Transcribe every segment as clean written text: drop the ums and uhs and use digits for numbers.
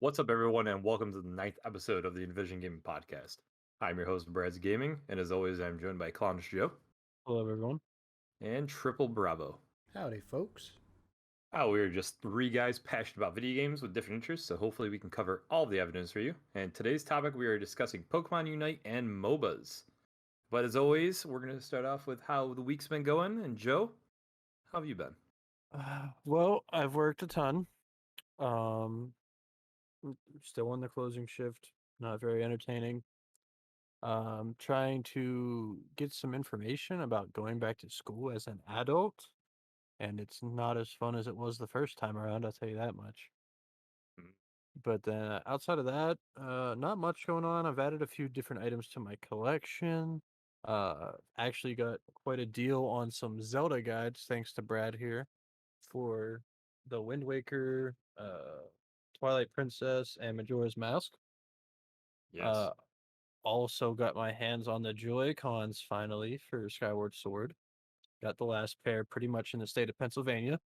What's up, everyone, and welcome to the 9th episode of the Envision Gaming Podcast. I'm your host, Bradsgaming, and as always, I'm joined by Clownishjoe Hello, everyone. and Triple Bravo. Howdy, folks. We're just three guys passionate about video games with different interests, so hopefully we can cover all the evidence for you. And today's topic, we are discussing Pokémon Unite and MOBAs. But as always, we're going to start off with how the week's been going. And Joe, how have you been? Well, I've worked a ton. Still on the closing shift. Not very entertaining. Trying to get some information about going back to school as an adult, and it's not as fun as it was the first time around. I'll tell you that much. But then outside of that, not much going on. I've added a few different items to my collection. Actually got quite a deal on some Zelda guides, thanks to Brad here, for the Wind Waker, Twilight Princess, and Majora's Mask. Yes. Also got my hands on the Joy-Cons finally for Skyward Sword. Got the last pair pretty much in the state of Pennsylvania,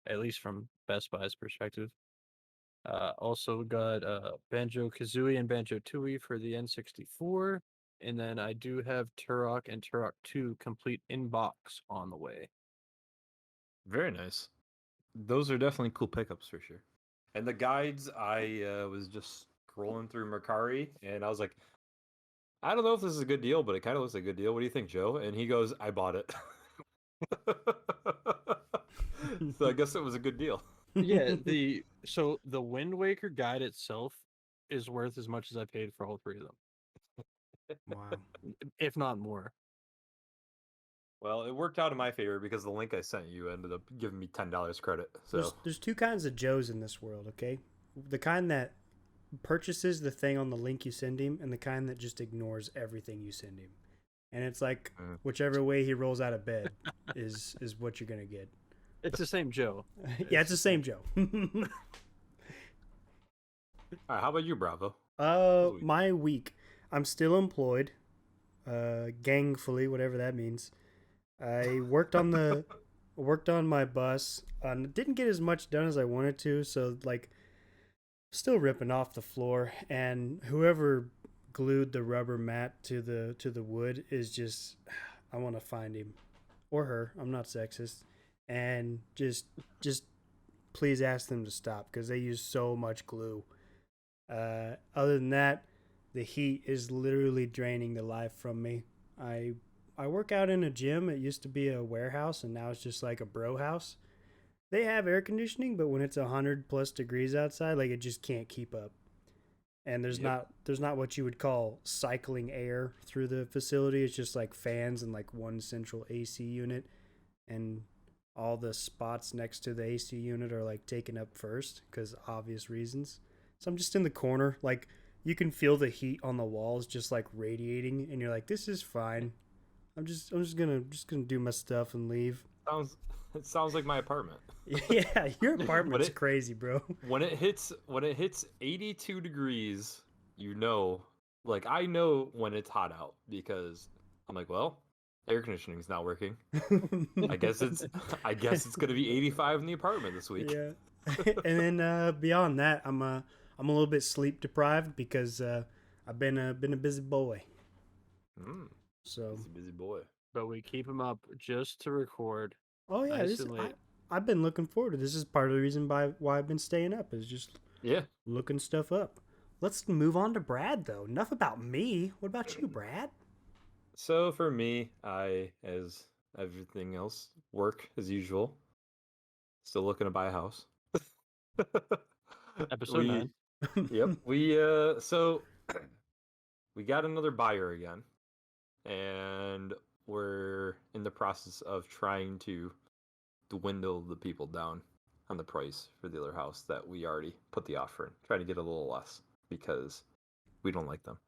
at least from Best Buy's perspective. Also got Banjo-Kazooie and Banjo-Tooie for the N64. And then I do have Turok and Turok 2 complete in box on the way. Very nice. Those are definitely cool pickups for sure. And the guides, I was just scrolling through Mercari, and I was like, I don't know if this is a good deal, but it kind of looks like a good deal. What do you think, Joe? And he goes, I bought it. So I guess it was a good deal. Yeah, the Wind Waker guide itself is worth as much as I paid for all three of them. Wow. If not more. Well, it worked out in my favor because the link I sent you ended up giving me $10 credit. So There's two kinds of Joes in this world, okay? The kind that purchases the thing on the link you send him, and the kind that just ignores everything you send him. And it's like whichever way he rolls out of bed is what you're gonna get. It's the same Joe. Yeah, it's the same Joe. all right, how about you, Bravo? My week. I'm still employed. Gangfully, whatever that means. I worked on my bus. Didn't get as much done as I wanted to, so like still ripping off the floor, and whoever glued the rubber mat to the wood is just, I want to find him or her. I'm not sexist. And just please ask them to stop because they use so much glue. Other than that, the heat is literally draining the life from me. I work out in a gym. It used to be a warehouse, and now it's just like a bro house. They have air conditioning, but when it's 100+ degrees outside, like it just can't keep up. And there's not what you would call cycling air through the facility. It's just like fans and like one central AC unit, and all the spots next to the AC unit are like taken up first because obvious reasons. So I'm just in the corner, like you can feel the heat on the walls just like radiating, and you're like, this is fine. I'm just gonna do my stuff and leave. It sounds like my apartment. Yeah, your apartment's crazy, bro. When it hits 82 degrees, you know, like I know when it's hot out because I'm like, well, air conditioning's not working. I guess it's gonna be 85 in the apartment this week. Yeah. And then beyond that, I'm a little bit sleep deprived because I've been a busy boy. So he's a busy boy. But we keep him up just to record. Oh yeah, nice I've been looking forward to this. Is part of the reason why I've been staying up is just looking stuff up. Let's move on to Brad though. Enough about me. What about you, Brad? So for me, I, as everything else, work as usual. Still looking to buy a house. Episode 9. Yep. So we got another buyer again, and we're in the process of trying to dwindle the people down on the price for the other house that we already put the offer in. Try to get a little less because we don't like them.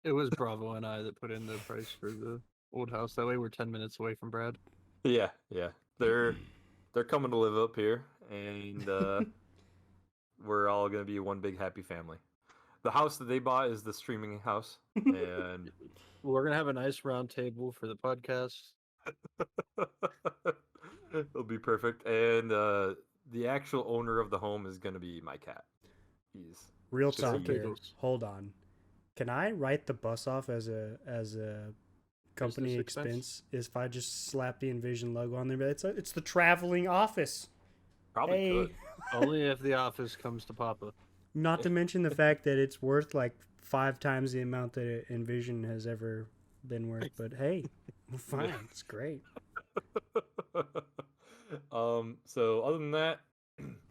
It was Bravo and I that put in the price for the old house. That way we're 10 minutes away from Brad. Yeah. They're coming to live up here, and we're all gonna be one big happy family. The house that they bought is the streaming house, and we're gonna have a nice round table for the podcast. It'll be perfect, and the actual owner of the home is gonna be my cat. Jeez. Real Just talk a here. giggles. Hold on. Can I write the bus off as a company Business expense if I just slap the Envision logo on there? But it's the traveling office. Probably Hey. could. Only if the office comes to Papa. Not to mention the fact that it's worth like 5 times the amount that Envision has ever been worth. But hey, fine, it's great. So other than that,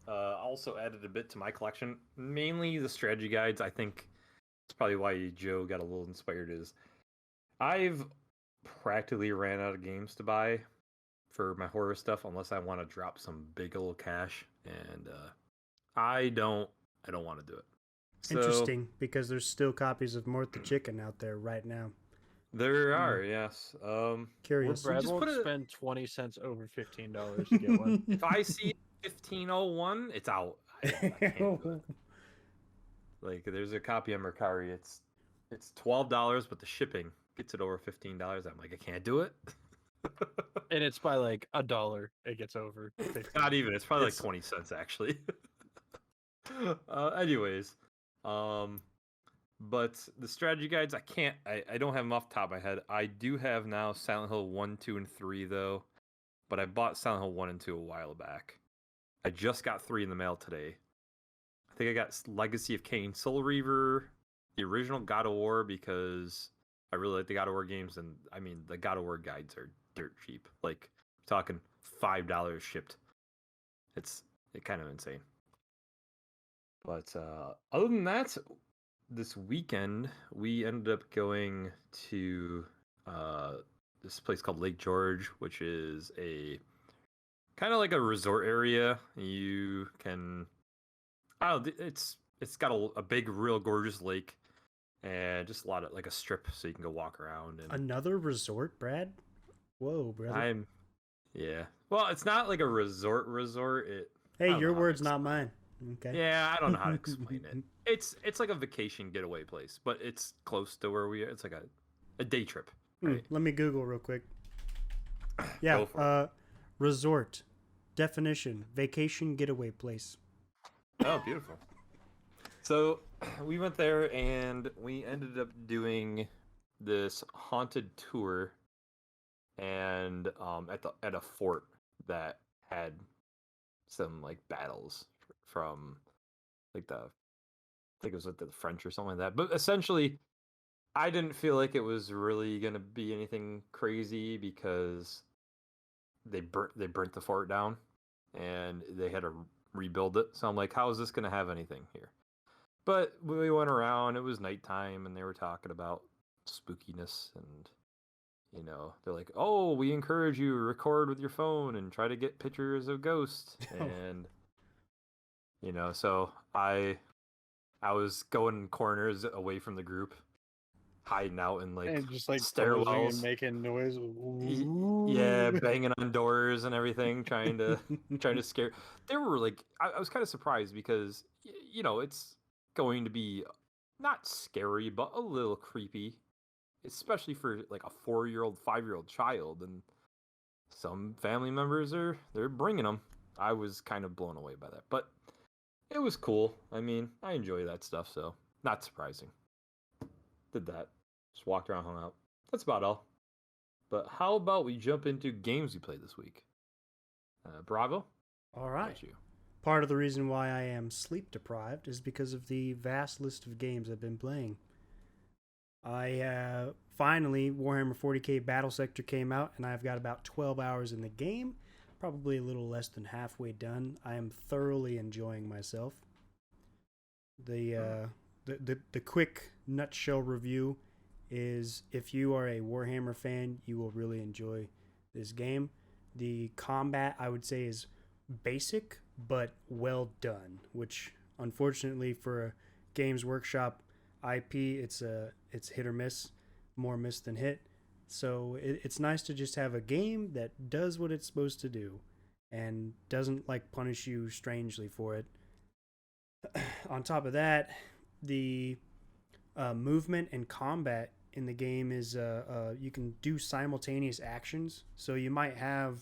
I also added a bit to my collection. Mainly the strategy guides. I think it's probably why Joe got a little inspired. Is I've practically ran out of games to buy for my horror stuff unless I want to drop some big old cash, and I don't want to do it. So, Interesting, because there's still copies of Mort the Chicken out there right now. There are, yes. Curious. Brad just won't put it- spend 20 cents over $15 to get one. If I see 1501, it's out. I can't do it. Like, there's a copy on Mercari. It's $12, but the shipping gets it over $15. I'm like, I can't do it. And it's by like $1. It gets over 15. Not even. It's probably It's- like 20 cents actually. Anyways, but the strategy guides, I don't have them off the top of my head. I do have now Silent Hill 1, 2, and 3 though, but I bought Silent Hill 1 and 2 a while back. I just got 3 in the mail today. I think I got Legacy of Kain, Soul Reaver, the original God of War, because I really like the God of War games, and I mean the God of War guides are dirt cheap. Like, we're talking $5 shipped. It's kind of insane. But other than that, this weekend we ended up going to this place called Lake George, which is a kind of like a resort area. You can, it's got a big, real gorgeous lake, and just a lot of like a strip, so you can go walk around. And Another resort, Brad? Whoa, brother. Yeah. Well, it's not like a resort. I Hey, don't your know how to words, not explain mine. Okay. Yeah, I don't know how to explain it. It's like a vacation getaway place, but it's close to where we are. It's like a day trip. Right? Let me Google real quick. Yeah. Go for Resort. Definition: vacation getaway place. Oh, beautiful. So we went there and we ended up doing this haunted tour, and at a fort that had some like battles from like I think it was with the French or something like that. But essentially, I didn't feel like it was really gonna be anything crazy because they burnt the fort down and they had to rebuild it. So I'm like, how is this gonna have anything here? But we went around. It was nighttime, and they were talking about spookiness, and they're like, "Oh, we encourage you to record with your phone and try to get pictures of ghosts." And so I was going corners away from the group, hiding out in like And just like stairwells, and making noise. yeah, banging on doors and everything, trying to scare. They were like, I was kind of surprised because it's going to be not scary, but a little creepy, especially for like a 4-year-old, 5-year-old child, and some family members they're bringing them. I was kind of blown away by that, but it was cool. I mean, I enjoy that stuff, so not surprising. Did that. Just walked around, hung out. That's about all. But how about we jump into games we played this week? Bravo? All How right. about you? Part of the reason why I am sleep deprived is because of the vast list of games I've been playing. I finally, Warhammer 40k Battle Sector came out, and I've got about 12 hours in the game. Probably a little less than halfway done. I am thoroughly enjoying myself. The quick nutshell review is, if you are a Warhammer fan, you will really enjoy this game. The combat, I would say, is basic but well done, which unfortunately for a Games Workshop IP, it's hit or miss, more miss than hit. So it's nice to just have a game that does what it's supposed to do and doesn't like punish you strangely for it. On top of that, the movement and combat in the game is you can do simultaneous actions. So you might have,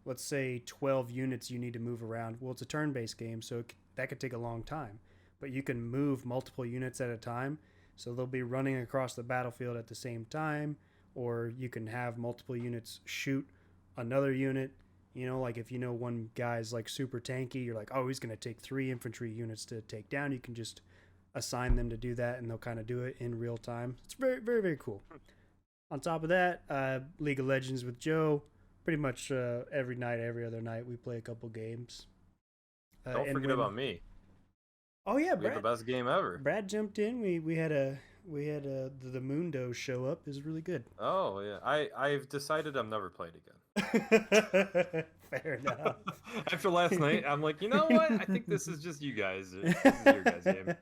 let's say, 12 units you need to move around. Well, it's a turn-based game, so that could take a long time. but you can move multiple units at a time. So they'll be running across the battlefield at the same time, or you can have multiple units shoot another unit. You know, like if you know one guy's like super tanky, you're like, oh, he's going to take 3 infantry units to take down. You can just assign them to do that, and they'll kind of do it in real time. It's very, very, very cool. On top of that, League of Legends with Joe. Pretty much every night, every other night, we play a couple games. Don't forget about me. Oh yeah, We had the best game ever. Brad jumped in. We had the Mundo show up. It was really good. Oh yeah, I've decided I'm never playing again. Fair enough. After last night, I'm like, you know what? I think this is just you guys. This is your guys' game.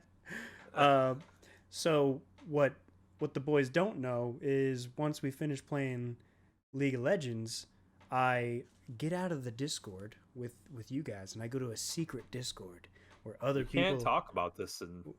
So what the boys don't know is once we finish playing League of Legends, I get out of the Discord with you guys, and I go to a secret Discord where other people can't talk about this and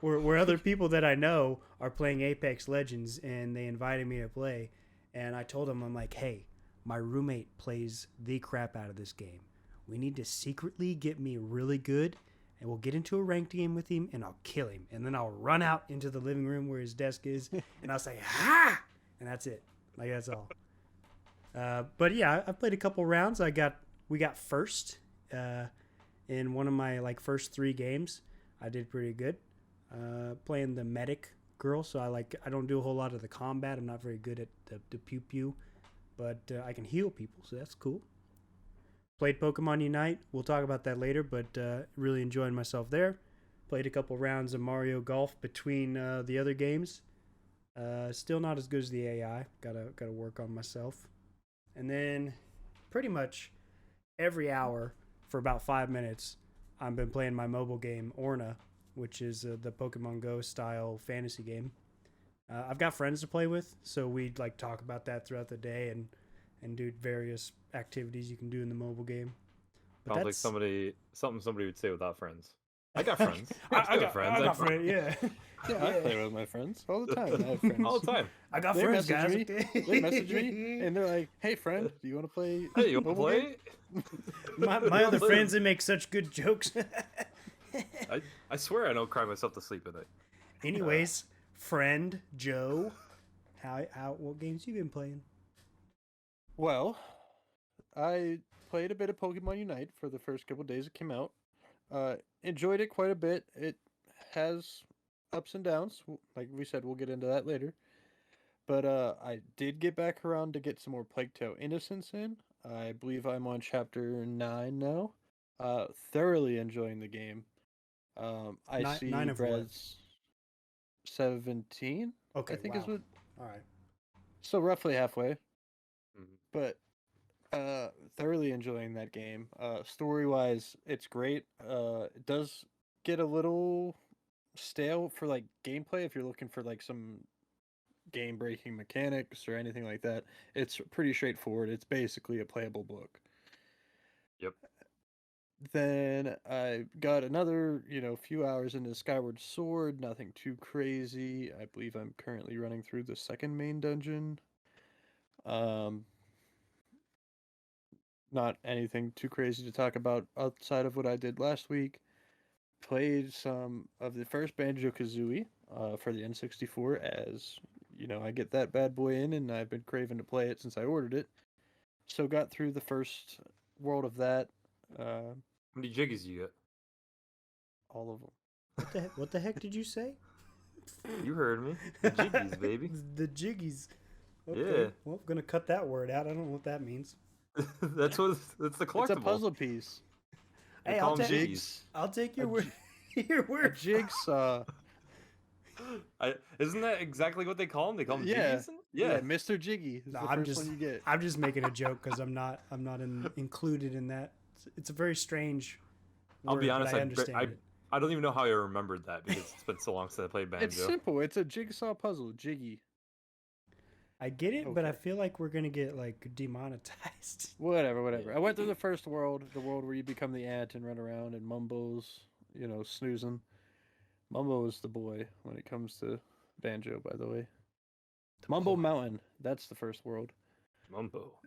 where other people that I know are playing Apex Legends, and they invited me to play, and I told them, I'm like, hey, my roommate plays the crap out of this game. We need to secretly get me really good, and we'll get into a ranked game with him, and I'll kill him, and then I'll run out into the living room where his desk is, and I'll say, ha, and that's it. Like, that's all. But yeah, I played a couple rounds. We got first in one of my like first 3 games. I did pretty good. Playing the medic girl, so I don't do a whole lot of the combat. I'm not very good at the pew pew, but I can heal people, so that's cool. Played Pokémon Unite. We'll talk about that later, but really enjoying myself there. Played a couple rounds of Mario Golf between the other games. Still not as good as the AI. Gotta work on myself. And then pretty much every hour for about 5 minutes, I've been playing my mobile game, Orna, which is the Pokemon Go style fantasy game. I've got friends to play with, so we'd like talk about that throughout the day and do various activities you can do in the mobile game. But sounds like something somebody would say without friends. I got friends. I got friends. I got friends. Yeah. Yeah, I play with my friends all the time. I have friends. All the time. I got friends, guys. They message me, and they're like, "Hey, friend, do you want to play? Hey, you want to play?" my other friends, they make such good jokes. I swear I don't cry myself to sleep at night. Anyways, friend Joe, what games you been playing? Well, I played a bit of Pokemon Unite for the first couple days it came out. Enjoyed it quite a bit. It has ups and downs. Like we said, we'll get into that later. But I did get back around to get some more Plague Tale Innocence in. I believe I'm on chapter 9 now. Thoroughly enjoying the game. I see Brad's 17. Okay, I think wow. is what. All right. So roughly halfway. Mm-hmm. But thoroughly enjoying that game. Story-wise, it's great. It does get a little stale for like gameplay if you're looking for like some game-breaking mechanics or anything like that. It's pretty straightforward. It's basically a playable book. Yep. Then I got another, few hours into Skyward Sword. Nothing too crazy. I believe I'm currently running through the second main dungeon. Not anything too crazy to talk about outside of what I did last week. Played some of the first Banjo-Kazooie for the N64, as I get that bad boy in, and I've been craving to play it since I ordered it. So got through the first world of that. How many jiggies you get? All of them. What the heck did you say? You heard me. The jiggies, baby. The jiggies. Okay. Yeah. Well, I'm gonna cut that word out. I don't know what that means. That's the collectible. It's a puzzle piece. Hey, I'll take your word. Your word. A jigsaw. Isn't that exactly what they call them? They call them Yeah. jiggies? Yeah, Mr. Jiggy. No, the first one you get. I'm just making a joke because I'm not included in that. It's a very strange word. I'll be honest. But I understand it. I don't even know how I remembered that because it's been so long since I played Banjo. It's simple. It's a jigsaw puzzle. Jiggy. I get it, but I Okay. feel like we're gonna get like demonetized. Whatever. I went through the first world, the world where you become the ant and run around, and Mumbo's, snoozing. Mumbo is the boy when it comes to Banjo, by the way. Mumbo Mountain. That's the first world. Mumbo.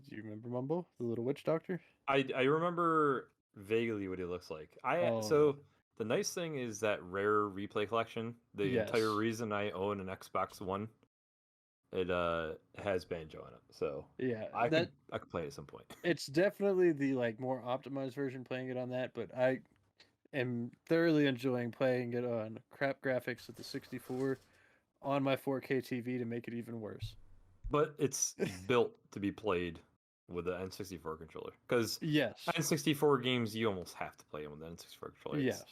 Do you remember Mumbo, the little witch doctor? I remember vaguely what he looks like. Oh. So the nice thing is that rare replay collection. The entire Yes. reason I own an Xbox One, it has Banjo in it. So Yeah, I could play it at some point. it's definitely the like more optimized version playing it on that, but I am thoroughly enjoying playing it on crap graphics at the 64 on my 4K TV to make it even worse. But it's built to be played with the N64 controller because Yes. N64 games you almost have to play them with the N64 controller. Yes.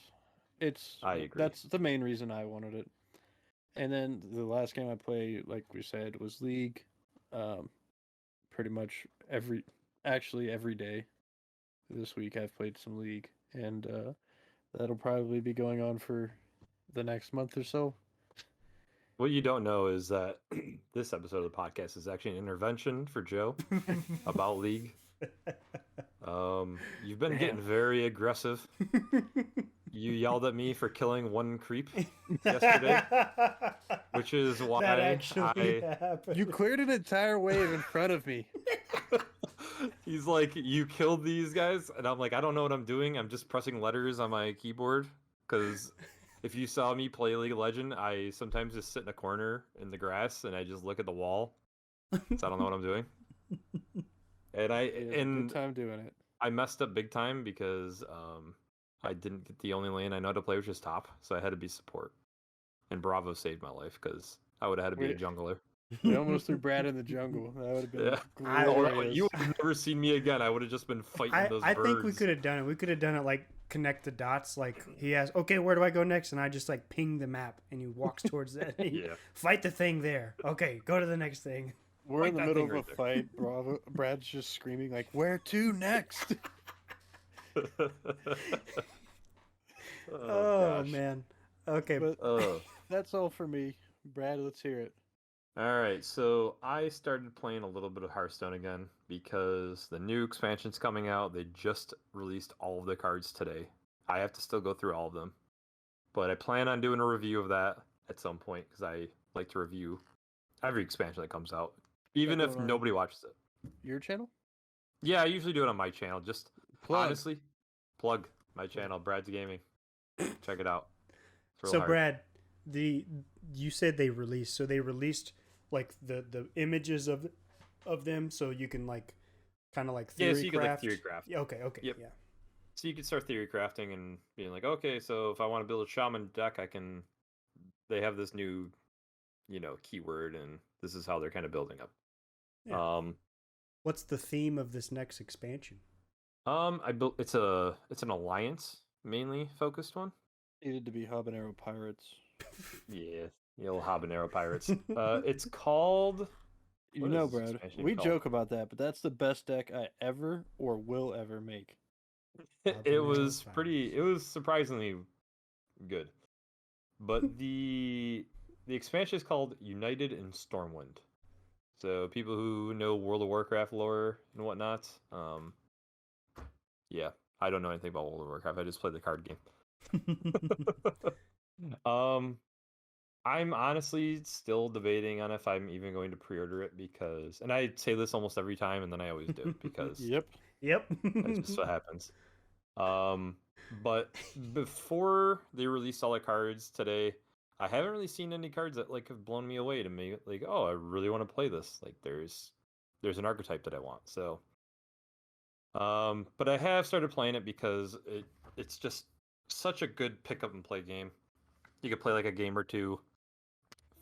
I agree. That's the main reason I wanted it. And then the last game I played, like we said, was League. Pretty much every day this week I've played some League, and that'll probably be going on for the next month or so. What you don't know is that this episode of the podcast is actually an intervention for Joe about League. You've been getting very aggressive. You yelled at me for killing one creep yesterday, which is why that actually happened. You cleared an entire wave in front of me. He's like, you killed these guys, and I'm like, I don't know what I'm doing. I'm just pressing letters on my keyboard because if you saw me play League of Legends, I sometimes just sit in a corner in the grass and I just look at the wall. So I don't know what I'm doing. And good time doing it. I messed up big time because I didn't get the only lane I know how to play, which is top, so I had to be support. And Bravo saved my life because I would have had to be a jungler. We almost threw Brad in the jungle. That would have been glorious. You would have never seen me again. I would have just been fighting those birds. I think we could have done it. We could have done it like connect the dots. Like he has, okay, where do I go next? And I just like ping the map, and he walks towards that. Yeah. Fight the thing there. Okay, go to the next thing. We're in the middle of a fight. Bravo. Brad's just screaming like, "Where to next?" Oh man. Okay. But that's all for me. Brad, let's hear it. All right, so I started playing a little bit of Hearthstone again because the new expansion's coming out. They just released all of the cards today. I have to still go through all of them, but I plan on doing a review of that at some point because I like to review every expansion that comes out, even if nobody watches it. Your channel? Yeah, I usually do it on my channel. Just honestly, plug my channel, Bradsgaming. Check it out. So Brad, you said they released. So they released like the images of them, so you can like kind of like theory so you can like theory craft. Yeah, okay, yep. Yeah. So you can start theory crafting and being like, okay, so if I want to build a shaman deck, I can. They have this new, keyword, and this is how they're kind of building up. Yeah. What's the theme of this next expansion? I built. It's an alliance mainly focused one. Needed to be habanero pirates. Yeah, the old habanero pirates. It's called. Brad, we joke about that, but that's the best deck I ever or will ever make. It was surprisingly good, but the expansion is called United in Stormwind. So people who know World of Warcraft lore and whatnot, yeah, I don't know anything about World of Warcraft. I just play the card game. I'm honestly still debating on if I'm even going to pre-order it because, and I say this almost every time, and then I always do because Yep, that's just what happens. But before they released all the cards today, I haven't really seen any cards that like have blown me away to me. Like, oh, I really want to play this. Like, there's an archetype that I want. So, but I have started playing it because it's just such a good pick up and play game. You could play like a game or two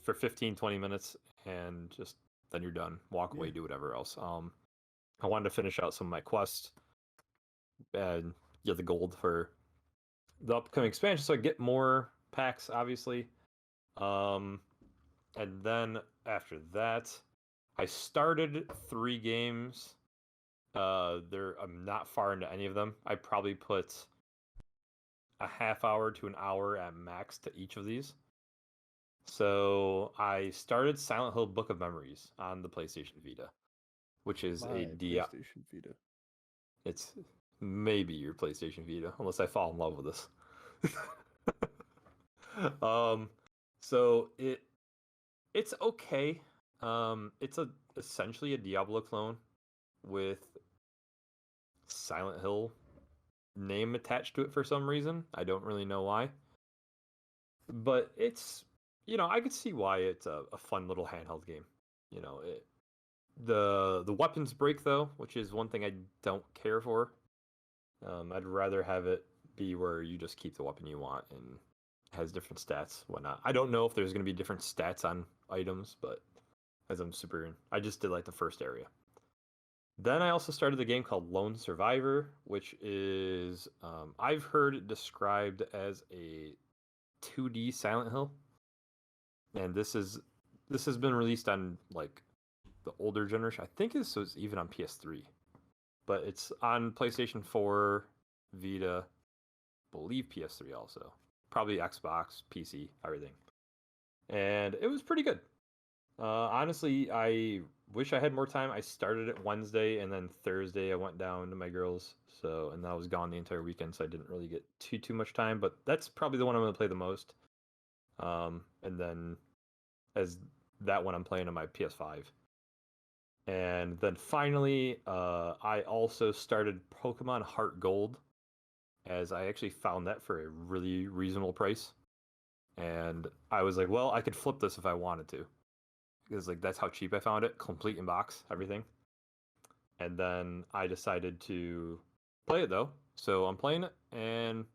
for 15-20 minutes and just then you're done. Walk away, do whatever else. I wanted to finish out some of my quests and get the gold for the upcoming expansion so I get more packs, obviously. And then after that, I started 3 games. I'm not far into any of them. I probably put a half hour to an hour at max to each of these. So I started Silent Hill Book of Memories on the PlayStation Vita, which is PlayStation Vita. It's maybe your PlayStation Vita, unless I fall in love with this. So it's okay. It's essentially a Diablo clone with Silent Hill name attached to it for some reason. I don't really know why. But it's, I could see why it's a fun little handheld game. The weapons break though, which is one thing I don't care for. I'd rather have it be where you just keep the weapon you want and it has different stats, whatnot. I don't know if there's going to be different stats on items, but I just did like the first area. Then I also started a game called Lone Survivor, which is I've heard it described as a 2D Silent Hill, and this has been released on like the older generation. I think this was even on PS3, but it's on PlayStation 4, Vita, believe PS3 also, probably Xbox, PC, everything, and it was pretty good. Honestly, I wish I had more time. I started it Wednesday, and then Thursday I went down to my girls, and I was gone the entire weekend, so I didn't really get too much time. But that's probably the one I'm going to play the most. And then as that one I'm playing on my PS5. And then finally, I also started Pokemon Heart Gold, as I actually found that for a really reasonable price. And I was like, well, I could flip this if I wanted to. Because like that's how cheap I found it, complete in box, everything. And then I decided to play it though, so I'm playing it, and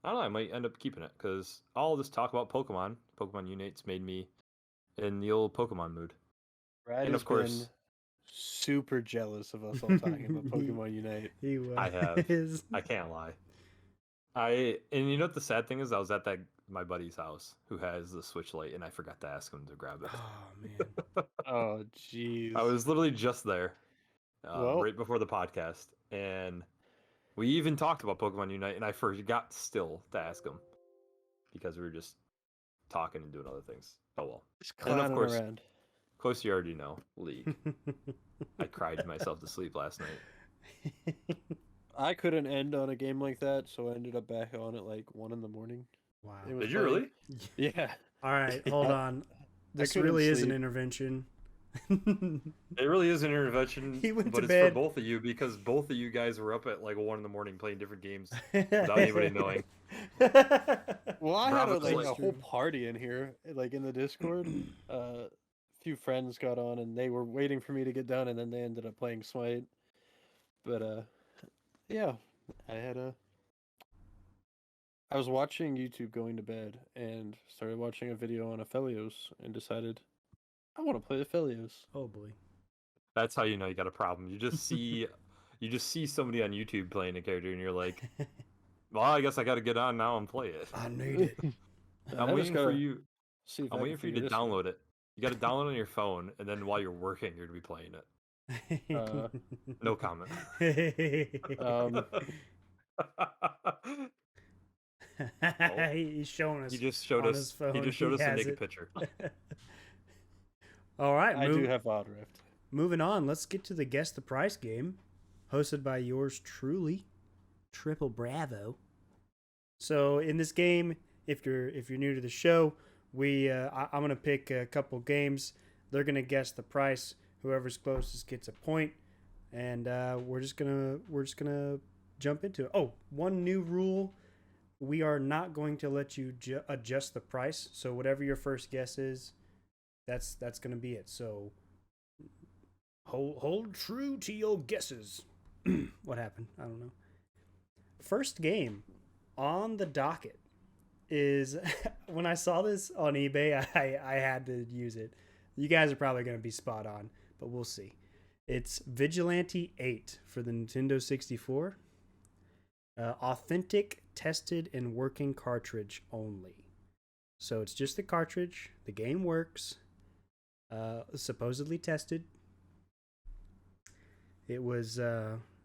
I don't know, I might end up keeping it because all this talk about Pokemon Unite's made me in the old Pokemon mood. Brad And has of course, been super jealous of us all talking about Pokemon Unite. He was. I have. I can't lie. And you know what the sad thing is? I was at my buddy's house who has the Switch Lite, and I forgot to ask him to grab it. Oh man. Oh jeez. I was literally just there, Well- right before the podcast, and we even talked about Pokemon Unite, and I forgot still to ask him because we were just talking and doing other things. Oh well. Just And of clowning course, around. of course, you already know League. I cried myself to sleep last night. I couldn't end on a game like that, so I ended up back on at like 1 a.m. Wow. It was Did you funny. really? Yeah. All right, hold on. This couldn't really is an sleep. intervention. It really is an intervention, He went but to it's bed. for both of you because both of you guys were up at like 1 a.m. playing different games without anybody knowing. Well, I had Bravo like Clay. a whole party in here, like in the Discord. A few friends got on, and they were waiting for me to get done, and then they ended up playing Smite. But yeah, I was watching YouTube going to bed, and started watching a video on Aphelios, and decided I want to play Aphelios. Oh boy. That's how you know you got a problem. You just see somebody on YouTube playing a character, and you're like, well, I guess I got to get on now and play it. I need it. I'm waiting for you. See if I'm I waiting can for you figure to this out. download it. You got to download it on your phone, and then while you're working, you're gonna be playing it. No comment. He's showing us. He just showed on us. his phone. He just showed us a has naked it. picture. All right, I do have Odd Rift. moving on. Let's get to the Guess the Price game, hosted by yours truly, Triple Bravo. So in this game, if you're new to the show, I'm gonna pick a couple games. They're gonna guess the price. Whoever's closest gets a point, and we're just gonna jump into it. Oh, one new rule: we are not going to let you adjust the price. So whatever your first guess is, that's gonna be it. So hold true to your guesses. What happened? I don't know. First game on the docket is when I saw this on eBay, I had to use it. You guys are probably going to be spot on, but we'll see. It's Vigilante 8 for the Nintendo 64. Authentic, tested, and working cartridge only. So it's just the cartridge. The game works. Supposedly tested. It was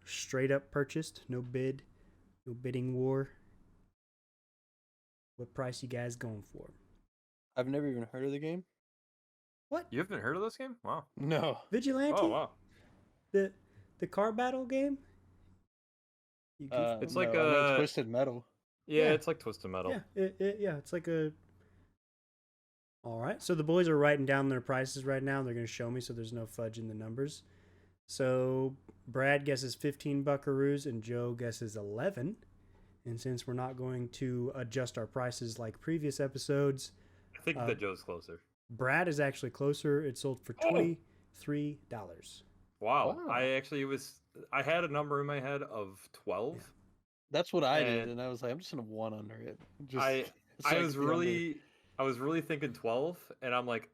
straight up purchased. No bid. No bidding war. What price you guys going for? I've never even heard of the game. What? You haven't heard of this game? Wow. No. Vigilante? Oh wow. The car battle game? You goofy. It's like no, I know a- Twisted Metal. Yeah, Yeah. it's like Twisted Metal. Yeah, it's like a. All right, so the boys are writing down their prices right now. They're going to show me, so there's no fudge in the numbers. So Brad guesses 15 buckaroos and Joe guesses 11. And since we're not going to adjust our prices like previous episodes, I think that Joe's closer. Brad is actually closer. It sold for $23. Wow. I had a number in my head of 12. Yeah. That's what I did, and I was like, I'm just gonna 1 under it. Just, I was really thinking 12, and I'm like,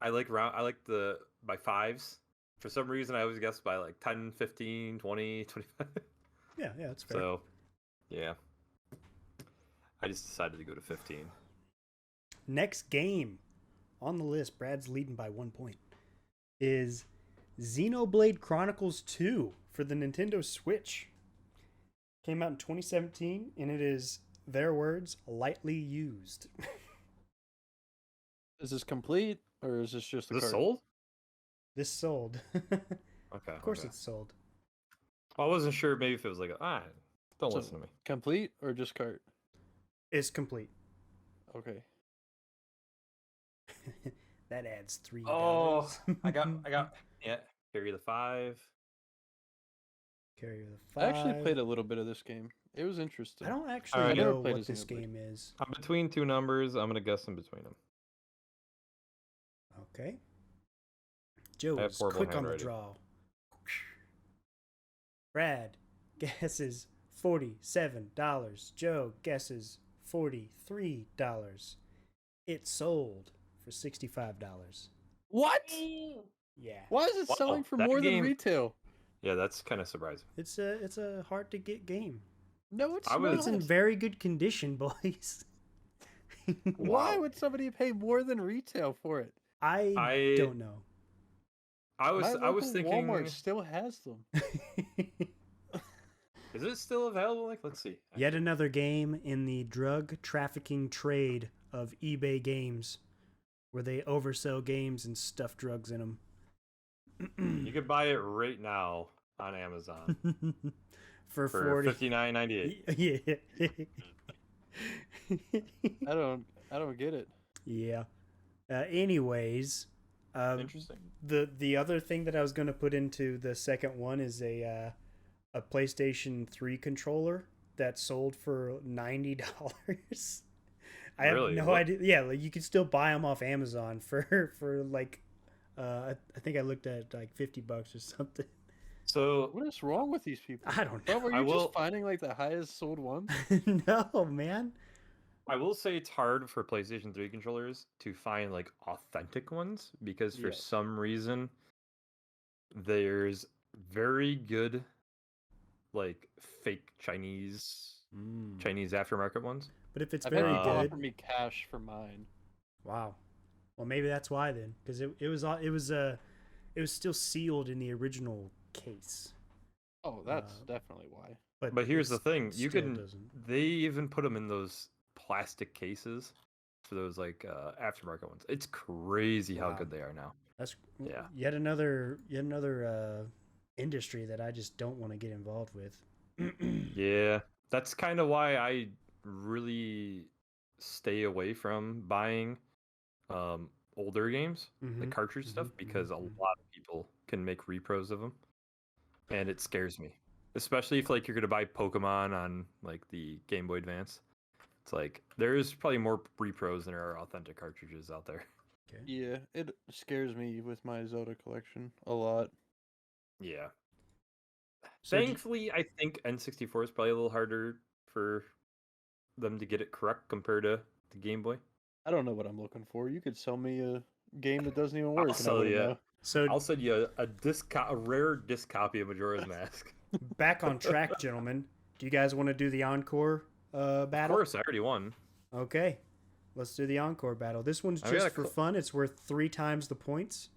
I like the by fives. For some reason, I always guess by like 10, 15, 20, 25. Yeah, that's fair. So, yeah. I just decided to go to 15. Next game on the list, Brad's leading by 1 point, is Xenoblade Chronicles 2 for the Nintendo Switch. Came out in 2017, and it is, their words, lightly used. Is this complete, or is this just a Is this cart? sold? This sold. Okay. Of course it's sold. Well, I wasn't sure maybe if it was like, don't listen to me. Complete or just cart? It's complete. Okay. That adds $3. Oh, I got, yeah, carry the 5. Carry the 5. I actually played a little bit of this game. It was interesting. I don't actually Alright, know never played what a this Xenoblade. game is. I'm between two numbers. I'm going to guess in between them. Okay. Joe I have is horrible quick on the handwriting. draw. Brad guesses $47. Joe guesses $43. It sold for $65. What? Yeah. Why is it Wow, selling for that more game- than retail? Yeah, that's kind of surprising. It's a hard to get game. No, it's I was- not. It's in very good condition, boys. Why Wow. would somebody pay more than retail for it? I don't know. I was My local thinking, Walmart still has them. is it still available? Like, let's see. Yet another game in the drug trafficking trade of eBay games, where they oversell games and stuff drugs in them. You could buy it right now on Amazon for for 40. $59.98. Yeah. I don't get it. Yeah. Anyways, Interesting. the other thing that I was going to put into the second one is a PlayStation 3 controller that sold for $90. I have Really? no What? idea. Yeah, like you can still buy them off Amazon for like I think I looked at like $50 or something. So What is wrong with these people? I don't Bro, know. were I you will- just finding like the highest sold ones? No, man. I will say it's hard for PlayStation 3 controllers to find like authentic ones because for Yeah. some reason there's very good like fake Chinese aftermarket ones. But if it's I've very had people good, offer me cash for mine. wow. Well, maybe that's why then, because it was still sealed in the original case. Oh, that's definitely why. But here's the it's- thing, it you still can doesn't. they even put them in those plastic cases for those like aftermarket ones. It's crazy how Wow. good they are now. That's Yeah. yet another industry that I just don't want to get involved with. Yeah, that's kind of why I really stay away from buying older games, the Mhm, cartridge stuff, mhm, because mhm, a mhm. lot of people can make repros of them, and it scares me. Especially if like you're gonna buy Pokemon on like the Game Boy Advance. It's like there's probably more repros than there are authentic cartridges out there. Okay. Yeah, it scares me with my Zelda collection a lot. Yeah. So do- Thankfully, I think N64 is probably a little harder for them to get it correct compared to the Game Boy. I don't know what I'm looking for. You could sell me a game that doesn't even I'll work. And I sell wouldn't ya. know. So I'll send you a rare disc copy of Majora's Mask. back on track, gentlemen. Do you guys want to do the encore Of battle? course, I already won. Okay. Let's do the encore battle. This one's I just gotta for cl- fun. It's worth 3 times the points.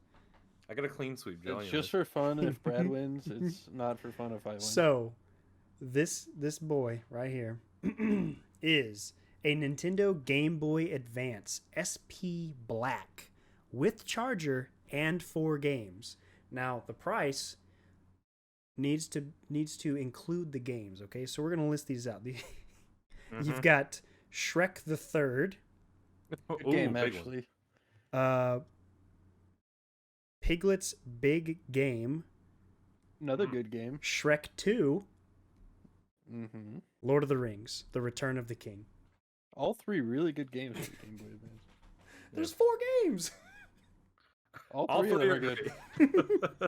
I got a clean sweep, Joe. It's just for fun if Brad wins. It's not for fun if I win. So, this boy right here is a Nintendo Game Boy Advance SP Black with charger and 4 games. Now, the price needs to include the games, okay? So we're going to list these out. You've got Shrek the Third, Good game, actually. Piglet's Big Game, Another good game. Shrek 2, Mm-hmm. Lord of the Rings, The Return of the King. All three really good games for the Game Boy Advance. There's 4 games. All All three of them three are good.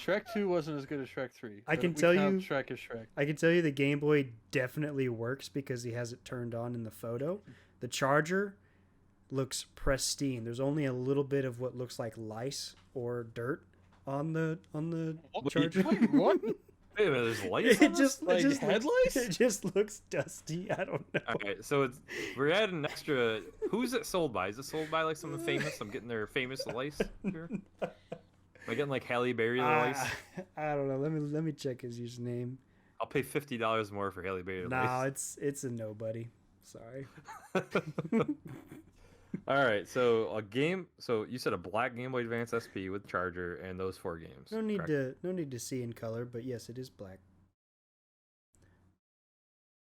Shrek 2 wasn't as good as Shrek 3. I but can we tell count you- Shrek is Shrek. I can tell you the Game Boy definitely works because he has it turned on in the photo. The charger looks pristine. There's only a little bit of what looks like lice or dirt on the charger. Wait, what? Wait a minute, there's lights. It just Like head lice? it just looks dusty. I don't know. All right, so we're adding an extra. Who's it sold by? Is it sold by like someone famous? I'm getting their famous lice here. Am I getting like Halle Berry lice? I don't know. Let me check his username. I'll pay $50 more for Halle Berry No, lice. it's a nobody. Sorry. All right, so a game. So you said a black Game Boy Advance SP with charger and those 4 games. No need correct? to see in color, but yes, it is black.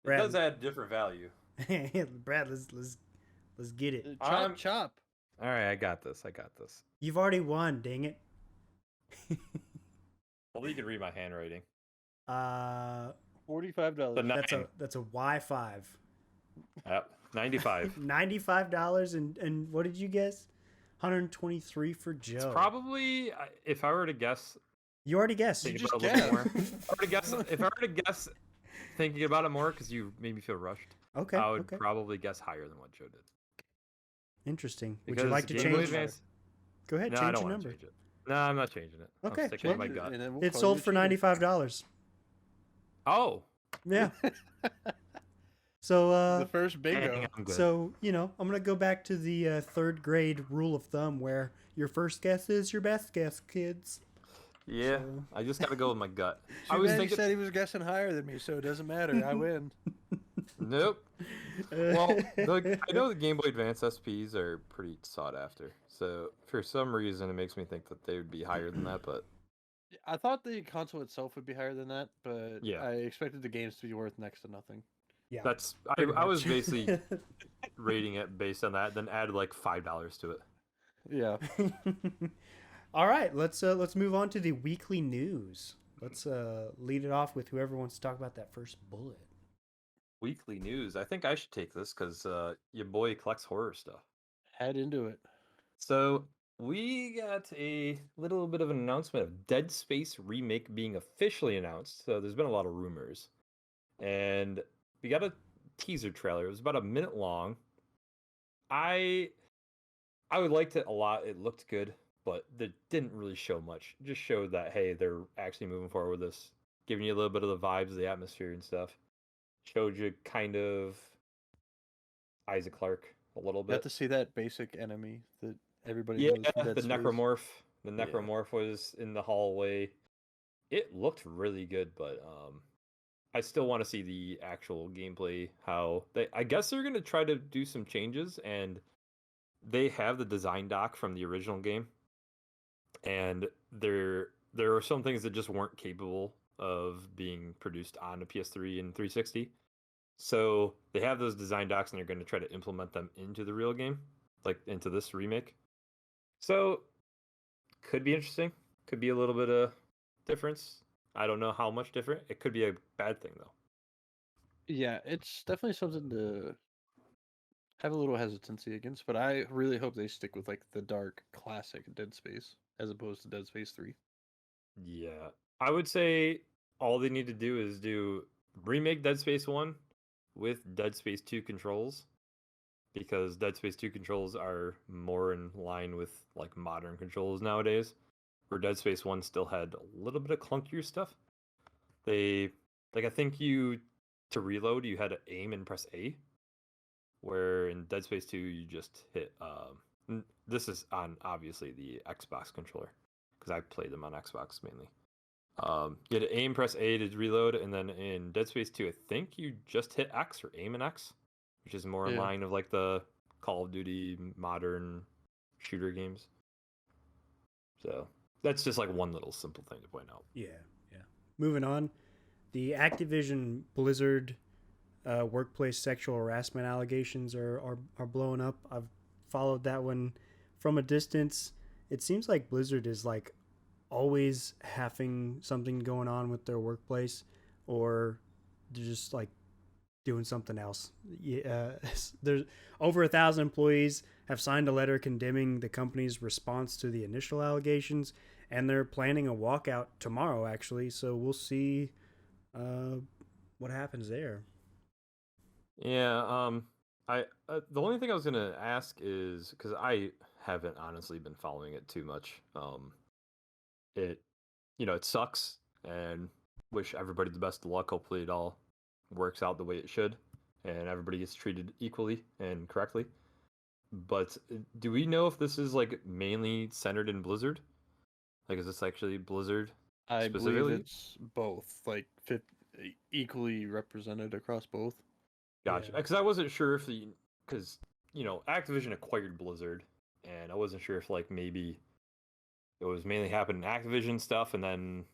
It does add different value. Brad, let's get it. Chop. All right, I got this. You've already won, dang it. Well, you can read my handwriting. $45. The That's a Y5. Yep, 95. $95 and what did you guess? 123 for Joe. It's probably, if I were to guess, You already guessed. thinking just about it a little guessed. more. If I were to guess, thinking about it more, because you made me feel rushed, Okay. I would okay. probably guess higher than what Joe did. Interesting. Would Because you like to Game Boy change? Advance- Go ahead, No, I change don't your want to number. change it. No, I'm not changing it. Okay, I'm sticking with my gut. And then we'll It's call sold you for a cheater. $95. Oh, Yeah. So The first bingo. dang, I'm good. so I'm gonna go back to the 3rd grade rule of thumb where your first guess is your best guess, kids. yeah, so- I just gotta go with my gut. I Too was bad thinking, he said he was guessing higher than me, so it doesn't matter. I win. nope. Well, I know the Game Boy Advance SPs are pretty sought after, so for some reason it makes me think that they would be higher than that. But I thought the console itself would be higher than that, but Yeah. I expected the games to be worth next to nothing. Yeah. that's pretty I was much. basically rating it based on that, then add like $5 to it. Yeah. All right, let's move on to the weekly news. Let's lead it off with whoever wants to talk about that first bullet. Weekly news. I think I should take this because your boy collects horror stuff. Head into it. So we got a little bit of an announcement of Dead Space remake being officially announced. So there's been a lot of rumors, and we got a teaser trailer. It was about a minute long. I would liked it a lot. It looked good, but it didn't really show much. It just showed that hey, they're actually moving forward with this, giving you a little bit of the vibes, the atmosphere, and stuff. Showed you kind of Isaac Clarke a little You have bit. to see that basic enemy that everybody Yeah, knows from Dead the Space. necromorph. The Yeah. necromorph was in the hallway. It looked really good, but I still want to see the actual gameplay. I guess they're gonna try to do some changes, and they have the design doc from the original game, and there are some things that just weren't capable of being produced on a PS3 and 360. So they have those design docs, and they're going to try to implement them into the real game, like into this remake. So could be interesting. Could be a little bit of difference. I don't know how much different. It could be a bad thing though. Yeah, it's definitely something to have a little hesitancy against, but I really hope they stick with like the dark classic Dead Space as opposed to Dead Space 3. Yeah, I would say all they need to do is remake Dead Space 1 with Dead Space 2 controls, because Dead Space 2 controls are more in line with like modern controls nowadays, where Dead Space 1 still had a little bit of clunkier stuff. I think to reload you had to aim and press A, where in Dead Space 2 you just hit this is on obviously the Xbox controller, because I played them on Xbox mainly. You had to aim, press A to reload, and then in Dead Space 2, I think you just hit X or aim and X, which is more in Yeah. line of like the Call of Duty modern shooter games. So that's just like one little simple thing to point out. Yeah. Moving on, the Activision Blizzard workplace sexual harassment allegations are blowing up. I've followed that one from a distance. It seems like Blizzard is like always having something going on with their workplace, or they're just like doing something else. Yeah, there's over 1,000 employees have signed a letter condemning the company's response to the initial allegations, and they're planning a walkout tomorrow, actually. So we'll see what happens there. Yeah. I the only thing I was gonna ask is because I haven't honestly been following it too much. It, it sucks, and wish everybody the best of luck. Hopefully, it all works out the way it should, and everybody gets treated equally and correctly. But do we know if this is like mainly centered in Blizzard? Like, is this actually Blizzard I believe specifically? it's both, like equally represented across both. Gotcha. Yeah. Because I wasn't sure if because Activision acquired Blizzard, and I wasn't sure if like maybe it was mainly happening in Activision stuff, and then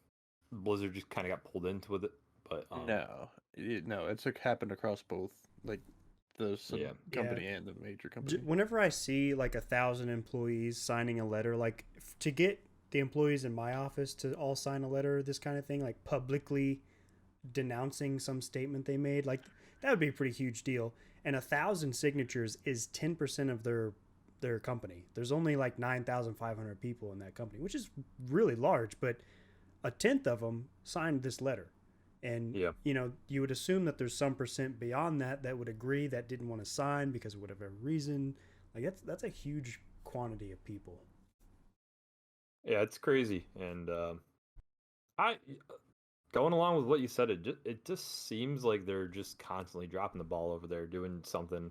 Blizzard just kind of got pulled into it. But No, it's like happened across both, like the Yeah. company and the major company. Whenever I see like 1,000 employees signing a letter, like to get the employees in my office to all sign a letter, this kind of thing, like publicly denouncing some statement they made, like that would be a pretty huge deal. And 1,000 signatures is 10% of their company. There's only like 9,500 people in that company, which is really large, but a tenth of them signed this letter. And Yeah. you would assume that there's some percent beyond that would agree, that didn't want to sign because of whatever reason. Like that's a huge quantity of people. Yeah, it's crazy, and I going along with what you said, it just seems like they're just constantly dropping the ball over there, doing something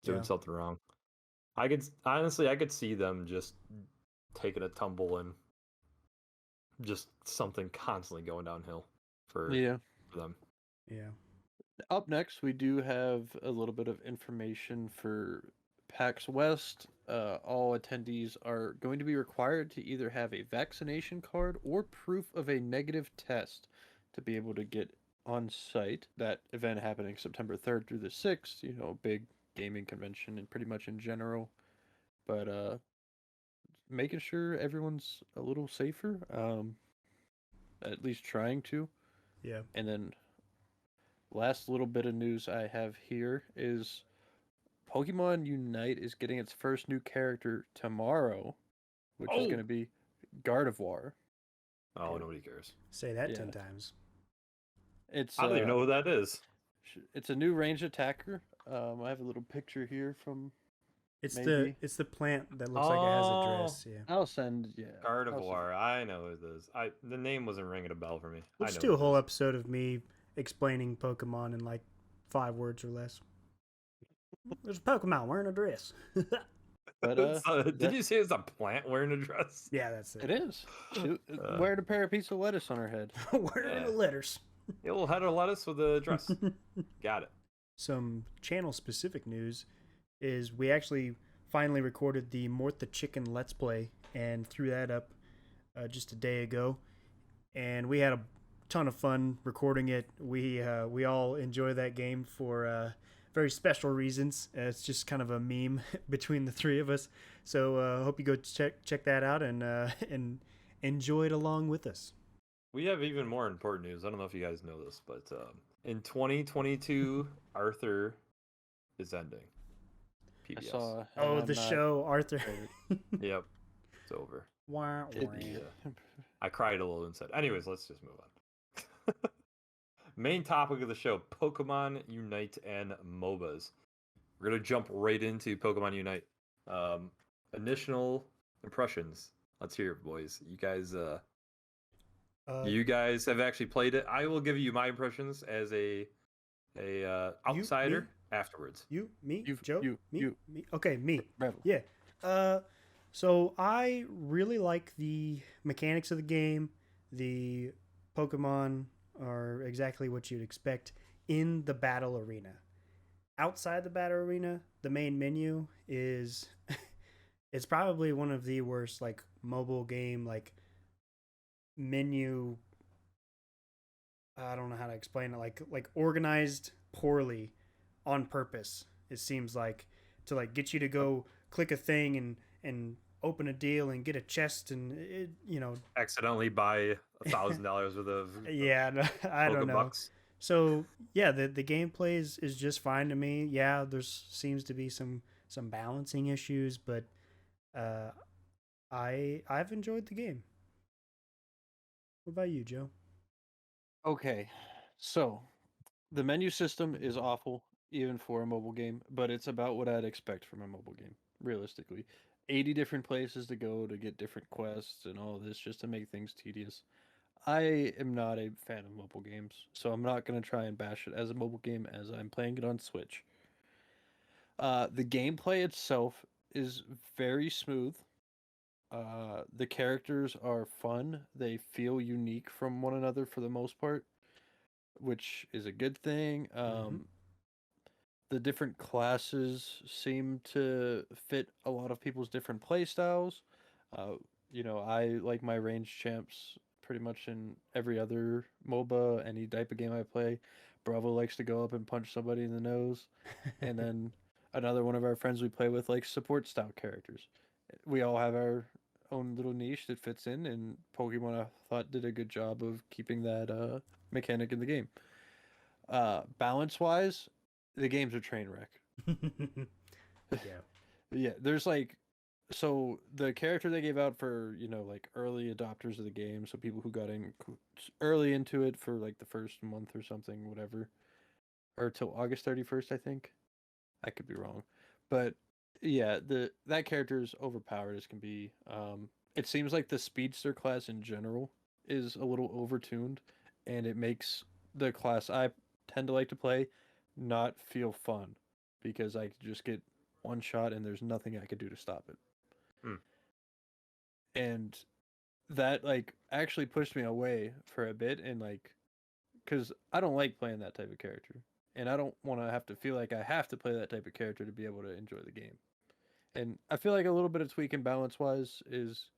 Yeah. wrong. I could see them just taking a tumble and just something constantly going downhill for them. Yeah. Up next, we do have a little bit of information for PAX West. All attendees are going to be required to either have a vaccination card or proof of a negative test to be able to get on site. That event happening September 3rd through the 6th, big gaming convention and pretty much in general. But making sure everyone's a little safer, at least trying to. Yeah. And then last little bit of news I have here is Pokémon Unite is getting its first new character tomorrow, which is going to be Gardevoir. Oh, nobody cares. Say that 10 times. It's I don't even know who that is. It's a new ranged attacker. I have a little picture here from. It's maybe. the plant that looks like it has a dress. Yeah. I'll send. Yeah. Gardevoir. I know who it is. The name wasn't ringing a bell for me. We'll just do a whole episode of me explaining Pokemon in like 5 words or less. There's a Pokemon wearing a dress. But did you say it's a plant wearing a dress? Yeah, that's it. It is. Wearing a pair of piece of lettuce on her head. Wearing the letters. A little head of lettuce with a dress. Got it. Some channel specific news is we actually finally recorded the Mort the Chicken Let's Play and threw that up just a day ago, and we had a ton of fun recording it. We all enjoy that game for very special reasons. It's just kind of a meme between the three of us. So hope you go check that out and enjoy it along with us. We have even more important news. I don't know if you guys know this, but in 2022, Arthur is ending. PBS. The show Arthur. Yep, it's over. Wow. I cried a little and said, anyways, let's just move on. Main topic of the show, Pokemon Unite and MOBAs. We're going to jump right into Pokemon Unite. Initial impressions. Let's hear it, boys. You guys have actually played it. I will give you my impressions as a outsider afterwards. Me, you, Joe, you, me. Okay, me. Rebel. Yeah. So I really like the mechanics of the game. The Pokemon are exactly what you'd expect in the battle arena. Outside the battle arena, the main menu is it's probably one of the worst like mobile game like menu. I don't know how to explain it. Like organized poorly on purpose. It seems like to like get you to go click a thing and open a deal and get a chest and Accidentally buy $1,000 worth of yeah, no, I don't know. Pokebucks. So yeah, the gameplay is just fine to me. Yeah, there's seems to be some balancing issues, but I've enjoyed the game. What about you, Joe? Okay, so the menu system is awful, even for a mobile game, but it's about what I'd expect from a mobile game, realistically. 80 different places to go to get different quests and all this just to make things tedious. I am not a fan of mobile games, so I'm not going to try and bash it as a mobile game as I'm playing it on Switch. The gameplay itself is very smooth. The characters are fun. They feel unique from one another for the most part, which is a good thing. The different classes seem to fit a lot of people's different play styles. I like my range champs pretty much in every other MOBA, any type of game I play. Bravo likes to go up and punch somebody in the nose. And then another one of our friends we play with likes support style characters. We all have our own little niche that fits in, and Pokemon I thought did a good job of keeping that mechanic in the game. Balance wise, the game's a train wreck. Yeah. Yeah, there's like, so the character they gave out for, like early adopters of the game, so people who got in early into it for like the first month or something, whatever, or till August 31st, I think. I could be wrong. But yeah, that character is overpowered as can be. It seems like the speedster class in general is a little overtuned, and it makes the class I tend to like to play not feel fun because I just get one shot and there's nothing I could do to stop it. Hmm. And that like actually pushed me away for a bit, and like, because I don't like playing that type of character, and I don't want to have to feel like I have to play that type of character to be able to enjoy the game. And I feel like a little bit of tweaking balance wise is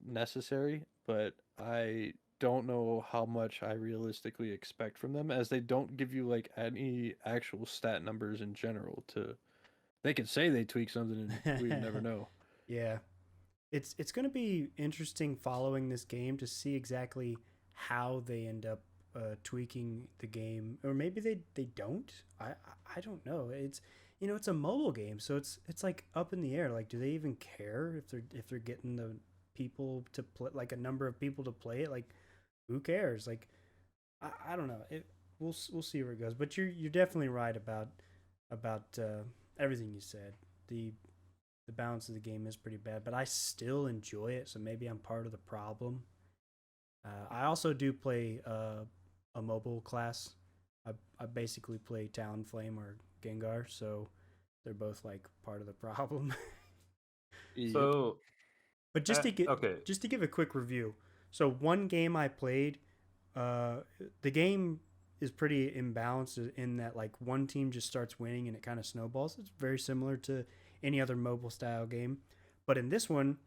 necessary, but I don't know how much I realistically expect from them, as they don't give you like any actual stat numbers in general. To They can say they tweak something and we never know. Yeah. It's going to be interesting following this game to see exactly how they end up tweaking the game, or maybe they don't. I don't know. It's a mobile game, so it's like up in the air. Like, do they even care if they're getting the people to play, like a number of people to play it? Like, who cares? Like, I don't know. We'll see where it goes. But you're definitely right about everything you said. The balance of the game is pretty bad, but I still enjoy it. So maybe I'm part of the problem. I also do play a mobile class. I basically play Talonflame or Gengar, so they're both like part of the problem. So, But okay. just to give a quick review. So one game I played, the game is pretty imbalanced in that like one team just starts winning and it kind of snowballs. It's very similar to any other mobile style game, but in this one,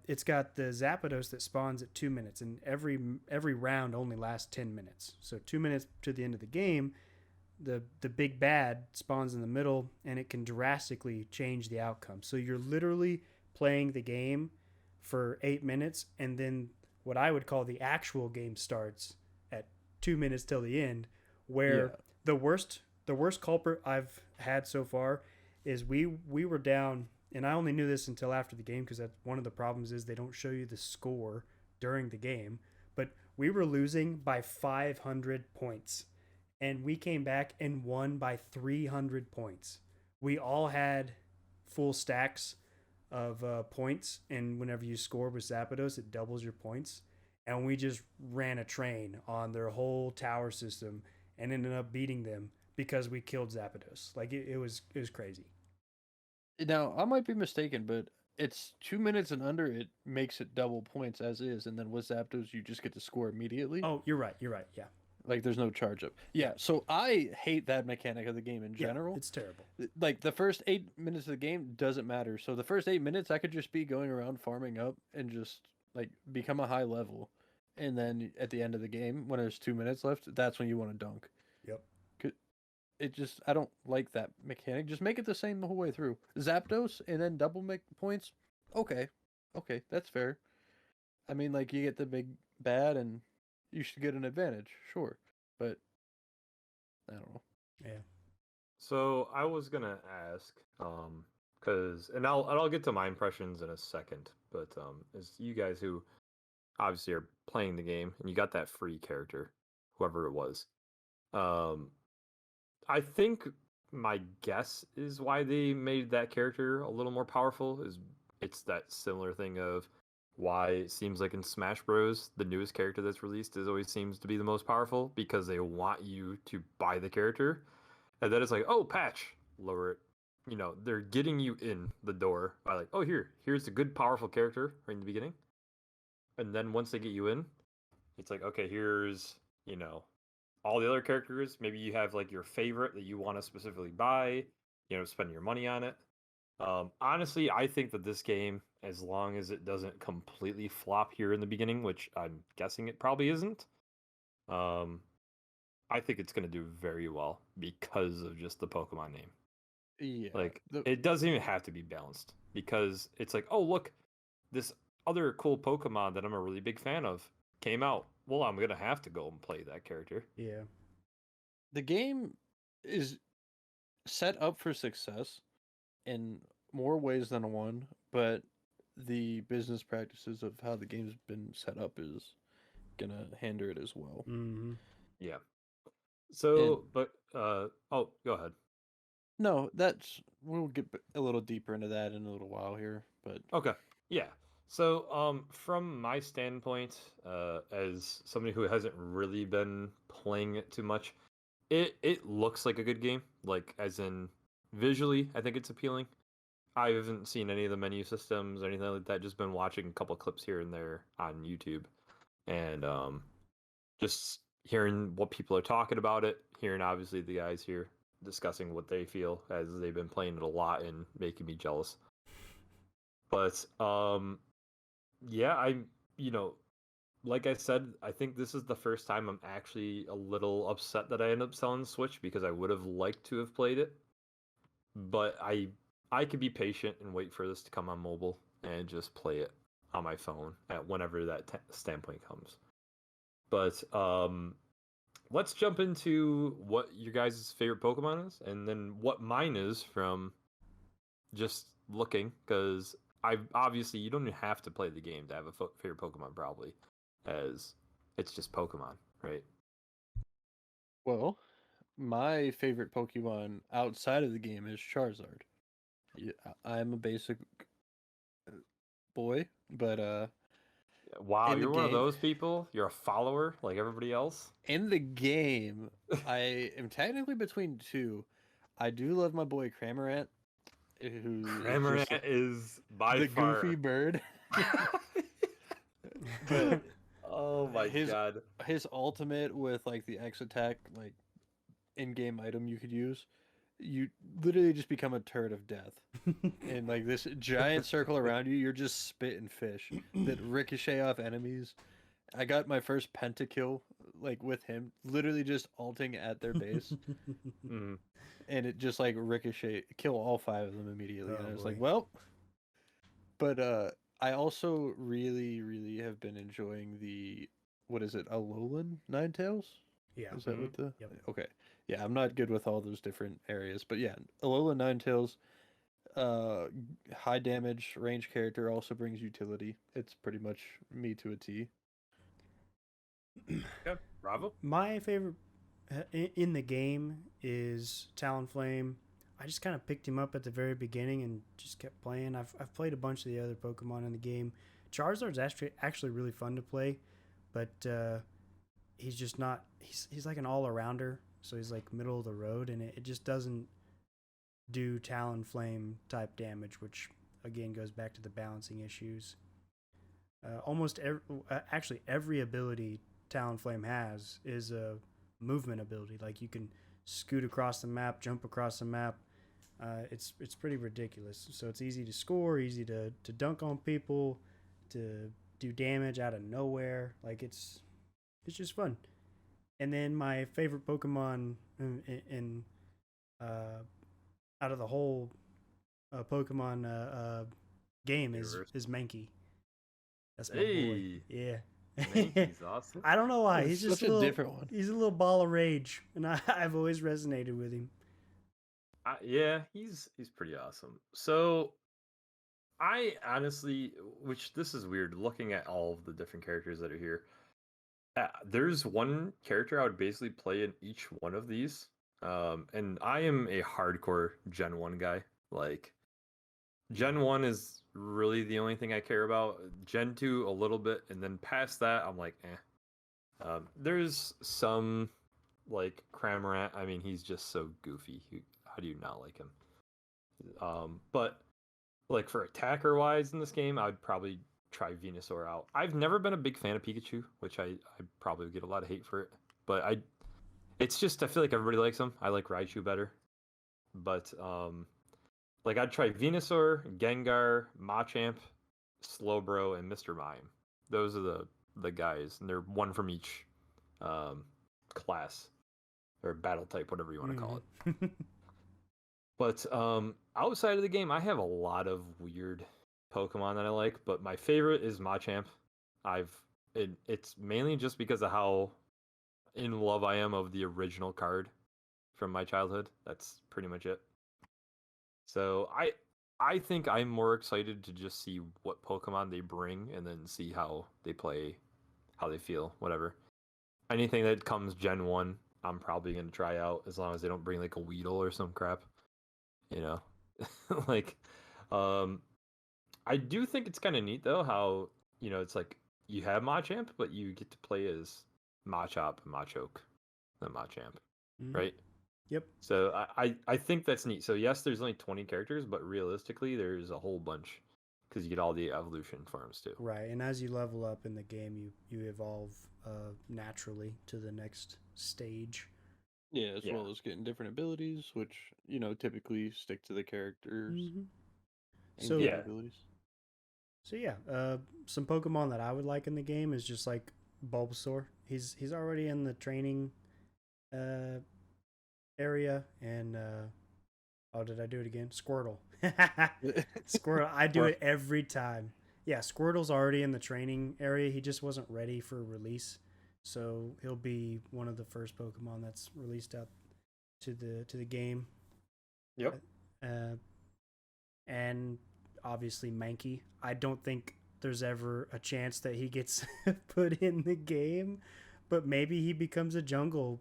it's got the Zapdos that spawns at 2 minutes, and every round only lasts 10 minutes. So 2 minutes to the end of the game, the big bad spawns in the middle, and it can drastically change the outcome. So you're literally playing the game for 8 minutes, and then what I would call the actual game starts at 2 minutes till the end, where the worst culprit I've had so far is we were down, and I only knew this until after the game because that's one of the problems is they don't show you the score during the game, but we were losing by 500 points, and we came back and won by 300 points. We all had full stacks of points, and whenever you score with Zapdos, it doubles your points, and we just ran a train on their whole tower system and ended up beating them because we killed Zapdos. Like it was crazy. Now, I might be mistaken, but it's 2 minutes and under, it makes it double points as is, and then with Zapdos, you just get to score immediately. Oh, you're right. Yeah. Like, there's no charge up. Yeah, so I hate that mechanic of the game in general. It's terrible. Like, the first 8 minutes of the game doesn't matter. So the first 8 minutes, I could just be going around farming up and just, like, become a high level. And then at the end of the game, when there's 2 minutes left, that's when you want to dunk. Yep. I don't like that mechanic. Just make it the same the whole way through. Zapdos and then double make points. Okay, that's fair. I mean, like you get the big bad, and you should get an advantage, sure. But I don't know. Yeah. So I was gonna ask, because I'll get to my impressions in a second, but as you guys who obviously are playing the game and you got that free character, whoever it was, um, I think my guess is why they made that character a little more powerful is it's that similar thing of why it seems like in Smash Bros. The newest character that's released is always seems to be the most powerful because they want you to buy the character. And then it's like, oh, patch, lower it. You know, they're getting you in the door by like, oh, here's a good, powerful character right in the beginning. And then once they get you in, it's like, okay, here's, all the other characters. Maybe you have like your favorite that you want to specifically buy, spend your money on it. Honestly, I think that this game, as long as it doesn't completely flop here in the beginning, which I'm guessing it probably isn't, I think it's going to do very well because of just the Pokemon name. Yeah, Like, it doesn't even have to be balanced because it's like, oh, look, this other cool Pokemon that I'm a really big fan of came out. Well, I'm going to have to go and play that character. Yeah. the game is set up for success in more ways than one, but the business practices of how the game's been set up is gonna hinder it as well. Mm-hmm. Yeah. So, but, oh, go ahead. No, we'll get a little deeper into that in a little while here, but Okay. Yeah. So, from my standpoint, as somebody who hasn't really been playing it too much, it looks like a good game. Like, as in visually, I think it's appealing. I haven't seen any of the menu systems or anything like that. Just been watching a couple clips here and there on YouTube, and just hearing what people are talking about it. Hearing obviously the guys here discussing what they feel as they've been playing it a lot and making me jealous. But yeah, like I said, I think this is the first time I'm actually a little upset that I ended up selling the Switch because I would have liked to have played it. But I could be patient and wait for this to come on mobile and just play it on my phone at whenever that standpoint comes. But let's jump into what your guys' favorite Pokemon is, and then what mine is from just looking, because obviously you don't even have to play the game to have a favorite Pokemon, probably, as it's just Pokemon, right? well, my favorite Pokemon outside of the game is Charizard. Yeah, I'm a basic boy, but Wow, in the you're one of game, those people. You're a follower like everybody else. in the game, I am technically between two. I do love my boy Cramorant, who is just Cramorant is by the far goofy bird. But oh my his god. his ultimate with like the X attack, like in-game item you could use, you literally just become a turret of death. And like this giant circle around you, you're just spitting fish that ricochet off enemies. I got my first pentakill like with him, literally just ulting at their base, Mm. and it just like ricochet kill all 5 of them immediately. Oh, and I was boy. like, well, but I also really, really have been enjoying the what is it, Alolan Ninetales? Yeah. Is that what the? Yep. Okay, yeah, I'm not good with all those different areas, but yeah, Alolan Ninetales, high damage range character also brings utility. It's pretty much me to a T. Okay, Bravo. My favorite in the game is Talonflame. I just kind of picked him up at the very beginning and just kept playing. I've played a bunch of the other Pokemon in the game. Charizard's actually really fun to play, but he's just not. He's like an all arounder, so he's like middle of the road, and it just doesn't do Talonflame type damage, which again goes back to the balancing issues. Actually every ability Talonflame has is a movement ability. Like you can scoot across the map, jump across the map. It's pretty ridiculous. So it's easy to score, easy to dunk on people, to do damage out of nowhere. Like it's just fun. And then my favorite Pokemon in out of the whole Pokemon game Universe. is Mankey. That's my boy. Hey, Yeah. Mankey's awesome. I don't know why. It's He's just such a a little different one. He's a little ball of rage, and I've always resonated with him. Yeah, he's pretty awesome. So I honestly, which this is weird, looking at all of the different characters that are here. There's one character I would basically play in each one of these. And I am a hardcore Gen 1 guy. Like, Gen 1 is really the only thing I care about. Gen 2 a little bit, and then past that, I'm like, eh. There's some, like, Cramorant. I mean, he's just so goofy. How do you not like him? But, like, for attacker-wise in this game, I'd probably try Venusaur out. I've never been a big fan of Pikachu, which I probably would get a lot of hate for it. But it's just, I feel like everybody likes him. I like Raichu better. But, like, I'd try Venusaur, Gengar, Machamp, Slowbro, and Mr. Mime. Those are the guys, and they're one from each class, or battle type, whatever you want to call it. But outside of the game, I have a lot of weird Pokemon that I like, but my favorite is Machamp. It's mainly just because of how in love I am of the original card from my childhood. That's pretty much it. So I think I'm more excited to just see what Pokemon they bring and then see how they play, how they feel, whatever. Anything that comes Gen 1, I'm probably going to try out as long as they don't bring like a Weedle or some crap. You know? Like, I do think it's kind of neat though how, you know, it's like you have Machamp, but you get to play as Machop and Machoke, the Machamp, right? Yep. So I think that's neat. So yes, there's only 20 characters, but realistically, there's a whole bunch because you get all the evolution forms too. Right, and as you level up in the game, you evolve naturally to the next stage. Yeah, as well as getting different abilities, which, you know, typically stick to the characters. Mm-hmm. And So game abilities. So yeah, some Pokemon that I would like in the game is just like Bulbasaur. He's already in the training area, and oh, did I do it again? Squirtle. Squirtle. I do it every time. Yeah, Squirtle's already in the training area. He just wasn't ready for release, so he'll be one of the first Pokemon that's released out to the game. Yep. And obviously Mankey. I don't think there's ever a chance that he gets put in the game, but maybe he becomes a jungle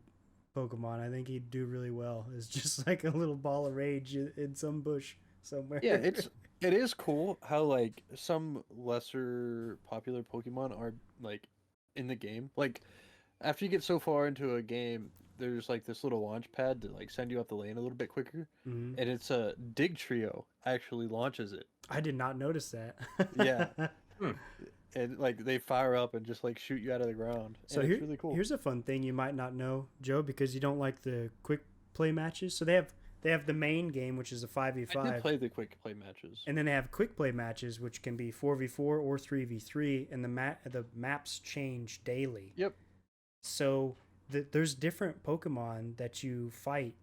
Pokemon. I think he'd do really well. It's just like a little ball of rage in some bush somewhere. Yeah, it is cool how like some lesser popular Pokemon are like in the game. Like after you get so far into a game, there's like this little launch pad to like send you up the lane a little bit quicker, and it's a Dig Trio actually launches it. I did not notice that. Yeah. And like they fire up and just like shoot you out of the ground. So it's really cool. Here's a fun thing you might not know, Joe, because you don't like the quick play matches. So they have the main game, which is a 5v5. I did play the quick play matches. And then they have quick play matches, which can be 4v4 or 3v3, and the maps change daily. Yep. So there's different Pokemon that you fight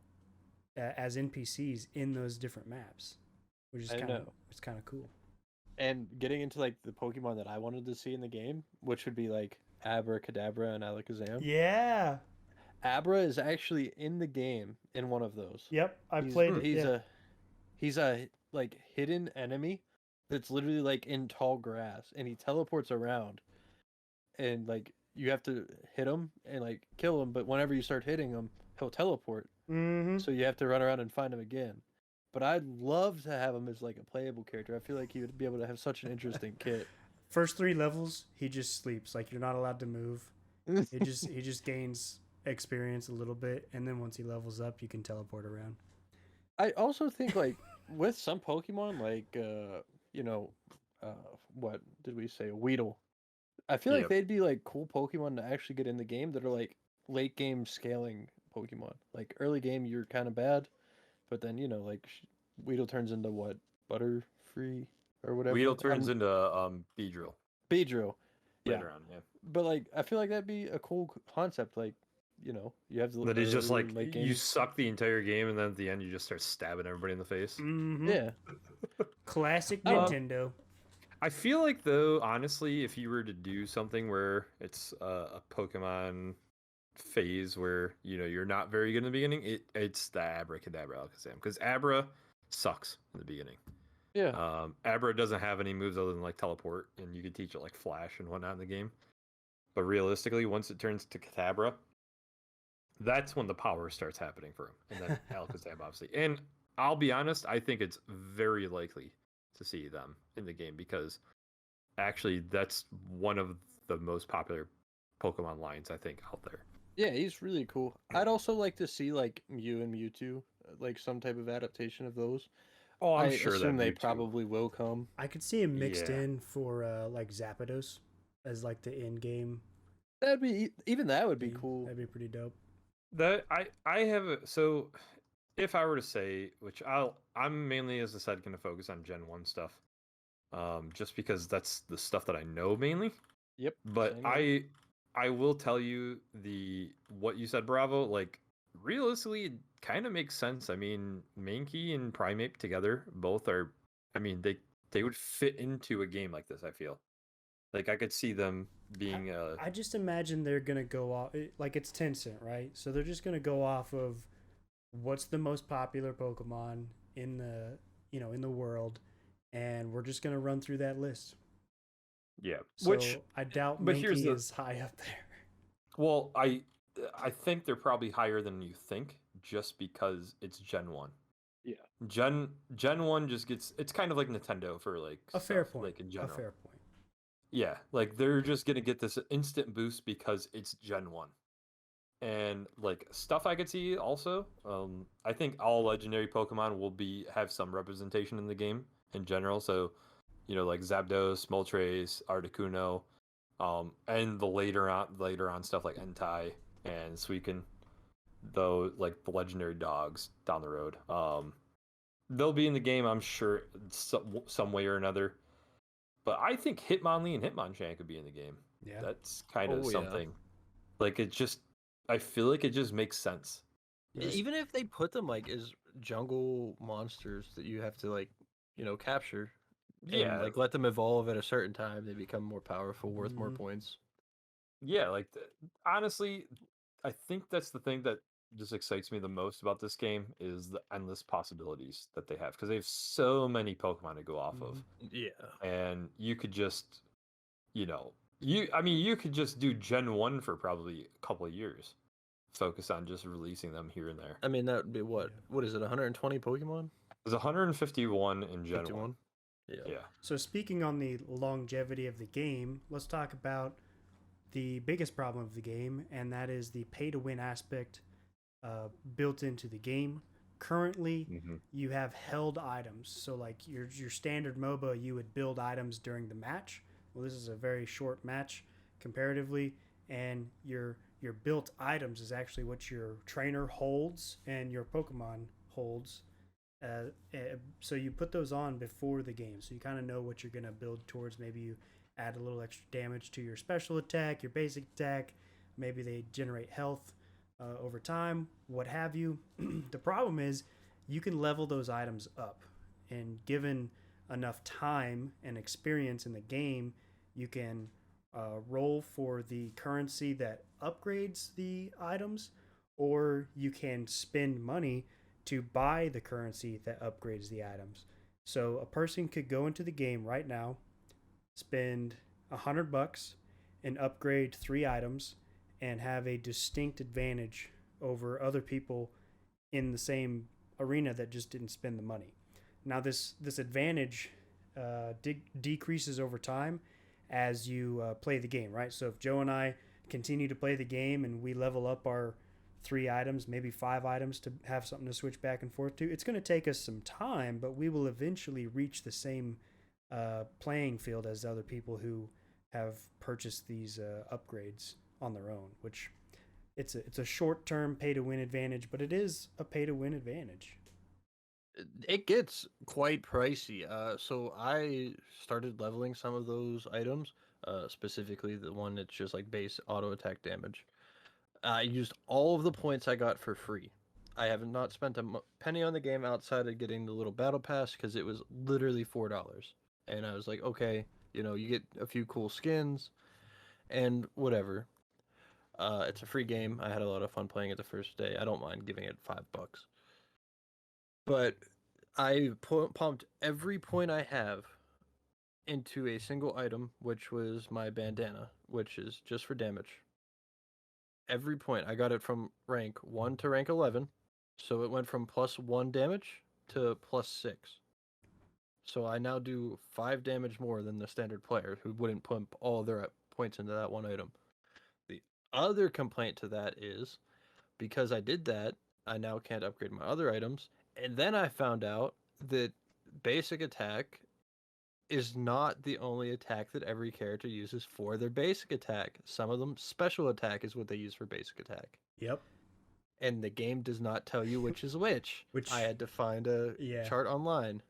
as NPCs in those different maps, which is kind of cool. And getting into like the Pokemon that I wanted to see in the game, which would be like Abracadabra and Alakazam. Yeah. Abra is actually in the game in one of those. Yep, I played it. He's a like hidden enemy that's literally like in tall grass, and he teleports around, and like you have to hit him and like kill him. But whenever you start hitting him, he'll teleport. Mm-hmm. So you have to run around and find him again. But I'd love to have him as like a playable character. I feel like he would be able to have such an interesting kit. First 3 levels, he just sleeps. Like you're not allowed to move. He just gains experience a little bit, and then once he levels up, you can teleport around. I also think like with some Pokemon, like what did we say? Weedle. I feel like they'd be like cool Pokemon to actually get in the game that are like late game scaling Pokemon. Like early game, you're kind of bad. But then, you know, like, Weedle turns into what? Butterfree? Or whatever? Weedle turns into Beedrill. Beedrill. Yeah. Later on, yeah. But, like, I feel like that'd be a cool concept. Like, you know, you have the... That is just like, you suck the entire game, and then at the end you just start stabbing everybody in the face. Mm-hmm. Yeah. Classic Nintendo. I feel like though, honestly, if you were to do something where it's a Pokemon phase where you're not very good in the beginning, it's the Abracadabra Alakazam because Abra sucks in the beginning. Yeah. Abra doesn't have any moves other than like teleport, and you can teach it like flash and whatnot in the game. But realistically, once it turns to Kadabra, that's when the power starts happening for him, and then Alakazam obviously. And I'll be honest, I think it's very likely to see them in the game because actually that's one of the most popular Pokemon lines I think out there. Yeah, he's really cool. I'd also like to see like Mew and Mewtwo, like some type of adaptation of those. Oh, I'm I sure assume that they Mewtwo. probably will come. I could see him mixed Yeah. in for like Zapdos as like the end game. That'd be even that would be thing. cool. That'd be pretty dope. That I have so if I were to say, which I'm mainly, as I said, going to focus on Gen 1 stuff, just because that's the stuff that I know mainly. Yep. But same here. I will tell you what you said, Bravo. Like realistically, it kind of makes sense. I mean, Mankey and Primeape together, both are. I mean, they would fit into a game like this. I feel like I could see them being. I just imagine they're gonna go off like it's Tencent, right? So they're just gonna go off of what's the most popular Pokemon in the in the world, and we're just gonna run through that list. Yeah, So which I doubt but here's Mankey is high up there. well, I think they're probably higher than you think, just because it's Gen 1. Yeah. Gen 1 just gets, it's kind of like Nintendo for like A fair stuff, point. like in A general. fair point. Yeah, like they're just gonna get this instant boost because it's Gen 1. And like stuff I could see also, I think all legendary Pokemon will have some representation in the game in general. So, like Zapdos, Moltres, Articuno, and the later on stuff like Entei and Suicune, though, like the legendary dogs down the road. They'll be in the game, I'm sure, some way or another. But I think Hitmonlee and Hitmonchan could be in the game. Yeah. That's kind of Oh, yeah. something. Like I feel like it just makes sense. Even if they put them like as jungle monsters that you have to like, capture, Yeah, and like let them evolve at a certain time, they become more powerful, worth more Mhm. points. yeah. Like honestly, I think that's the thing that just excites me the most about this game is the endless possibilities that they have because they have so many Pokemon to go off of, Yeah. and you could just, you could just do Gen 1 for probably a couple of years, focus on just releasing them here and there. I mean, that would be what? Yeah. What is it? 120 Pokemon? There's 151 in Gen 1. 51? Yeah. Yeah. So speaking on the longevity of the game, let's talk about the biggest problem of the game, and that is the pay-to-win aspect built into the game. Currently, Mhm. you have held items. So like your standard MOBA, you would build items during the match. Well, this is a very short match comparatively, and your built items is actually what your trainer holds and your Pokemon holds. So you put those on before the game, so you kind of know what you're going to build towards. Maybe you add a little extra damage to your special attack, your basic attack. Maybe they generate health over time, what have you. The problem is you can level those items up, and given enough time and experience in the game, you can roll for the currency that upgrades the items, or you can spend money to buy the currency that upgrades the items. So a person could go into the game right now, spend $100 and upgrade 3 items and have a distinct advantage over other people in the same arena that just didn't spend the money. Now this advantage decreases over time as you play the game, right? So if Joe and I continue to play the game and we level up our 3 items, maybe 5 items to have something to switch back and forth to, it's going to take us some time, but we will eventually reach the same playing field as other people who have purchased these upgrades on their own, which it's a short-term pay-to-win advantage, but it is a pay-to-win advantage. It gets quite pricey. So I started leveling some of those items, specifically the one that's just like base auto attack damage. I used all of the points I got for free. I have not spent a penny on the game outside of getting the little battle pass because it was literally $4. And I was like, okay, You get a few cool skins and whatever. It's a free game. I had a lot of fun playing it the first day. I don't mind giving it $5. But I pumped every point I have into a single item, which was my bandana, which is just for damage. Every point, I got it from rank 1 to rank 11. So it went from +1 damage to +6. So I now do 5 damage more than the standard player who wouldn't pump all their points into that one item. The other complaint to that is because I did that, I now can't upgrade my other items. And then I found out that basic attack is not the only attack that every character uses for their basic attack. Some of them, special attack is what they use for basic attack. Yep. And the game does not tell you which is which. I had to find a chart online.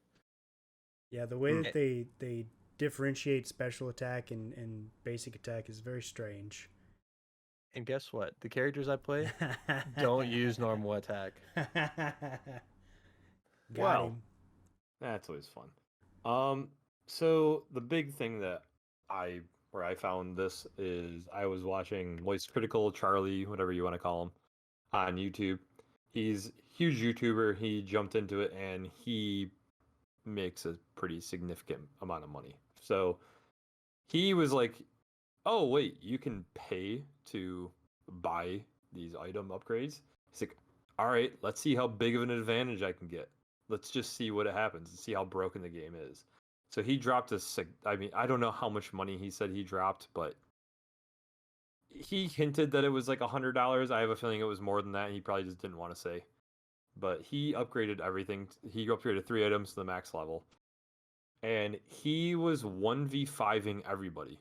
Yeah, the way that they differentiate special attack and basic attack is very strange. And guess what? The characters I play don't use normal attack. Got him. That's always fun. So the big thing that where I found this is I was watching Voice Critical Charlie, whatever you want to call him, on YouTube. He's a huge YouTuber. He jumped into it and he makes a pretty significant amount of money. So he was like, "Oh wait, you can pay to buy these item upgrades?" He's like, "All right, let's see how big of an advantage I can get. Let's just see what happens and see how broken the game is." So he dropped I don't know how much money he said he dropped, but he hinted that it was like $100. I have a feeling it was more than that. He probably just didn't want to say. But he upgraded everything. He upgraded 3 items to the max level. And he was 1v5ing everybody.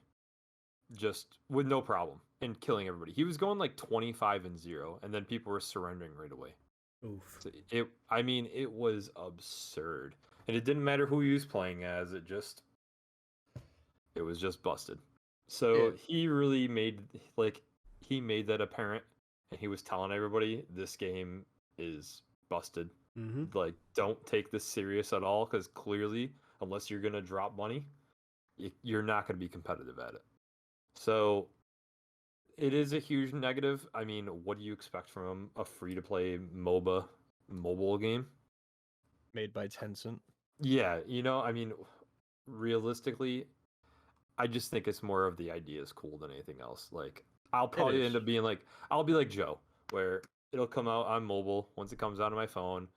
Just with no problem. And killing everybody. He was going like 25-0. And then people were surrendering right away. Oof. So it was absurd. And it didn't matter who he was playing as. It was just busted. So he really made that apparent. And he was telling everybody this game is busted. Mm-hmm. Like, don't take this serious at all, because clearly, unless you're gonna drop money, you're not gonna be competitive at it. So it is a huge negative. I mean, what do you expect from a free-to-play MOBA mobile game made by Tencent? Yeah, realistically, I just think it's more of the idea is cool than anything else. Like, I'll probably end up being like, I'll be like Joe, where it'll come out on mobile. Once it comes out on my phone,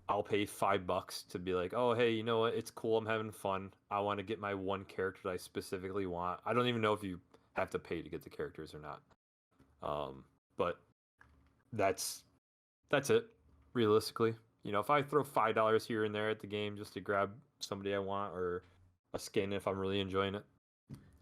I'll pay $5 to be like, oh, hey, you know what? It's cool. I'm having fun. I want to get my one character that I specifically want. I don't even know if you have to pay to get the characters or not. But that's it, realistically. If I throw $5 here and there at the game just to grab somebody I want or a skin if I'm really enjoying it,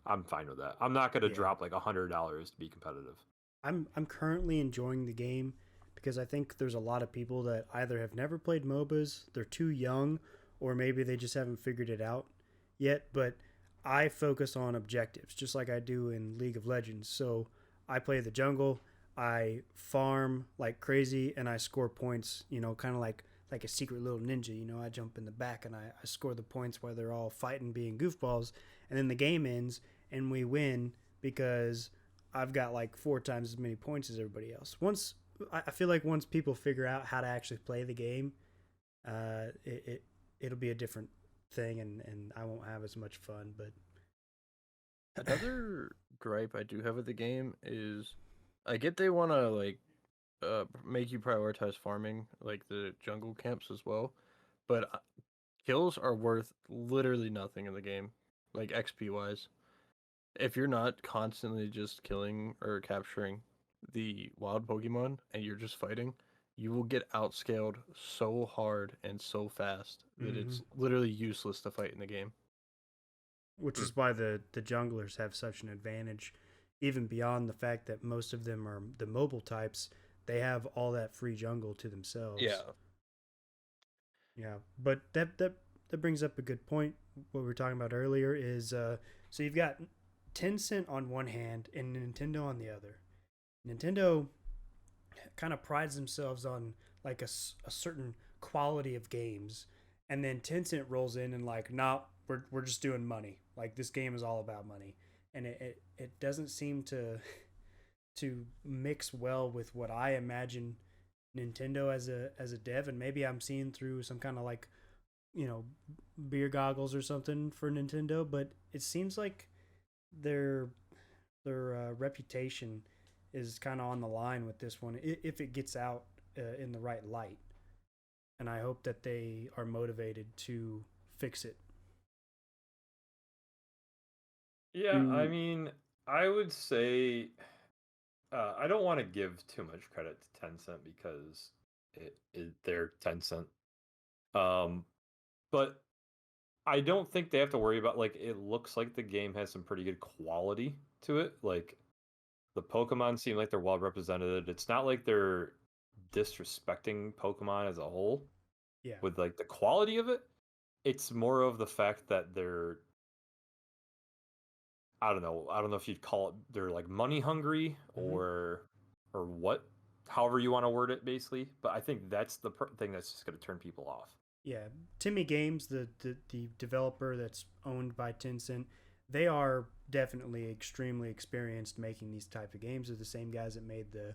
I'm fine with that. I'm not going to drop like $100 to be competitive. I'm currently enjoying the game because I think there's a lot of people that either have never played MOBAs, they're too young, or maybe they just haven't figured it out yet. But I focus on objectives just like I do in League of Legends. So I play the jungle, I farm like crazy, and I score points, kind of like a secret little ninja. I jump in the back and I score the points while they're all fighting being goofballs, and then the game ends and we win because I've got like 4 times as many points as everybody else. I feel like once people figure out how to actually play the game, it'll be a different thing, and I won't have as much fun. But another gripe I do have with the game is I get they want to make you prioritize farming, like the jungle camps as well, but kills are worth literally nothing in the game, like XP wise. If you're not constantly just killing or capturing the wild Pokemon and you're just fighting, you will get outscaled so hard and so fast that it's literally useless to fight in the game. Which is why the junglers have such an advantage, even beyond the fact that most of them are the mobile types. They have all that free jungle to themselves. Yeah, but that brings up a good point. What we were talking about earlier is so you've got Tencent on one hand and Nintendo on the other. Nintendo kind of prides themselves on like a certain quality of games, and then Tencent rolls in and like, nah, we're just doing money. Like this game is all about money, and it doesn't seem to mix well with what I imagine Nintendo as a dev. And maybe I'm seeing through some kind of like, you know, beer goggles or something for Nintendo, but it seems like their reputation is kind of on the line with this one if it gets out in the right light. And I hope that they are motivated to fix it. Yeah, I mean, I would say I don't want to give too much credit to Tencent because they're Tencent. But I don't think they have to worry about, like, it looks like the game has some pretty good quality to it. Like, the Pokemon seem like they're well represented. It's not like they're disrespecting Pokemon as a whole. Yeah. With like the quality of it. It's more of the fact that they're, I don't know if you'd call it, they're like money hungry or what, however you want to word it, basically. But I think that's the thing that's just going to turn people off. Yeah, Timmy Games, the developer that's owned by Tencent, they are definitely extremely experienced making these type of games. They're the same guys that made the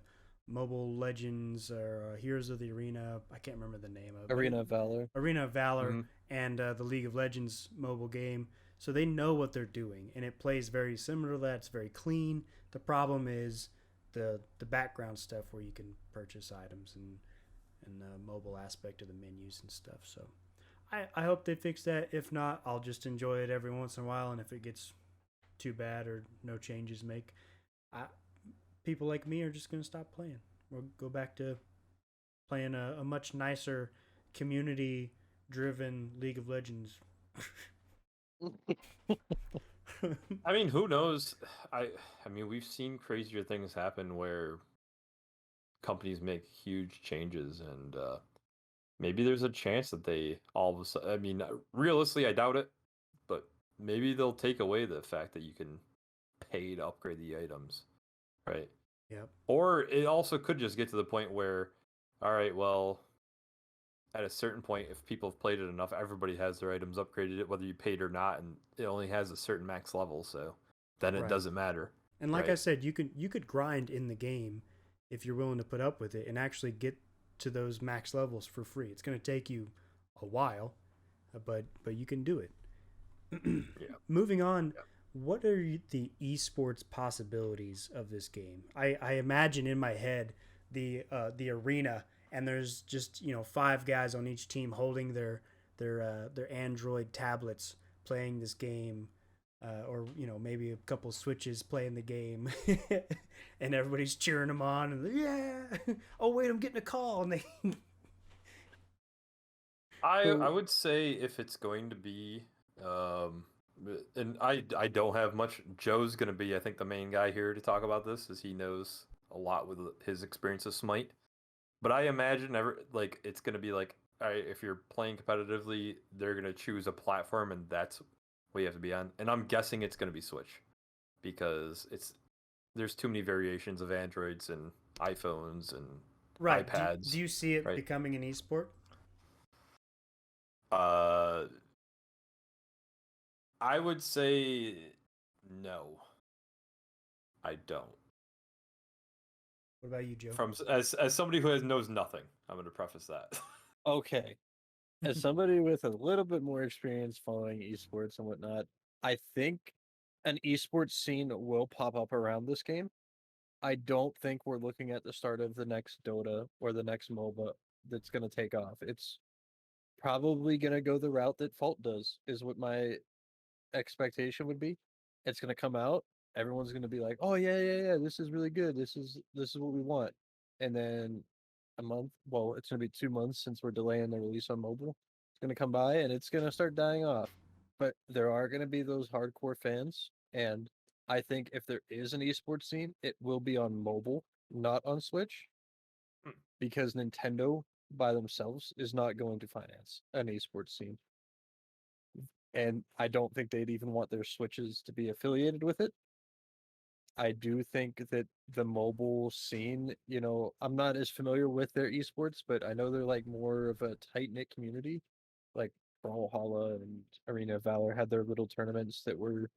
Mobile Legends or Heroes of the Arena. I can't remember the name of it. Arena of Valor. Arena of Valor and the League of Legends mobile game. So they know what they're doing, and it plays very similar to that. It's very clean. The problem is the background stuff where you can purchase items and the mobile aspect of the menus and stuff. So I hope they fix that. If not, I'll just enjoy it every once in a while. And if it gets too bad or no changes make, people like me are just going to stop playing. We'll go back to playing a much nicer community-driven League of Legends. I mean, who knows? I mean, we've seen crazier things happen where companies make huge changes, and maybe there's a chance that they all of a sudden, I mean, realistically, I doubt it, but maybe they'll take away the fact that you can pay to upgrade the items, right? Yep. Or it also could just get to the point where, all right, well, at a certain point, if people have played it enough, everybody has their items upgraded, whether you paid or not, and it only has a certain max level, so then it doesn't matter. And like I said, you could grind in the game if you're willing to put up with it and actually get to those max levels for free. It's going to take you a while, but you can do it. Moving on, what are the esports possibilities of this game? I imagine in my head the arena, and there's just 5 guys on each team holding their Android tablets playing this game. Or maybe a couple switches playing the game, and everybody's cheering them on, and yeah. Oh wait, I'm getting a call, and they. I would say if it's going to be, and I don't have much. Joe's going to be, I think, the main guy here to talk about this, as he knows a lot with his experience of Smite. But I imagine it's going to be like, all right, if you're playing competitively, they're going to choose a platform, and that's what you have to be on. And I'm guessing it's going to be Switch, because there's too many variations of Androids and iPhones and iPads. Do you see it becoming an esport? I would say no. I don't. What about you, Joe? As somebody who knows nothing, I'm going to preface that. Okay. As somebody with a little bit more experience following esports and whatnot, I think an esports scene will pop up around this game. I don't think we're looking at the start of the next Dota or the next MOBA that's going to take off. It's probably going to go the route that Fault does, is what my expectation would be. It's going to come out. Everyone's going to be like, "Oh yeah, this is really good. This is what we want." And then a month, well, it's going to be 2 months since we're delaying the release on mobile. It's going to come by and it's going to start dying off. But there are going to be those hardcore fans, and I think if there is an esports scene, it will be on mobile, not on Switch, because Nintendo by themselves is not going to finance an esports scene. And I don't think they'd even want their Switches to be affiliated with it. I do think that the mobile scene, I'm not as familiar with their esports, but I know they're like more of a tight-knit community. Like Brawlhalla and Arena of Valor had their little tournaments that were,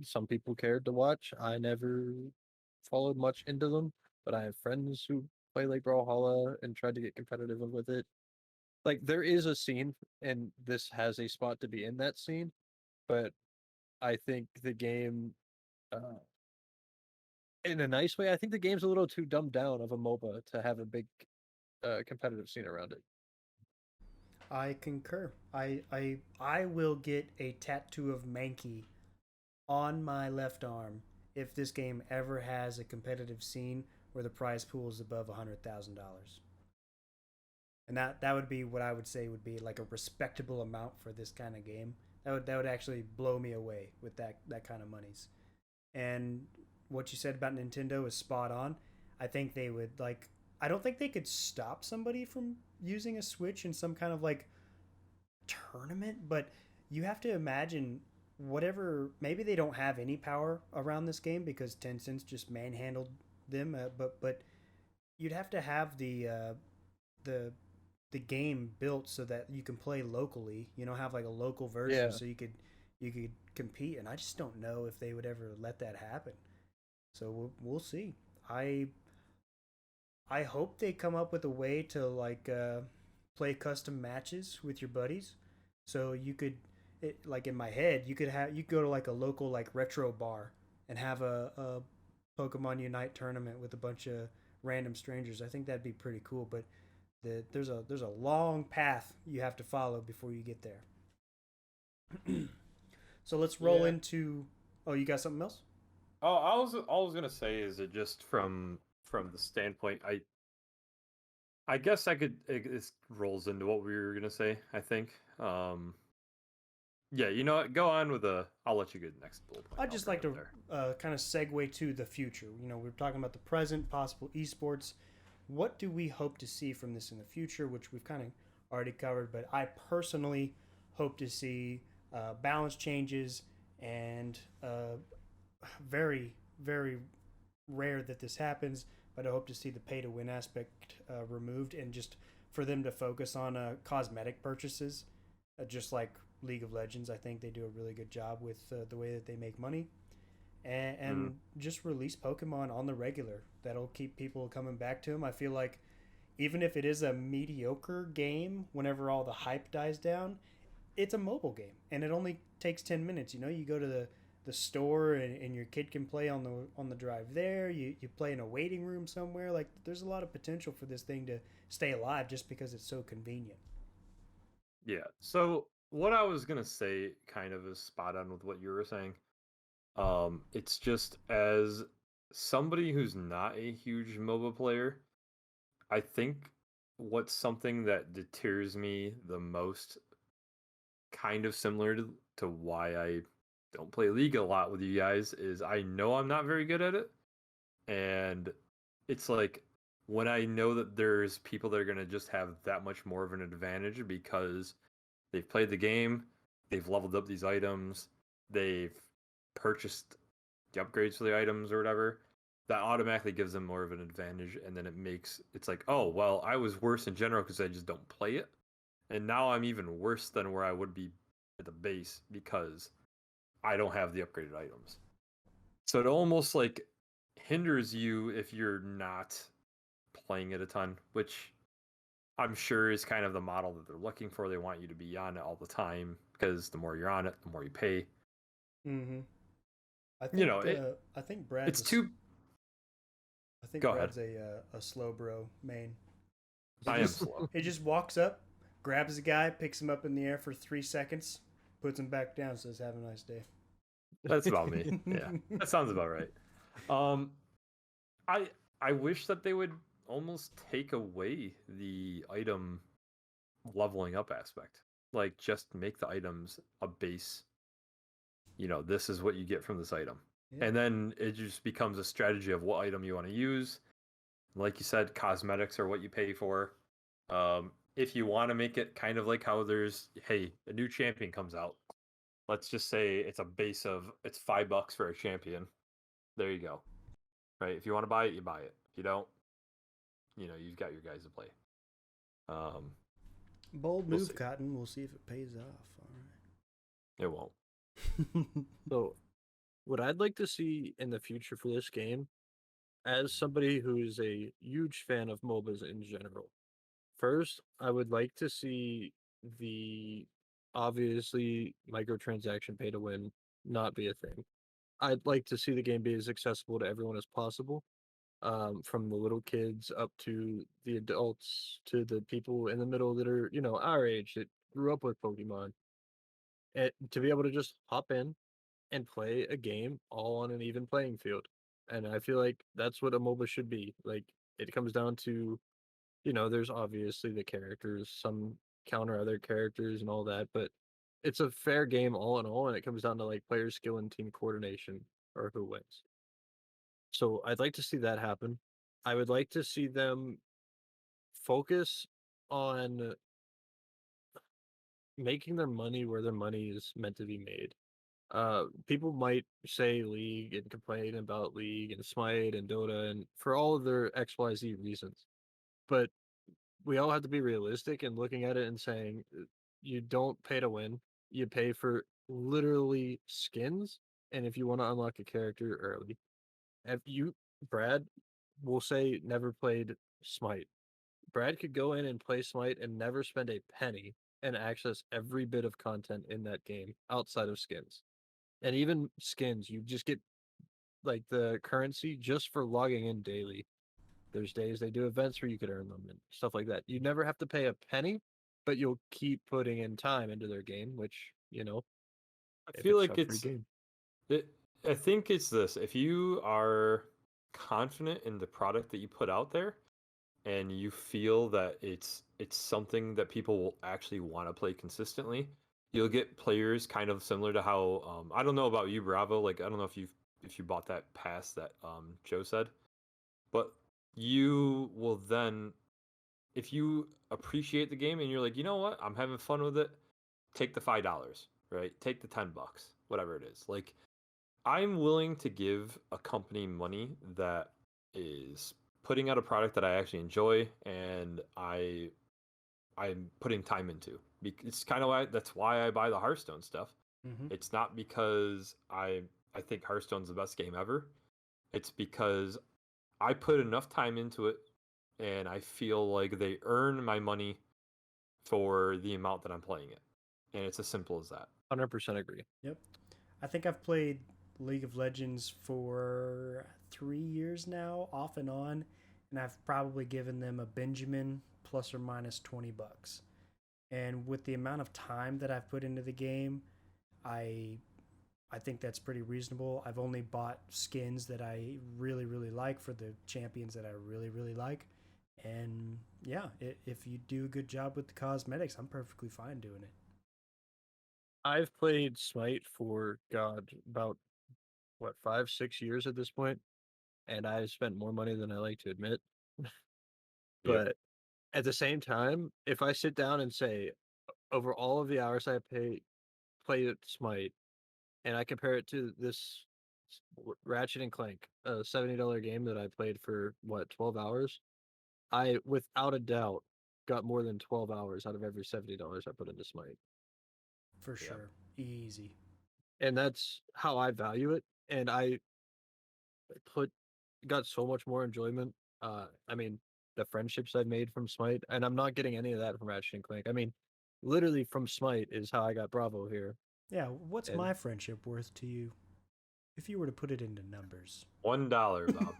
some people cared to watch. I never followed much into them, but I have friends who play like Brawlhalla and tried to get competitive with it. Like there is a scene, and this has a spot to be in that scene, but I think the game, in a nice way, I think the game's a little too dumbed down of a MOBA to have a big competitive scene around it. I concur. I will get a tattoo of Mankey on my left arm if this game ever has a competitive scene where the prize pool is above $100,000. And that would be what I would say would be like a respectable amount for this kind of game. That would actually blow me away with that kind of monies. And what you said about Nintendo is spot on. I think they would like. I don't think they could stop somebody from using a Switch in some kind of like tournament, but you have to imagine whatever. Maybe they don't have any power around this game because Tencent's just manhandled them. But you'd have to have the the game built so that you can play locally. Have like a local version so you could compete. And I just don't know if they would ever let that happen. So we'll see. I hope they come up with a way to like play custom matches with your buddies, so you could, like in my head, you could go to like a local like retro bar and have a Pokemon Unite tournament with a bunch of random strangers. I think that'd be pretty cool, but there's a long path you have to follow before you get there. So let's roll into. Oh, you got something else? Oh, I was gonna say is it just from the standpoint I guess it rolls into what we were gonna say. I think. Yeah, you know what? Go on with I'll let you get the next bullet point. I'd just like to kind of segue to the future. We're talking about the present, possible esports. What do we hope to see from this in the future? Which we've kind of already covered, but I personally hope to see balance changes and very, very rare that this happens, but I hope to see the pay to win aspect removed and just for them to focus on cosmetic purchases, just like League of Legends. I think they do a really good job with the way that they make money, and just release Pokemon on the regular. That'll keep people coming back to them. I feel like even if it is a mediocre game, whenever all the hype dies down, it's a mobile game and it only takes 10 minutes. You go to the store and your kid can play on the drive there. You play in a waiting room somewhere. Like there's a lot of potential for this thing to stay alive just because it's so convenient. Yeah. So what I was gonna say kind of is spot on with what you were saying. It's just as somebody who's not a huge MOBA player, I think what's something that deters me the most, kind of similar to why I don't play League a lot with you guys, is I know I'm not very good at it. And it's like when I know that there's people that are going to just have that much more of an advantage because they've played the game, they've leveled up these items, they've purchased the upgrades for the items or whatever, that automatically gives them more of an advantage. And then it's like, oh, well, I was worse in general because I just don't play it. And now I'm even worse than where I would be at the base because I don't have the upgraded items. So it almost like hinders you if you're not playing it a ton, which I'm sure is kind of the model that they're looking for. They want you to be on it all the time because the more you're on it, the more you pay. Mm-hmm. I think I think Brad's it's too. I think Go Brad's ahead. a slow bro main. I am slow. He just walks up, grabs the guy, picks him up in the air for 3 seconds, puts him back down, says, "Have a nice day." That's about me. Yeah, that sounds about right. I wish that they would almost take away the item leveling up aspect. Like just make the items a base. This is what you get from this item. Yeah. And then it just becomes a strategy of what item you want to use. Like you said, cosmetics are what you pay for. If you want to make it kind of like how there's, hey, a new champion comes out. Let's just say it's a base of, it's $5 for a champion. There you go. Right? If you want to buy it, you buy it. If you don't, you've got your guys to play. Bold We'll move, see. Cotton. We'll see if it pays off. It won't. All right. So, what I'd like to see in the future for this game, as somebody who's a huge fan of MOBAs in general, first, I would like to see the obviously microtransaction pay to win not be a thing. I'd like to see the game be as accessible to everyone as possible, from the little kids up to the adults to the people in the middle that are, our age that grew up with Pokemon. And to be able to just hop in and play a game all on an even playing field. And I feel like that's what a MOBA should be. Like, it comes down to, there's obviously the characters, some counter other characters and all that, but it's a fair game all in all, and it comes down to like player skill and team coordination or who wins. So I'd like to see that happen. I would like to see them focus on making their money where their money is meant to be made. People might say League and complain about League and Smite and Dota and for all of their XYZ reasons. But we all have to be realistic and looking at it and saying you don't pay to win. You pay for literally skins. And if you want to unlock a character early, if you, Brad, will say never played Smite. Brad could go in and play Smite and never spend a penny and access every bit of content in that game outside of skins. And even skins, you just get like the currency just for logging in daily. There's days they do events where you could earn them and stuff like that. You never have to pay a penny, but you'll keep putting in time into their game, which, I if feel it's like a free game. I think it's this. If you are confident in the product that you put out there and you feel that it's something that people will actually want to play consistently, you'll get players kind of similar to how I don't know about you, Bravo. Like I don't know if you bought that pass that Joe said, but you will then if you appreciate the game and you're like, you know what, I'm having fun with it, take the $5, right? Take the $10, whatever it is. Like I'm willing to give a company money that is putting out a product that I actually enjoy and I'm putting time into. It's kind of why that's why I buy the Hearthstone stuff. Mm-hmm. It's not because I think Hearthstone's the best game ever. It's because I put enough time into it and I feel like they earn my money for the amount that I'm playing it. And it's as simple as that. 100% agree. Yep. I think I've played League of Legends for 3 years now, off and on, and I've probably given them a Benjamin plus or minus $20. And with the amount of time that I've put into the game, I I think that's pretty reasonable. I've only bought skins that I really, really like for the champions that I really, really like. And yeah, if you do a good job with the cosmetics, I'm perfectly fine doing it. I've played Smite for God about what 5-6 years at this point, and I've spent more money than I like to admit. Yep. But at the same time, if I sit down and say over all of the hours I played at Smite, and I compare it to this Ratchet and Clank, a $70 game that I played for what 12 hours, I without a doubt got more than 12 hours out of every $70 I put into Smite. For Yeah. sure. Easy. And that's how I value it. And I got so much more enjoyment. I mean, the friendships I've made from Smite, and I'm not getting any of that from Ratchet and Clank. I mean, literally from Smite is how I got Bravo here. Yeah, what's And my friendship worth to you? If you were to put it into numbers. $1, Bob.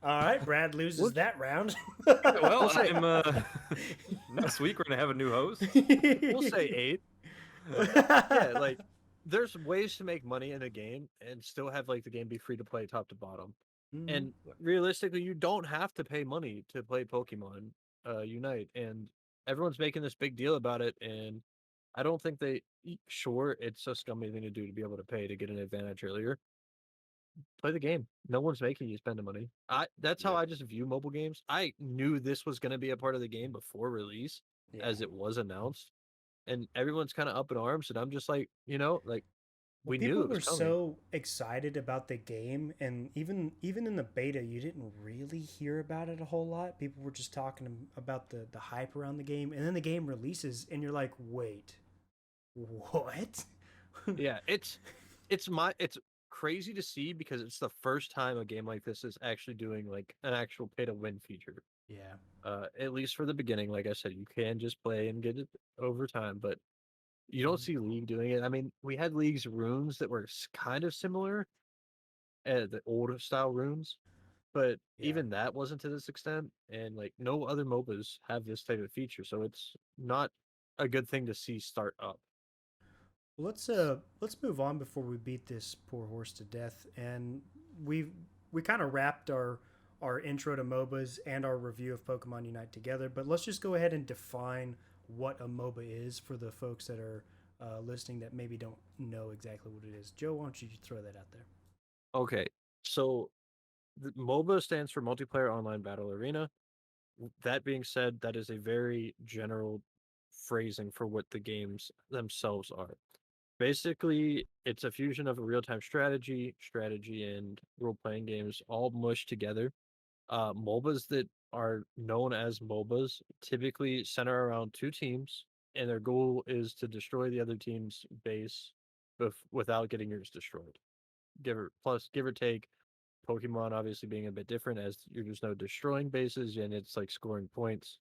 All right, Brad loses What? that round. Well, say- I'm next week we're gonna have a new host. we'll say 8. Yeah, like there's ways to make money in a game and still have like the game be free to play top to bottom. Mhm. And realistically, you don't have to pay money to play Pokemon Unite. And everyone's making this big deal about it. And I don't think sure, it's a scummy thing to do to be able to pay to get an advantage earlier. Play the game. No one's making you spend the money. That's how Yeah. I just view mobile games. I knew this was going to be a part of the game before release, Yeah. as it was announced. And everyone's kind of up in arms. And I'm just like, like, Well, we knew people it was were coming. so excited about the game, and even in the beta, you didn't really hear about it a whole lot. People were just talking about the hype around the game, and then the game releases, and you're like, wait, what? Yeah, it's crazy to see because it's the first time a game like this is actually doing like an actual pay to win feature. Yeah. At least for the beginning, like I said, you can just play and get it over time, but you don't see League doing it. I mean, we had League's runes that were kind of similar, the old style runes, but Yeah. even that wasn't to this extent. And like no other MOBAs have this type of feature, so it's not a good thing to see start up. Well, let's move on before we beat this poor horse to death. And we kind of wrapped our intro to MOBAs and our review of Pokemon Unite together. But let's just go ahead and define what a MOBA is for the folks that are listening that maybe don't know exactly what it is. Joe, why don't you throw that out there? Okay, so the MOBA stands for Multiplayer Online Battle Arena. That being said, that is a very general phrasing for what the games themselves are. Basically, it's a fusion of a real-time strategy, and role-playing games all mushed together. MOBAs that are known as MOBAs typically center around two teams, and their goal is to destroy the other team's base without getting yours destroyed. Give or take, Pokemon obviously being a bit different as you're just no destroying bases and it's like scoring points,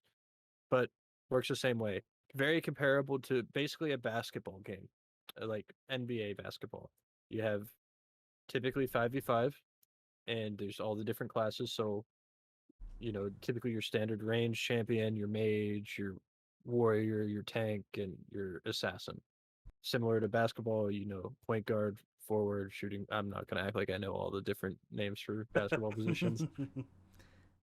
but works the same way. Very comparable to basically a basketball game, like NBA basketball. You have typically 5v5 and there's all the different classes. So, typically your standard range champion, your mage, your warrior, your tank, and your assassin. Similar to basketball, point guard, forward, shooting. I'm not going to act like I know all the different names for basketball positions,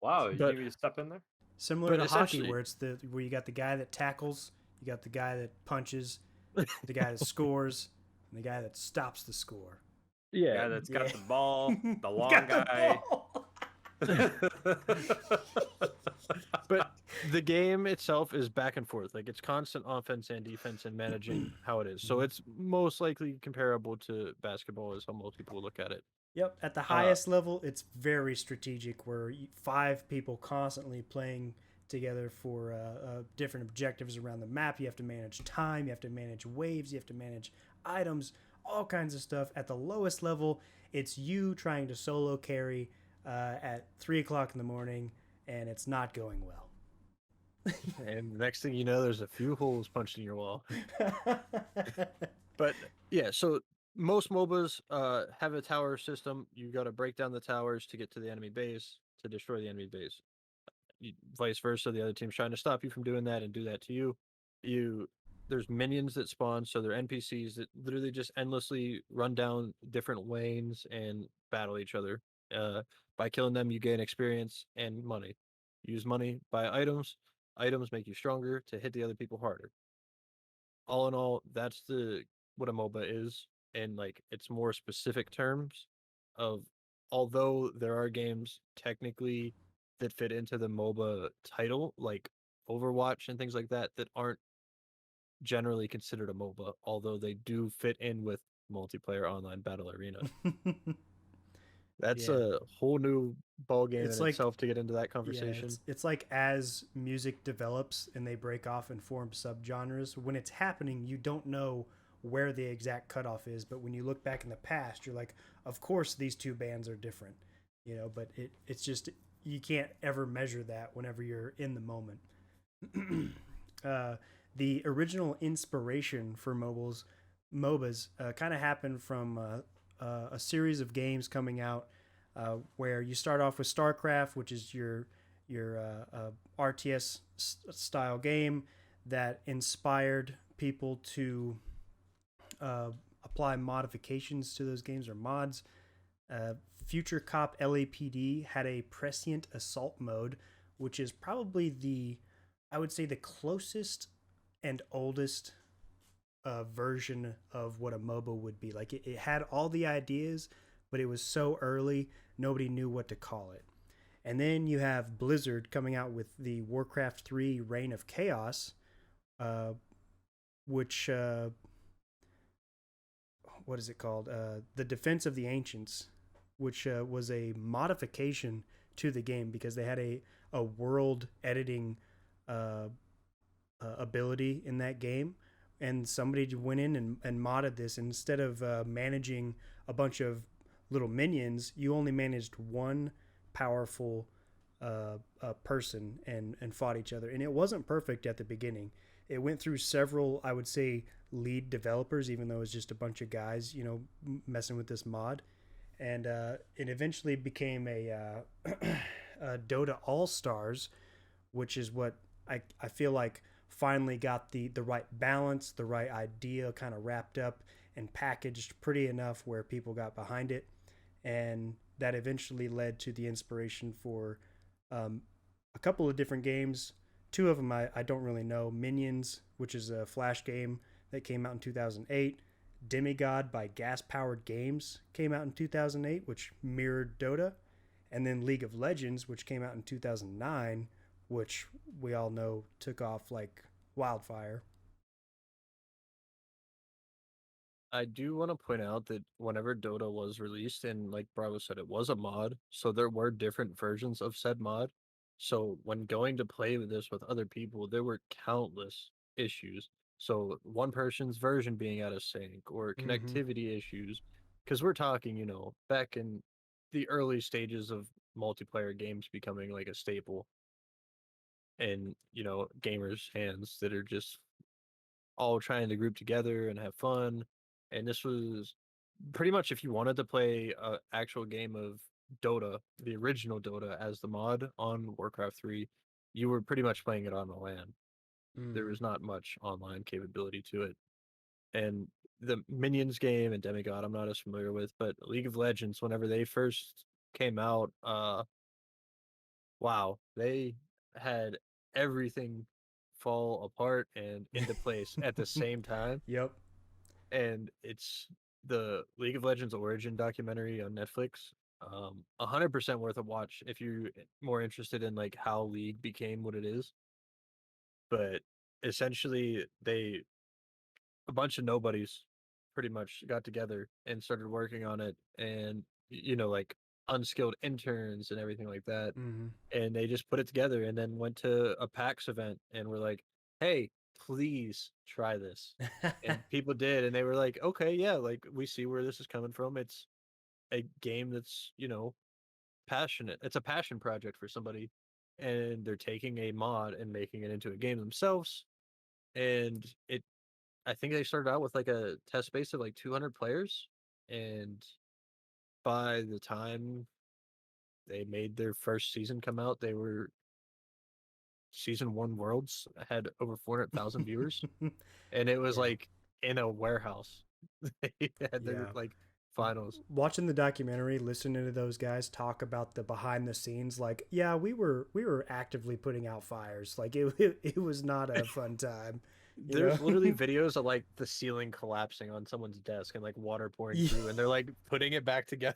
Wow, you but need me to step in there? Similar but to hockey, essentially, where where you got the guy that tackles, you got the guy that punches, the guy that scores, and the guy that stops the score. yeah. Guy that's Yeah. got the ball, the long got the guy. ball. But the game itself is back and forth. Like it's constant offense and defense and managing how it is. So it's most likely comparable to basketball is how most people will look at it. Yep, at the Uh highest level, it's very strategic, where five people constantly playing together for different objectives around the map. You have to manage time, you have to manage waves, you have to manage items, all kinds of stuff. At the lowest level, it's you trying to solo carry at 3 o'clock in the morning, and it's not going well. and next thing you know, there's a few holes punched in your wall. But yeah, so most MOBAs have a tower system. You got to break down the towers to get to the enemy base to destroy the enemy base. Vice versa, the other team's trying to stop you from doing that and do that to you. There's minions that spawn, so they're NPCs that literally just endlessly run down different lanes and battle each other. By killing them, you gain experience and money. Use money, buy items. Items make you stronger to hit the other people harder. All in all, that's the what a MOBA is, and like it's more specific terms of although there are games technically that fit into the MOBA title, like Overwatch and things like that, that aren't generally considered a MOBA, although they do fit in with multiplayer online battle arena. That's Yeah. a whole new ball game It's in like itself to get into that Yeah, conversation. it's like as music develops and they break off and form subgenres, when it's happening, you don't know where the exact cutoff is. But when you look back in the past, you're like, of course these two bands are different, but it's just you can't ever measure that whenever you're in the moment. The original inspiration for MOBAs kind of happened from a series of games coming out where you start off with StarCraft, which is your RTS style game that inspired people to apply modifications to those games or mods. Future Cop LAPD had a prescient assault mode, which is probably I would say the closest and oldest version of what a MOBA would be. Like it had all the ideas, but it was so early, nobody knew what to call it. And then you have Blizzard coming out with the Warcraft 3 Reign of Chaos, which what is it called? The Defense of the Ancients, which was a modification to the game because they had a world editing ability in that game, and somebody went in and modded this. Instead of managing a bunch of little minions, you only managed one powerful person and fought each other. And it wasn't perfect at the beginning. It went through several, I would say, lead developers, even though it was just a bunch of guys, messing with this mod. And it eventually became a Dota All Stars, which is what I feel like finally got the right balance, the right idea kind of wrapped up and packaged pretty enough where people got behind it. And that eventually led to the inspiration for a couple of different games. Two of them I don't really know. Minions, which is a Flash game that came out in 2008. Demigod by Gas Powered Games came out in 2008, which mirrored Dota. And then League of Legends, which came out in 2009, which we all know took off like wildfire. I do want to point out that whenever Dota was released, and like Bravo said, it was a mod, so there were different versions of said mod. So when going to play with this with other people, there were countless issues. So one person's version being out of sync or connectivity issues, because we're talking, back in the early stages of multiplayer games becoming like a staple in, gamers' hands that are just all trying to group together and have fun. And this was pretty much if you wanted to play an actual game of Dota, the original Dota as the mod on Warcraft 3, you were pretty much playing it on the LAN. There was not much online capability to it. And the Minions game and Demigod I'm not as familiar with, but League of Legends, whenever they first came out, wow, they had everything fall apart and into place at the same time. Yep. And it's the League of Legends Origin documentary on Netflix. 100% worth a watch if you're more interested in like how League became what it is. But essentially, a bunch of nobodies pretty much got together and started working on it, and like unskilled interns and everything like that. And they just put it together and then went to a PAX event and were like, hey, please try this. And people did, and they were like, okay, yeah, like we see where this is coming from. It's a game that's, passionate. It's a passion project for somebody, and they're taking a mod and making it into a game themselves. And I think they started out with like a test base of like 200 players, and by the time they made their first season come out, they were season 1 Worlds had over 400,000 viewers, and it was like in a warehouse. They had their like finals. Watching the documentary, listening to those guys talk about the behind the scenes, like, yeah, we were actively putting out fires. Like it was not a fun time. There's literally videos of like the ceiling collapsing on someone's desk and like water pouring through, and they're like putting it back together.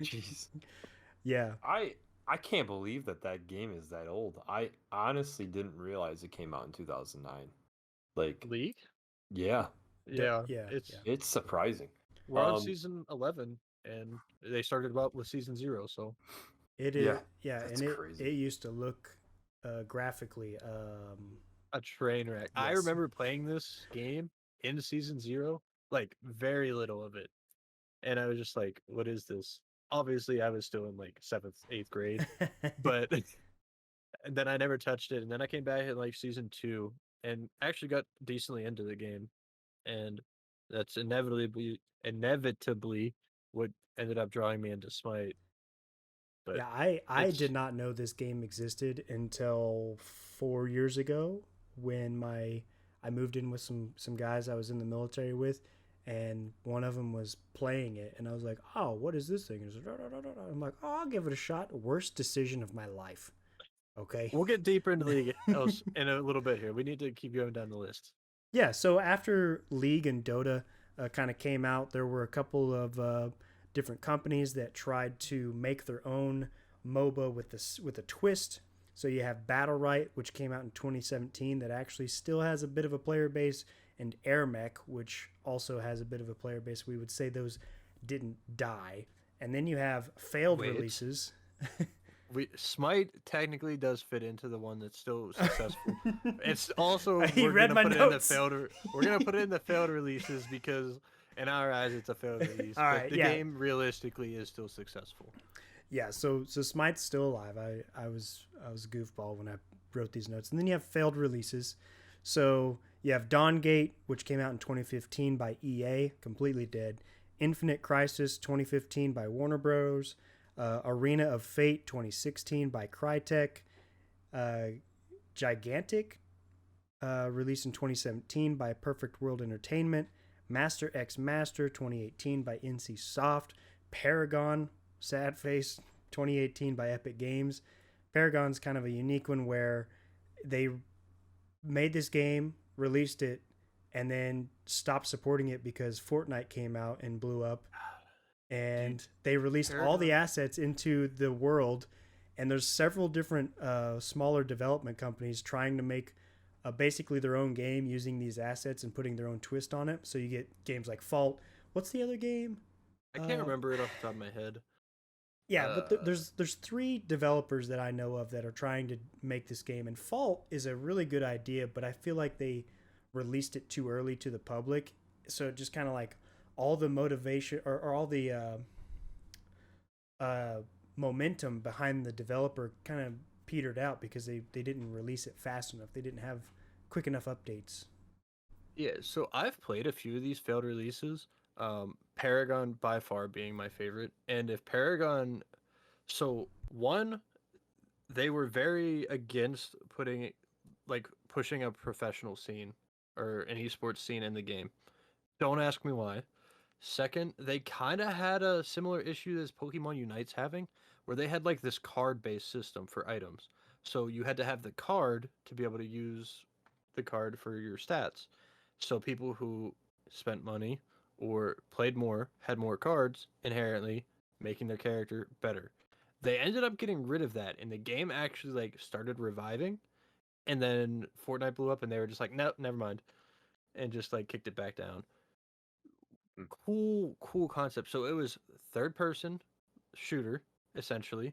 Jeez. Yeah. I can't believe that game is that old. I honestly didn't realize it came out in 2009. Like League? Yeah. Yeah. It's surprising. We're on season 11, and they started about with season 0, so it is. Yeah, and it used to look graphically a train wreck. Yes. I remember playing this game in season 0, like very little of it, and I was just like, "What is this?" Obviously, I was still in like 7th, 8th grade, but and then I never touched it. And then I came back in like season 2 and actually got decently into the game, and that's inevitably what ended up drawing me into Smite. But yeah, I did not know this game existed until 4 years ago when I moved in with some guys I was in the military with, and one of them was playing it, and I was like, oh, what is this thing? I'm like, oh, I'll give it a shot. Worst decision of my life. Okay. We'll get deeper into League in a little bit here. We need to keep going down the list. Yeah, so after League and Dota kind of came out, there were a couple of different companies that tried to make their own MOBA with a twist. So you have Battle Right, which came out in 2017, that actually still has a bit of a player base and Air Mech, which also has a bit of a player base. We would say those didn't die. And then you have failed releases. Smite technically does fit into the one that's still successful. It's also He we're read gonna my put it notes. in the failed. We're gonna put it in the failed releases because in our eyes it's a failed release. All but right, the yeah. game realistically is still successful. Yeah, so Smite's still alive. I was a goofball when I wrote these notes. And then you have failed releases. So you have Dawngate, which came out in 2015 by EA, completely dead. Infinite Crisis 2015 by Warner Bros. Arena of Fate 2016 by Crytek. Gigantic, released in 2017 by Perfect World Entertainment. Master X Master 2018 by NC Soft. Paragon, sad face, 2018 by Epic Games. Paragon's kind of a unique one where they made this game, released it, and then stopped supporting it because Fortnite came out and blew up. And they released all the assets into the world, and there's several different smaller development companies trying to make basically their own game using these assets and putting their own twist on it. So you get games like Fault. What's the other game? I can't remember it off the top of my head. Yeah, but there's 3 developers that I know of that are trying to make this game, and Fault is a really good idea, but I feel like they released it too early to the public, so it just kind of like all the motivation or all the momentum behind the developer kind of petered out because they didn't release it fast enough. They didn't have quick enough updates. Yeah, so I've played a few of these failed releases. Paragon by far being my favorite. And if Paragon, so one, they were very against pushing a professional scene or an esports scene in the game. Don't ask me why. Second, they kind of had a similar issue as Pokemon Unite's having, where they had like this card-based system for items. So you had to have the card to be able to use the card for your stats. So people who spent money or played more had more cards, inherently making their character better. They ended up getting rid of that, and the game actually like started reviving. And then Fortnite blew up, and they were just like, nope, never mind, and just like kicked it back down. Cool concept. So it was third person shooter essentially,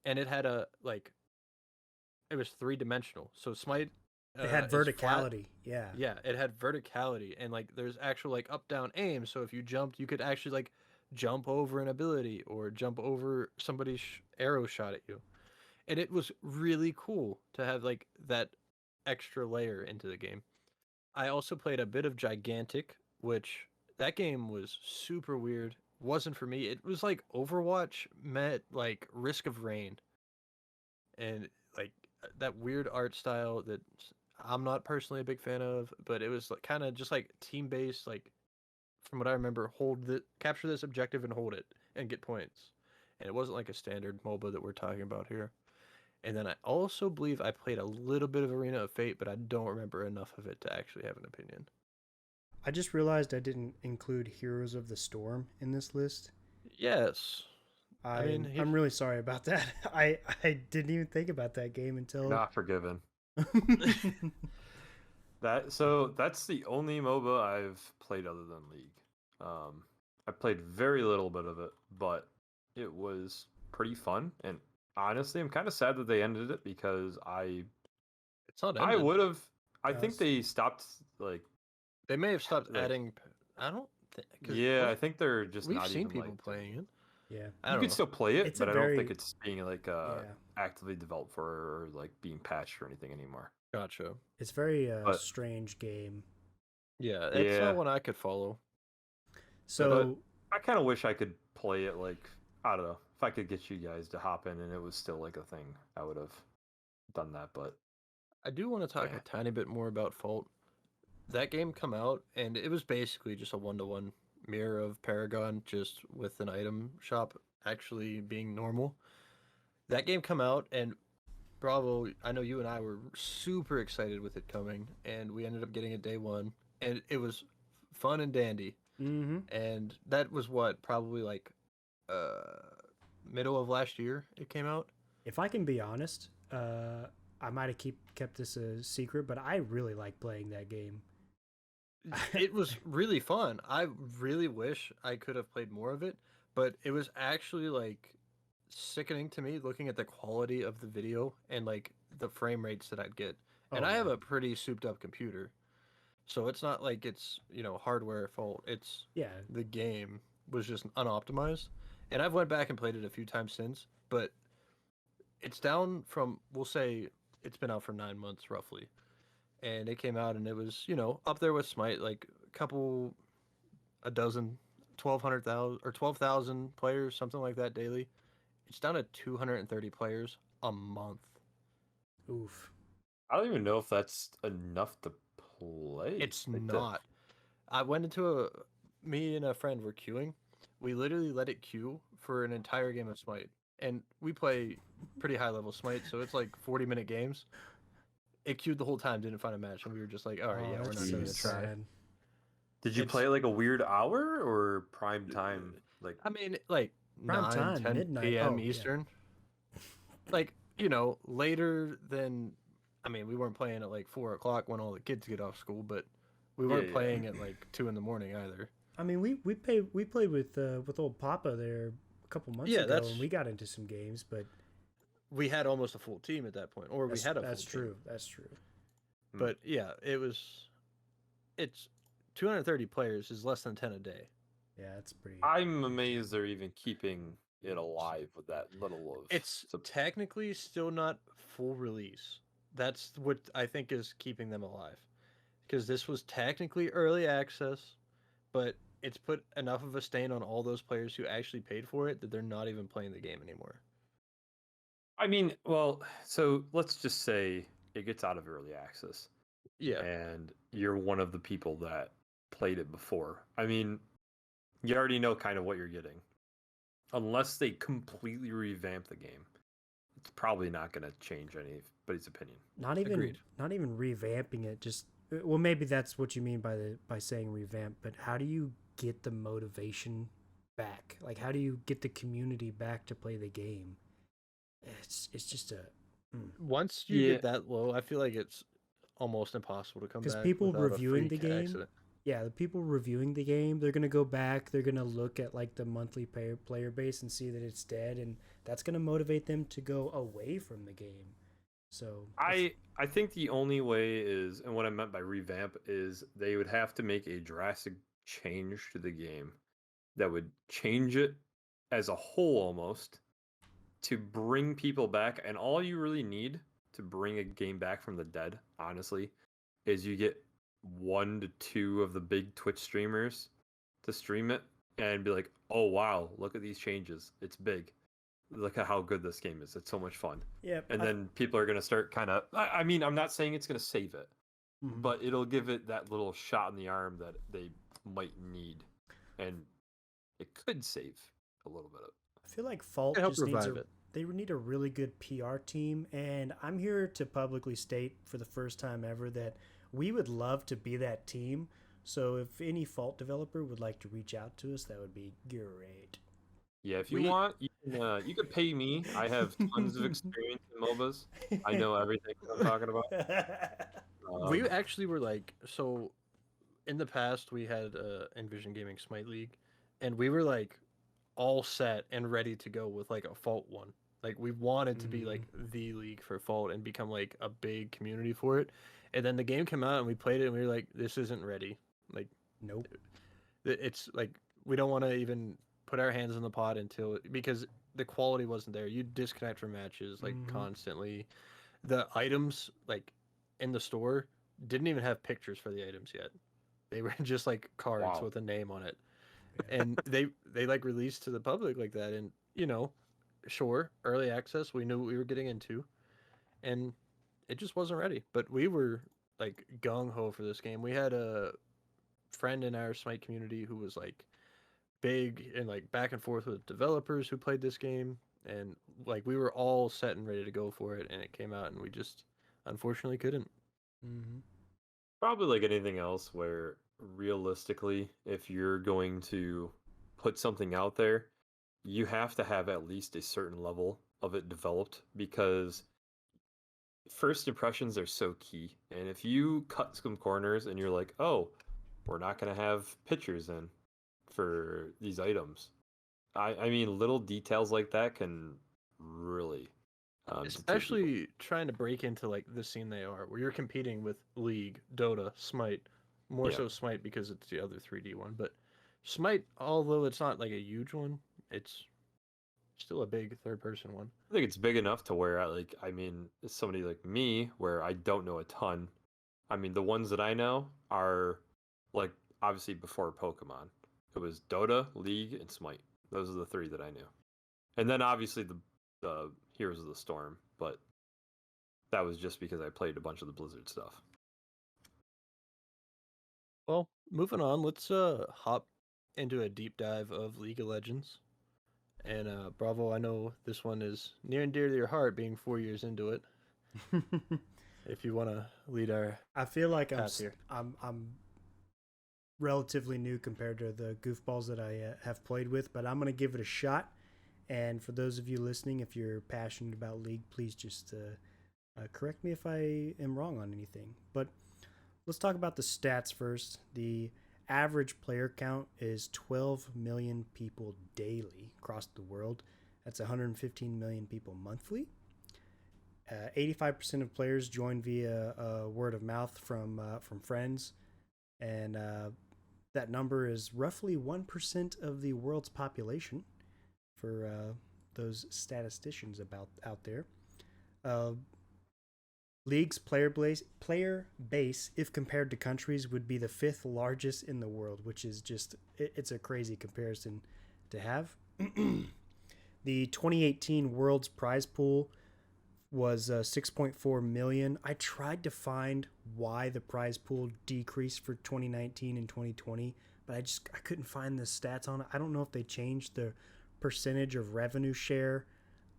and it had it was 3-dimensional. So Smite It had verticality. Yeah, it had verticality, and like there's actual like up down aim. So if you jumped, you could actually like jump over an ability or jump over somebody's arrow shot at you, and it was really cool to have like that extra layer into the game. I also played a bit of Gigantic, which that game was super weird. Wasn't for me. It was like Overwatch met like Risk of Rain, and like that weird art style that I'm not personally a big fan of. But it was like, kind of just like team based. Like from what I remember, capture this objective and hold it and get points. And it wasn't like a standard MOBA that we're talking about here. And then I also believe I played a little bit of Arena of Fate, but I don't remember enough of it to actually have an opinion. I just realized I didn't include Heroes of the Storm in this list. Yes. I'm really sorry about that. I didn't even think about that game until Not forgiven. That's the only MOBA I've played other than League. I played very little bit of it, but it was pretty fun. And honestly, I'm kind of sad that they ended it because it's not ended. I would have. I think they stopped like. They may have stopped adding. I don't think. Yeah, I think they're just. We've not seen even, people like, playing it. Yeah, you can still play it, but I don't think very- it's being like actively developed for or like being patched or anything anymore. Gotcha. It's very strange game. Yeah, it's not one I could follow. So I kind of wish I could play it. Like, I don't know, if I could get you guys to hop in and it was still like a thing, I would have done that. But I do want to talk a tiny bit more about Fault. That game come out, and it was basically just a 1-to-1 mirror of Paragon, just with an item shop actually being normal. That game come out, and Bravo, I know you and I were super excited with it coming, and we ended up getting it day one, and it was fun and dandy. Mm-hmm. And that was probably like middle of last year it came out. If I can be honest, I might have kept this a secret, but I really like playing that game. It was really fun. I really wish I could have played more of it, but it was actually like sickening to me looking at the quality of the video and like the frame rates that I'd get. And Oh I have yeah, a pretty souped up computer. So it's not like it's, hardware fault. It's yeah. the game was just unoptimized. And I've went back and played it a few times since, but it's down from, we'll say it's been out for 9 months roughly. And it came out and it was, up there with Smite, like a dozen, 1,200,000 or 12,000 players, something like that daily. It's down to 230 players a month. Oof. I don't even know if that's enough to play. It's like not. I went me and a friend were queuing. We literally let it queue for an entire game of Smite. And we play pretty high level Smite, so it's like 40-minute games. It queued the whole time, didn't find a match, and we were just like, all right, Oh, yeah, we're not that's even so gonna try. sad. Did you play like a weird hour or prime time? Like, I mean, like Prime 9, time, 10 midnight. p.m. Oh, yeah. Eastern. Like, later than, I mean, we weren't playing at like 4 o'clock when all the kids get off school, but we weren't yeah. playing at like 2 in the morning either. I mean, we played with old Papa there a couple months Yeah, ago, and we got into some games, but We had almost a full team at that point, or we had a full that's team. true. That's true. But yeah, it's 230 players is less than 10 a day. Yeah, that's pretty. I'm amazed they're even keeping it alive with that little of. It's technically still not full release. That's what I think is keeping them alive. Because this was technically early access, but it's put enough of a stain on all those players who actually paid for it that they're not even playing the game anymore. I mean, well, so let's just say it gets out of early access. Yeah. And you're one of the people that played it before. I mean, you already know kind of what you're getting. Unless they completely revamp the game, it's probably not going to change anybody's opinion. Not even revamping it. Just well, maybe that's what you mean by saying revamp. But how do you get the motivation back? Like, how do you get the community back to play the game? It's just a. Once you get that low, I feel like it's almost impossible to come back. Because people reviewing the game, accident. yeah, the people reviewing the game, they're gonna go back. They're gonna look at like the monthly player base and see that it's dead, and that's gonna motivate them to go away from the game. So I think the only way is, and what I meant by revamp is they would have to make a drastic change to the game that would change it as a whole almost to bring people back. And all you really need to bring a game back from the dead, honestly, is you get 1 to 2 of the big Twitch streamers to stream it and be like, oh wow, look at these changes, it's big, look at how good this game is, it's so much fun. Yeah, and then people are going to start kind of, I mean, I'm not saying it's going to save it, but it'll give it that little shot in the arm that they might need, and it could save a little bit of it. I feel like Fault just needs they need a really good PR team, and I'm here to publicly state for the first time ever that we would love to be that team. So if any Fault developer would like to reach out to us, that would be great. Yeah, if you want, you can pay me. I have tons of experience in MOBAs. I know everything I'm talking about. We actually were like, so in the past we had Envision Gaming Smite League, and we were like all set and ready to go with like a Fault one. Like we wanted to be like the league for Fault and become like a big community for it. And then the game came out and we played it and we were like, this isn't ready. Like, nope. It's like we don't want to even put our hands in the pot because the quality wasn't there. You disconnect from matches like constantly. The items like in the store didn't even have pictures for the items yet. They were just like cards with a name on it. And they like released to the public like that, and sure, early access, we knew what we were getting into, and it just wasn't ready. But we were like gung-ho for this game. We had a friend in our Smite community who was like big and like back and forth with developers who played this game, and like we were all set and ready to go for it, and it came out and we just unfortunately couldn't. Probably like anything else where realistically, if you're going to put something out there, you have to have at least a certain level of it developed, because first impressions are so key. And if you cut some corners and you're like, oh, we're not going to have pictures in for these items. I mean, little details like that can really deter people. Especially trying to break into like the scene they are, where you're competing with League, Dota, Smite, more Yeah. so Smite because it's the other 3D one. But Smite, although it's not like a huge one, it's still a big third-person one. I think it's big enough to where, I mean, as somebody like me, where I don't know a ton. I mean, the ones that I know are, like, obviously before Pokemon. It was Dota, League, and Smite. Those are the 3 that I knew. And then obviously the Heroes of the Storm, but that was just because I played a bunch of the Blizzard stuff. Well, moving on, let's hop into a deep dive of League of Legends. And Bravo, I know this one is near and dear to your heart, being 4 years into it. If you want to lead our, I feel like here. I'm relatively new compared to the goofballs that I have played with, but I'm gonna give it a shot. And for those of you listening, if you're passionate about League, please just correct me if I am wrong on anything. But let's talk about the stats first. The average player count is 12 million people daily across the world. That's 115 million people monthly. 85% of players join via word of mouth from friends, and that number is roughly 1% of the world's population for those statisticians out there. League's player base, if compared to countries, would be the 5th largest in the world, which is just, it's a crazy comparison to have. The 2018 World's prize pool was 6.4 million. I tried to find why the prize pool decreased for 2019 and 2020, but I couldn't find the stats on it. I don't know if they changed the percentage of revenue share.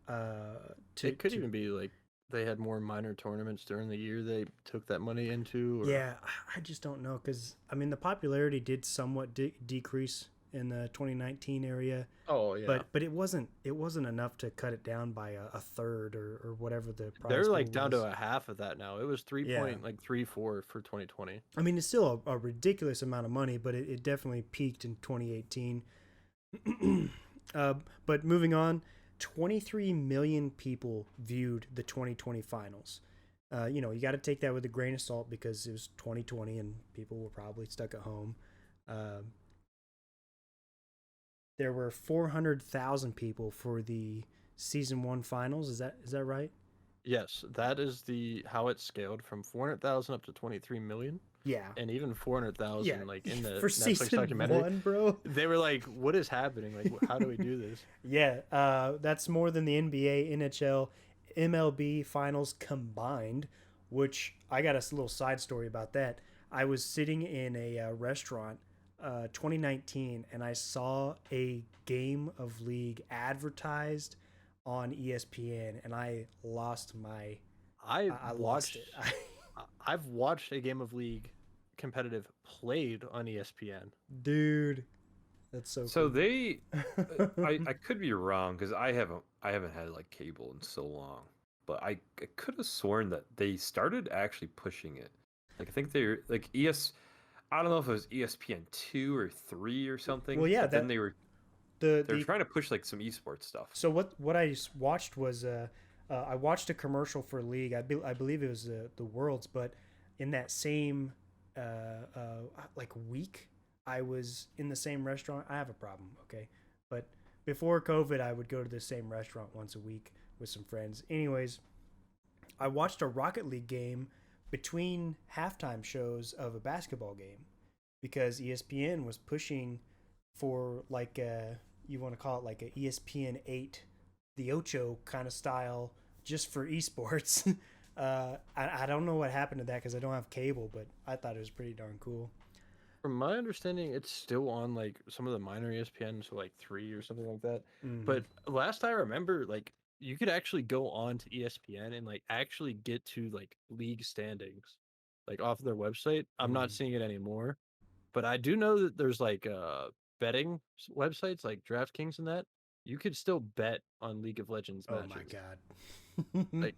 It could even be like they had more minor tournaments during the year they took that money into. Or... Yeah, I just don't know, because I mean the popularity did somewhat decrease in the 2019 area. Oh yeah, but it wasn't enough to cut it down by a third or whatever the price. They're like down to a half of that now. It was 3.34 for 2020. I mean, it's still a ridiculous amount of money, but it definitely peaked in 2018. But moving on, 23 million people viewed the 2020 finals. You got to take that with a grain of salt because it was 2020 and people were probably stuck at home. There were 400,000 people for the season 1 finals. Is that right? Yes, that is how it's scaled from 400,000 up to 23 million. Yeah, and even 400,000, like in the for Netflix season documentary, 1, bro. They were like, "What is happening? Like, how do we do this?" Yeah, that's more than the NBA, NHL, MLB finals combined. Which I got a little side story about that. I was sitting in a restaurant, 2019, and I saw a game of League advertised on ESPN, and I lost my. I lost it. I've watched a game of League competitive played on ESPN. Dude, that's so. So cool. they, I could be wrong because I haven't had like cable in so long, but I could have sworn that they started actually pushing it. Like I think they're like I don't know if it was ESPN 2 or 3 or something. Well, yeah, then they were trying to push like some esports stuff. So what I watched was I watched a commercial for League. I believe it was the Worlds, but in that same like week, I was in the same restaurant. I have a problem, okay, but before COVID, I would go to the same restaurant once a week with some friends. Anyways, I watched a Rocket League game between halftime shows of a basketball game because ESPN was pushing for like you want to call it like a ESPN 8, the Ocho kind of style just for esports. I don't know what happened to that because I don't have cable, but I thought it was pretty darn cool. From my understanding, it's still on like some of the minor ESPN, so like 3 or something like that. Mm-hmm. But last I remember, like you could actually go on to ESPN and like actually get to like league standings, like off their website. I'm not seeing it anymore, but I do know that there's like betting websites like DraftKings and that you could still bet on League of Legends matches. Oh my god! Like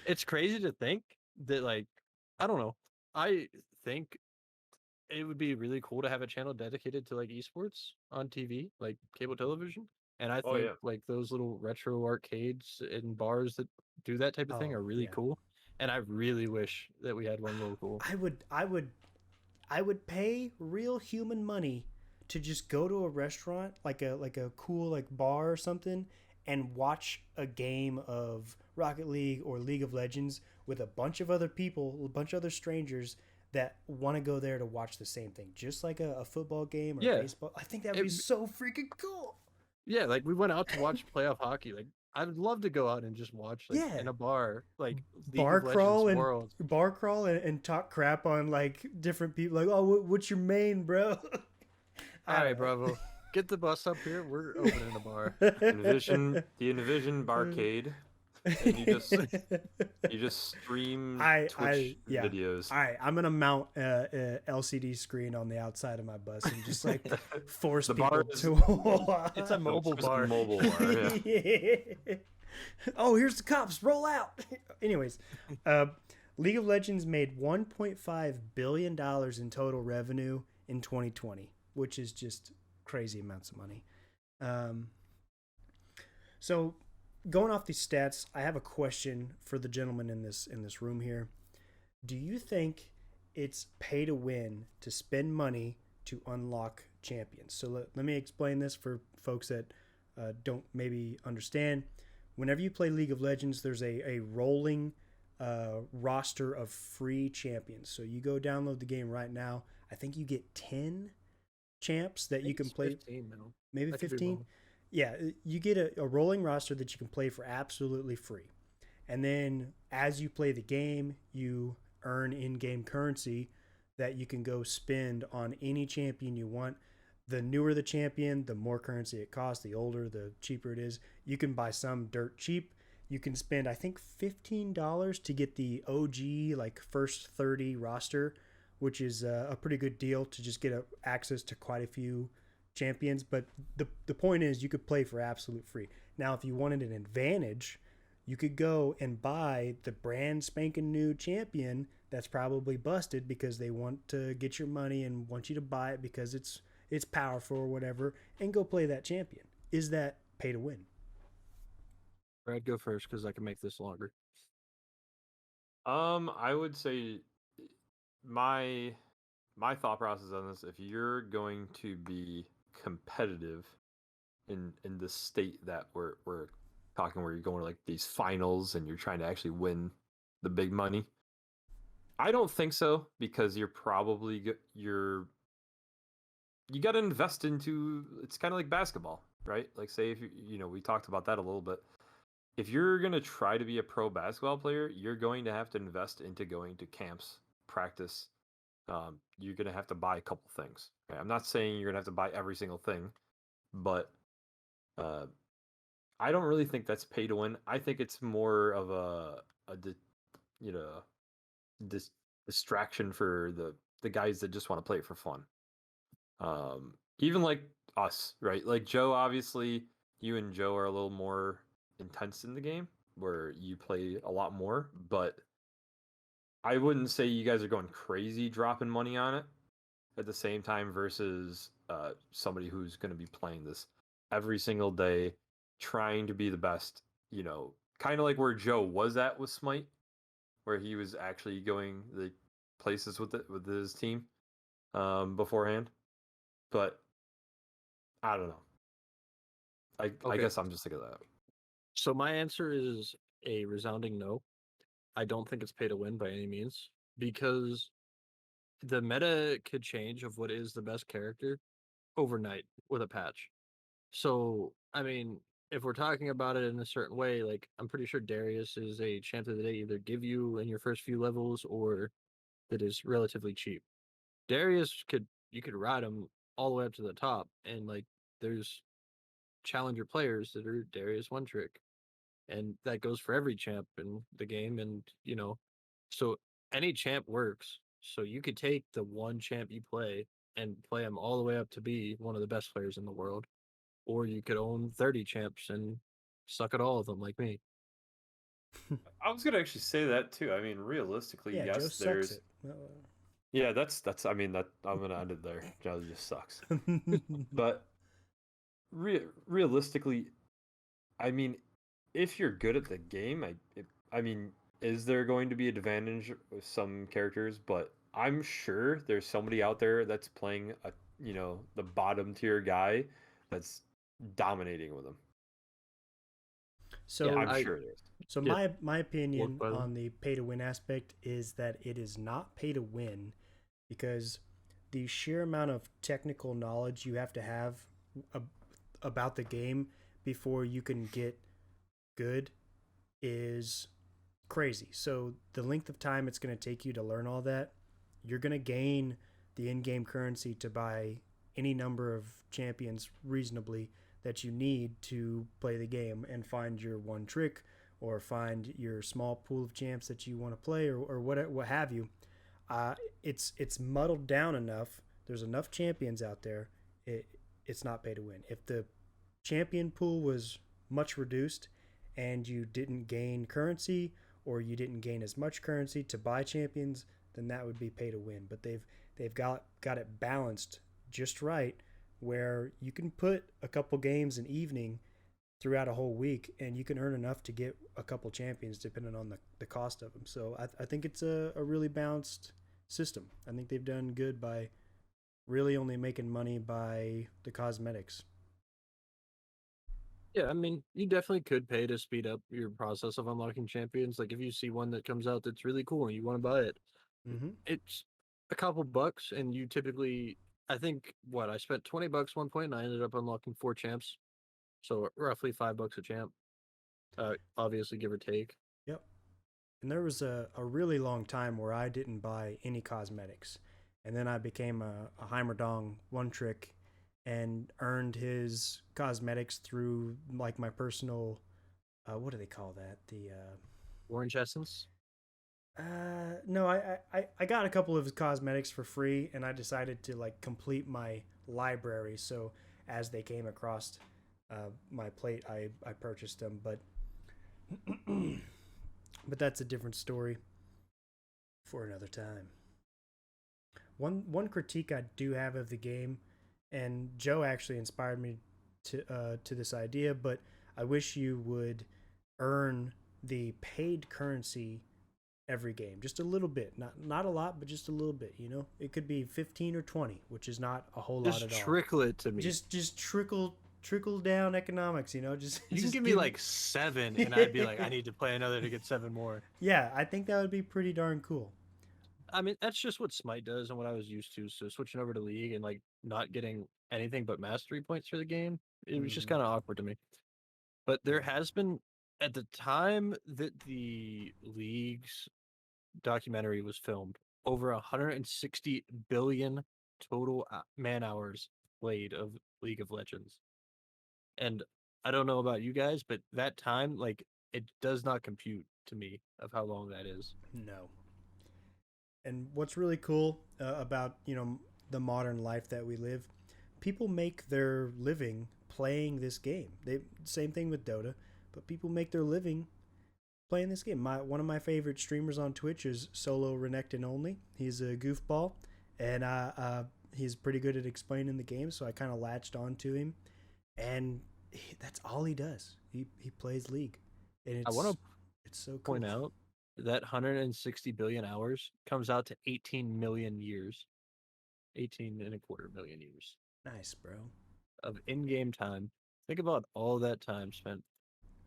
it's crazy to think that, like, I don't know. I think it would be really cool to have a channel dedicated to like esports on TV, like cable television. And I Oh, think yeah. like those little retro arcades and bars that do that type of thing Oh, are really yeah. cool. And I really wish that we had one local. I would pay real human money to just go to a restaurant, like a cool like bar or something, and watch a game of Rocket League or League of Legends with a bunch of other people, a bunch of other strangers that want to go there to watch the same thing, just like a football game or Yeah, baseball. I think that would it, be so freaking cool. yeah, like we went out to watch playoff hockey. Like I'd love to go out and just watch like Yeah, in a bar, like League of Legends Worlds. bar crawl and talk crap on like different people. Like, oh, what's your main, bro? All right, Bravo, get the bus up here. We're opening a bar. Envision barcade, and you just stream Twitch videos. All right, I'm gonna mount a LCD screen on the outside of my bus and just like force The people bar is- to watch. It's a mobile It's a bar. mobile bar, yeah. Yeah. Oh, here's the cops. Roll out. Anyways, League of Legends made $1.5 billion in total revenue in 2020, which is just crazy amounts of money. So going off these stats, I have a question for the gentleman in this room here. Do you think it's pay to win to spend money to unlock champions? So let me explain this for folks that don't maybe understand. Whenever you play League of Legends, there's a rolling roster of free champions. So you go download the game right now. I think you get 10 champs that you can play. 15 now. Maybe I could be 15. wrong. Yeah, you get a rolling roster that you can play for absolutely free. And then as you play the game, you earn in-game currency that you can go spend on any champion you want. The newer the champion, the more currency it costs. The older, the cheaper it is. You can buy some dirt cheap. You can spend, I think, $15 to get the OG, like first 30 roster, which is a pretty good deal to just get access to quite a few champions. But the point is, you could play for absolute free. Now, if you wanted an advantage, you could go and buy the brand spanking new champion that's probably busted because they want to get your money and want you to buy it because it's powerful or whatever, and go play that champion. Is that pay to win? Brad, go first because I can make this longer. I would say my thought process on this: if you're going to be competitive in the state that we're talking, where you're going to like these finals and you're trying to actually win the big money, I don't think so, because you're probably you got to invest into. It's kind of like basketball, right? Like, say if we talked about that a little bit. If you're going to try to be a pro basketball player, you're going to have to invest into going to camps, practice. You're going to have to buy a couple things. Okay? I'm not saying you're going to have to buy every single thing, but I don't really think that's pay to win. I think it's more of this distraction for the guys that just want to play it for fun. Even like us, right? Like Joe, obviously, you and Joe are a little more intense in the game, where you play a lot more, but I wouldn't say you guys are going crazy dropping money on it at the same time versus somebody who's going to be playing this every single day, trying to be the best, kind of like where Joe was at with Smite, where he was actually going the places with his team beforehand. But I don't know. I guess I'm just sick of that. So my answer is a resounding no. I don't think it's pay to win by any means, because the meta could change of what is the best character overnight with a patch. So, I mean, if we're talking about it in a certain way, like I'm pretty sure Darius is a champ that they either give you in your first few levels or that is relatively cheap. Darius you could ride him all the way up to the top, and like there's challenger players that are Darius one trick, and that goes for every champ in the game. And so any champ works. So you could take the one champ you play and play him all the way up to be one of the best players in the world, or you could own 30 champs and suck at all of them like me. I was gonna actually say that too. I mean, realistically, Yeah, Joe yes, sucks it. Yeah, that's. I mean, that I'm gonna end it there. That just sucks. But realistically, I mean, if you're good at the game, I mean, is there going to be an advantage with some characters? But I'm sure there's somebody out there that's playing the bottom tier guy that's dominating with him. So Yeah, I'm I sure there's. So get my worked opinion by them. on the pay to win aspect is that it is not pay to win because the sheer amount of technical knowledge you have to have about the game before you can get good is crazy. So the length of time it's going to take you to learn all that, you're going to gain the in-game currency to buy any number of champions reasonably that you need to play the game and find your one trick or find your small pool of champs that you want to play or what have you. It's muddled down enough. There's enough champions out there. It's not pay to win. If the champion pool was much reduced and you didn't gain currency or you didn't gain as much currency to buy champions, then that would be pay to win. But they've got it balanced just right where you can put a couple games an evening throughout a whole week and you can earn enough to get a couple champions depending on the cost of them. So I think it's a really balanced system. I think they've done good by really only making money by the cosmetics. Yeah, I mean, you definitely could pay to speed up your process of unlocking champions. Like if you see one that comes out that's really cool and you want to buy it, Mm-hmm. it's a couple bucks, and you typically, I think, what I spent $20 one point, and I ended up unlocking 4 champs, so roughly $5 a champ. Obviously, give or take. Yep. And there was a really long time where I didn't buy any cosmetics. And then I became a Heimerdong one trick and earned his cosmetics through like my personal what do they call that? The Orange essence. no, I got a couple of his cosmetics for free and I decided to like complete my library. So as they came across my plate, I purchased them, but but that's a different story for another time. One critique I do have of the game, and Joe actually inspired me to this idea, but I wish you would earn the paid currency every game, just a little bit, not a lot, but just a little bit. You know, it could be 15 or 20, which is not a whole lot Just at all. trickle it to me. Just trickle down economics. You know, just You can just give me like 7, and I'd be like, I need to play another to get 7 more. Yeah, I think that would be pretty darn cool. I mean, that's just what Smite does and what I was used to. So switching over to League and like not getting anything but mastery points for the game, it was just kind of awkward to me. But there has been, at the time that the League's documentary was filmed, over 160 billion total man hours played of League of Legends. And I don't know about you guys, but that time, like, it does not compute to me of how long that is. No. And what's really cool about the modern life that we live, people make their living playing this game. They same thing with Dota, but people make their living playing this game. One of my favorite streamers on Twitch is Solo Renekton Only. He's a goofball, and he's pretty good at explaining the game. So I kind of latched onto him, and that's all he does. He plays League, and I want it's so cool. to point out that 160 billion hours comes out to 18 million years, 18 and a quarter million years. Nice, bro. Of in-game time. Think about all that time spent.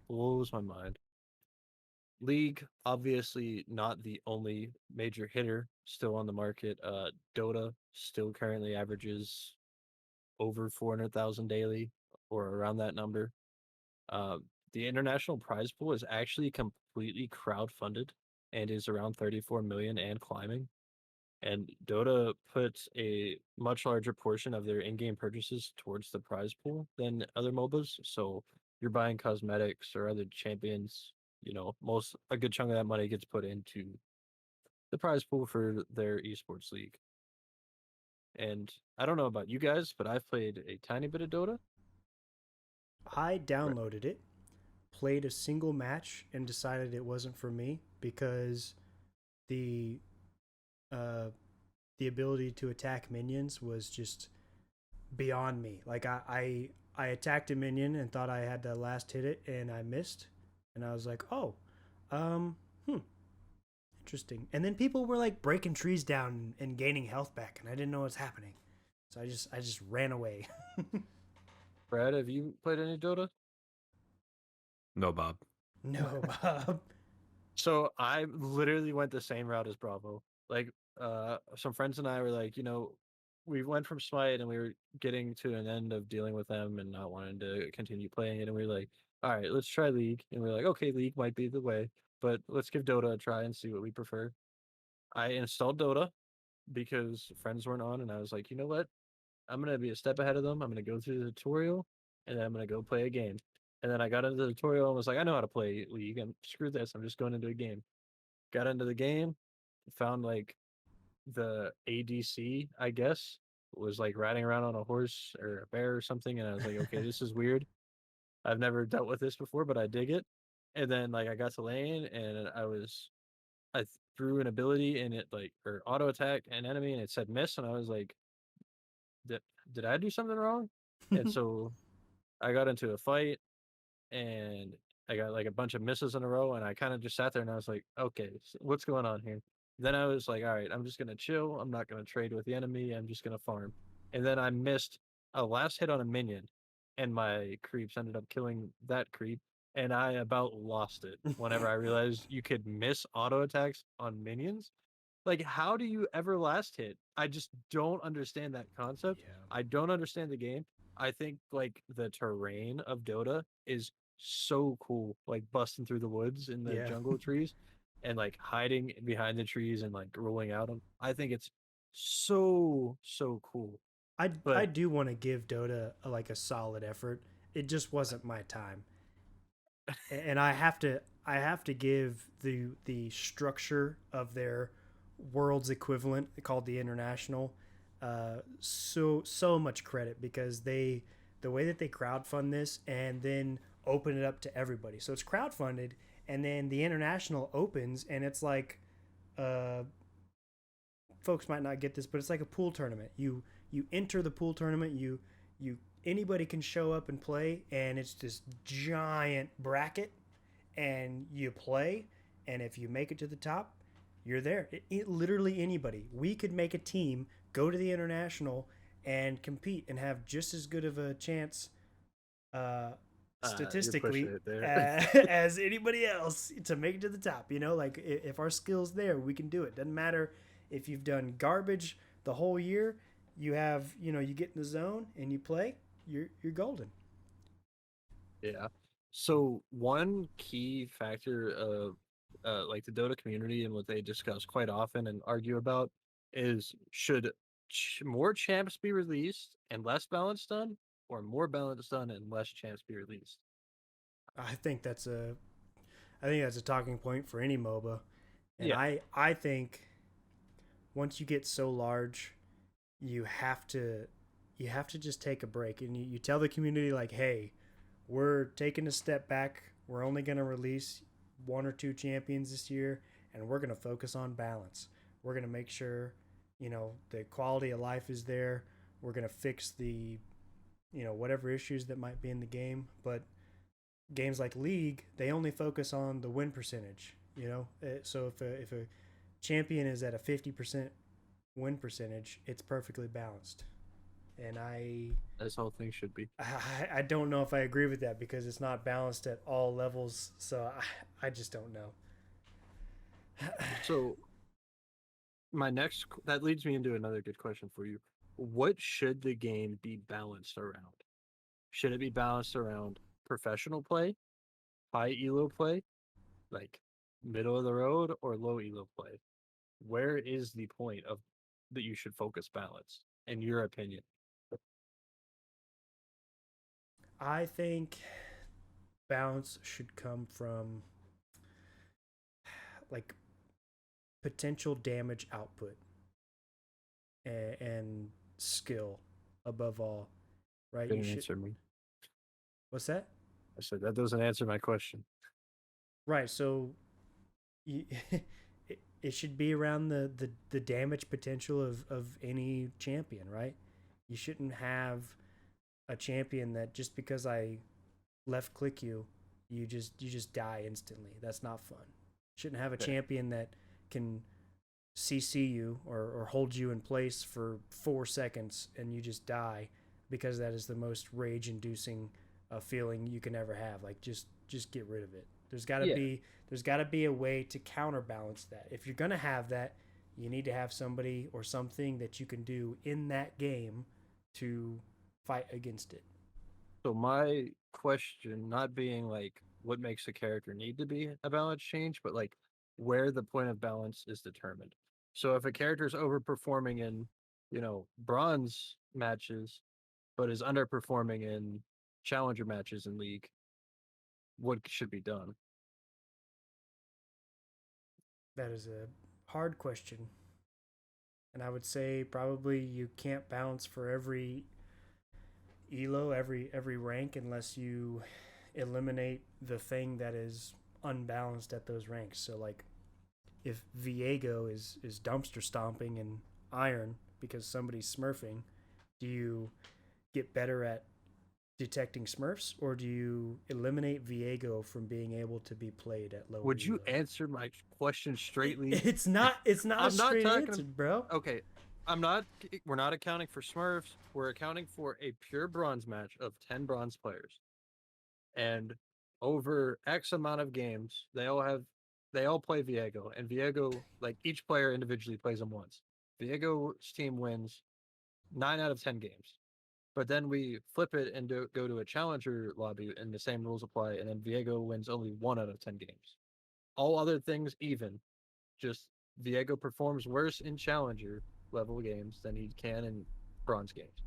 Blows my mind. League, obviously not the only major hitter still on the market. Dota still currently averages over 400,000 daily or around that number. The international prize pool is actually completely crowdfunded and is around 34 million and climbing. And Dota puts a much larger portion of their in-game purchases towards the prize pool than other MOBAs. So you're buying cosmetics or other champions, a good chunk of that money gets put into the prize pool for their esports league. And I don't know about you guys, but I've played a tiny bit of Dota. I downloaded it, played a single match, and decided it wasn't for me because the the ability to attack minions was just beyond me. Like I attacked a minion and thought I had to last hit it, and I missed, and I was like, oh, um, hmm, interesting. And then people were like breaking trees down and gaining health back, and I didn't know what's happening, so I just ran away. Brad, have you played any Dota? No, Bob. No, Bob. So I literally went the same route as Bravo. Like, some friends and I were like, we went from Smite and we were getting to an end of dealing with them and not wanting to continue playing it. And we were like, all right, let's try League. And we are like, okay, League might be the way, but let's give Dota a try and see what we prefer. I installed Dota because friends weren't on, and I was like, you know what? I'm gonna be a step ahead of them. I'm gonna go through the tutorial, and then I'm gonna go play a game. And then I got into the tutorial and was like, I know how to play League, and screw this. I'm just going into a game. Got into the game, found like the ADC, I guess, was like riding around on a horse or a bear or something, and I was like, okay, this is weird. I've never dealt with this before, but I dig it. And then like I got to lane, and I threw an ability, and it like or auto attack an enemy, and it said miss, and I was like, did did I do something wrong? And so I got into a fight, and I got like a bunch of misses in a row, and I kind of just sat there and I was like, okay, what's going on here? Then I was like, all right, I'm just gonna chill. I'm not gonna trade with the enemy. I'm just gonna farm. And then I missed a last hit on a minion, and my creeps ended up killing that creep, and I about lost it whenever I realized you could miss auto attacks on minions. Like, how do you ever last hit? I just don't understand that concept. Yeah. I don't understand the game. I think like the terrain of Dota is so cool, like busting through the woods in the Yeah. jungle trees and like hiding behind the trees and like rolling out them. I think it's so cool. I But do want to give Dota like a solid effort. It just wasn't my time. And I have to give the structure of their world's equivalent called the international so much credit, because the way that they crowdfund this and then open it up to everybody. So it's crowdfunded, and then the international opens, and it's like uh folks might not get this, but it's like a pool tournament. You enter the pool tournament, you anybody can show up and play, and it's this giant bracket, and you play, and if you make it to the top, you're there. Literally anybody. We could make a team, go to the international, and compete, and have just as good of a chance, uh, you're pushing statistically, it there. as anybody else to make it to the top. You know, like if our skills there, we can do it. Doesn't matter if you've done garbage the whole year. You have, you get in the zone and you play. You're golden. Yeah. So one key factor of like the Dota community and what they discuss quite often and argue about is should more champs be released and less balance done, or more balance done and less champs be released? I think that's a talking point for any MOBA, and Yeah. I think once you get so large, you have to just take a break, and you tell the community like, hey, we're taking a step back. We're only going to release one or two champions this year, and we're going to focus on balance. We're going to make sure, the quality of life is there. We're going to fix the, whatever issues that might be in the game. But games like League, they only focus on the win percentage, So if a champion is at a 50% win percentage, it's perfectly balanced. And This whole thing should be. I don't know if I agree with that, because it's not balanced at all levels. So I just don't know. So that leads me into another good question for you. What should the game be balanced around? Should it be balanced around professional play, high elo play, like middle of the road, or low elo play? Where is the point of that you should focus balance, in your opinion? I think balance should come from like potential damage output and skill above all, right? Didn't answer me. What's that? I said that doesn't answer my question. Right. So you, it should be around the damage potential of any champion, right? You shouldn't have a champion that just because I left click you, you just die instantly. That's not fun. Shouldn't have a champion that can CC you or hold you in place for 4 seconds and you just die, because that is the most rage inducing feeling you can ever have. Like just get rid of it. There's got to be a way to counterbalance that. If you're going to have that, you need to have somebody or something that you can do in that game to fight against it. So my question, not being like what makes a character need to be a balance change, but like where the point of balance is determined. So if a character is overperforming in, bronze matches, but is underperforming in challenger matches in league, what should be done? That is a hard question. And I would say probably you can't balance for every elo, every rank, unless you eliminate the thing that is unbalanced at those ranks. So like if Viego is dumpster stomping in iron because somebody's smurfing, do you get better at detecting smurfs, or do you eliminate Viego from being able to be played at lower? Would you answer my question straightly? It's not a straight answer, bro. Okay. We're not accounting for smurfs. We're accounting for a pure bronze match of 10 bronze players. And over X amount of games, they all play Viego, and Viego, like each player individually plays them once. Viego's team wins 9 out of 10 games. But then we flip it and go to a challenger lobby, and the same rules apply, and then Viego wins only 1 out of 10 games. All other things even. Just Viego performs worse in challenger level games than he can in bronze games.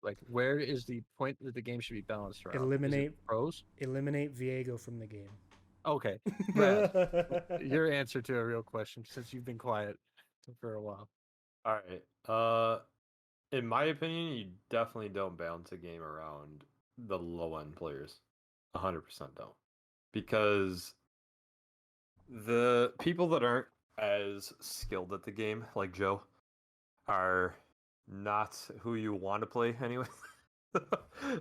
Like, where is the point that the game should be balanced around? Eliminate pros. Eliminate Viego from the game. Okay, Brad, your answer to a real question, since you've been quiet for a while. All right. In my opinion, you definitely don't balance a game around the low end players. 100% don't, because the people that aren't as skilled at the game, like Joe, are not who you want to play anyway.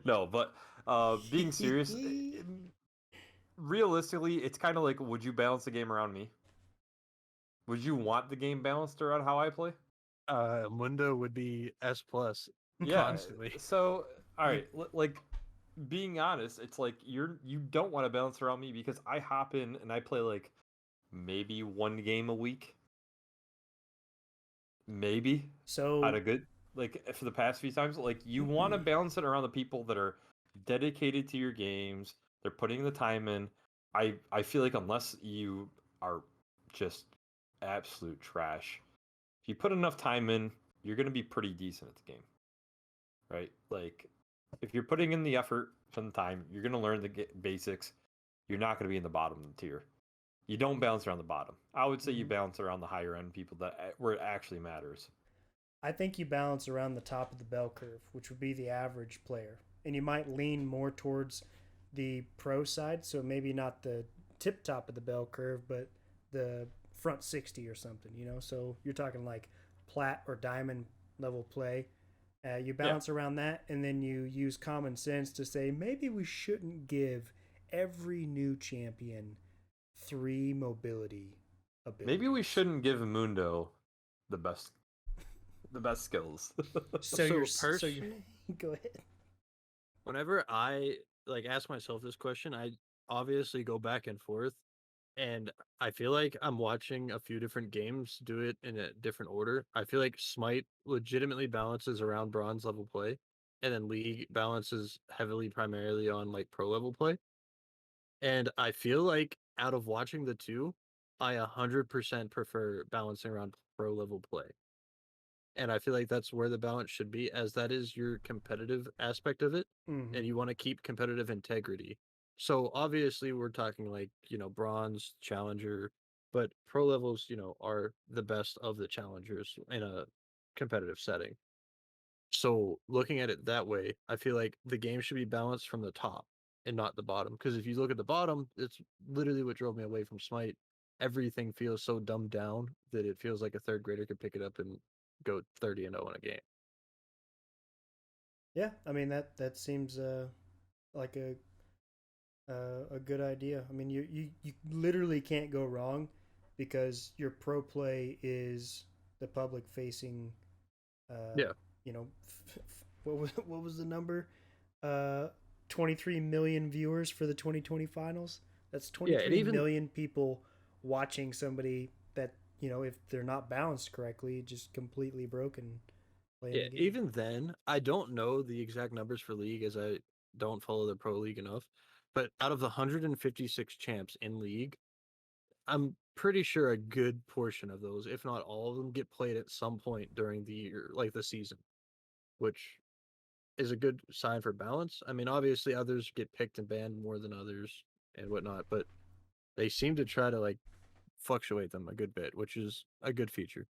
No, but being serious, realistically, it's kind of like, would you balance the game around me? Would you want the game balanced around how I play? Mundo would be S+ constantly. So, all right, like being honest, it's like you don't want to balance around me, because I hop in and I play like maybe 1 game a week. Maybe. So out of good, like for the past few times, like you want to balance it around the people that are dedicated to your games. They're putting the time in. I feel like unless you are just absolute trash, if you put enough time in, you're going to be pretty decent at the game, right? Like if you're putting in the effort from the time, you're going to learn the basics. You're not going to be in the bottom of the tier. You don't balance around the bottom. I would say you balance around the higher end people where it actually matters. I think you balance around the top of the bell curve, which would be the average player. And you might lean more towards the pro side, so maybe not the tip top of the bell curve, but the front 60 or something, So you're talking like plat or diamond level play. You balance around that, and then you use common sense to say maybe we shouldn't give every new champion 3 mobility abilities. Maybe we shouldn't give Mundo the best skills. So go ahead. Whenever I ask myself this question, I obviously go back and forth, and I feel like I'm watching a few different games do it in a different order. I feel like Smite legitimately balances around bronze level play, and then League balances heavily primarily on like pro level play. And I feel like out of watching the two, I 100% prefer balancing around pro level play. And I feel like that's where the balance should be, as that is your competitive aspect of it, and you want to keep competitive integrity. So obviously we're talking like, bronze, challenger, but pro levels, are the best of the challengers in a competitive setting. So looking at it that way, I feel like the game should be balanced from the top and not the bottom. Because if you look at the bottom, it's literally what drove me away from Smite. everything feels so dumbed down that it feels like a third grader could pick it up and go 30-0 in a game. Yeah, I mean that seems like a good idea. I mean, you literally can't go wrong because your pro play is the public facing. Yeah. You know, what was the number? 23 million viewers for the 2020 finals. That's Yeah, and 23 even million people watching somebody that, if they're not balanced correctly, just completely broken playing yeah, the game. even then, I don't know the exact numbers for league as I don't follow the pro league enough. But out of the 156 champs in league, I'm pretty sure a good portion of those, if not all of them, get played at some point during the year, like the season, which is a good sign for balance. I mean, obviously, others get picked and banned more than others and whatnot, but they seem to try to like fluctuate them a good bit, which is a good feature.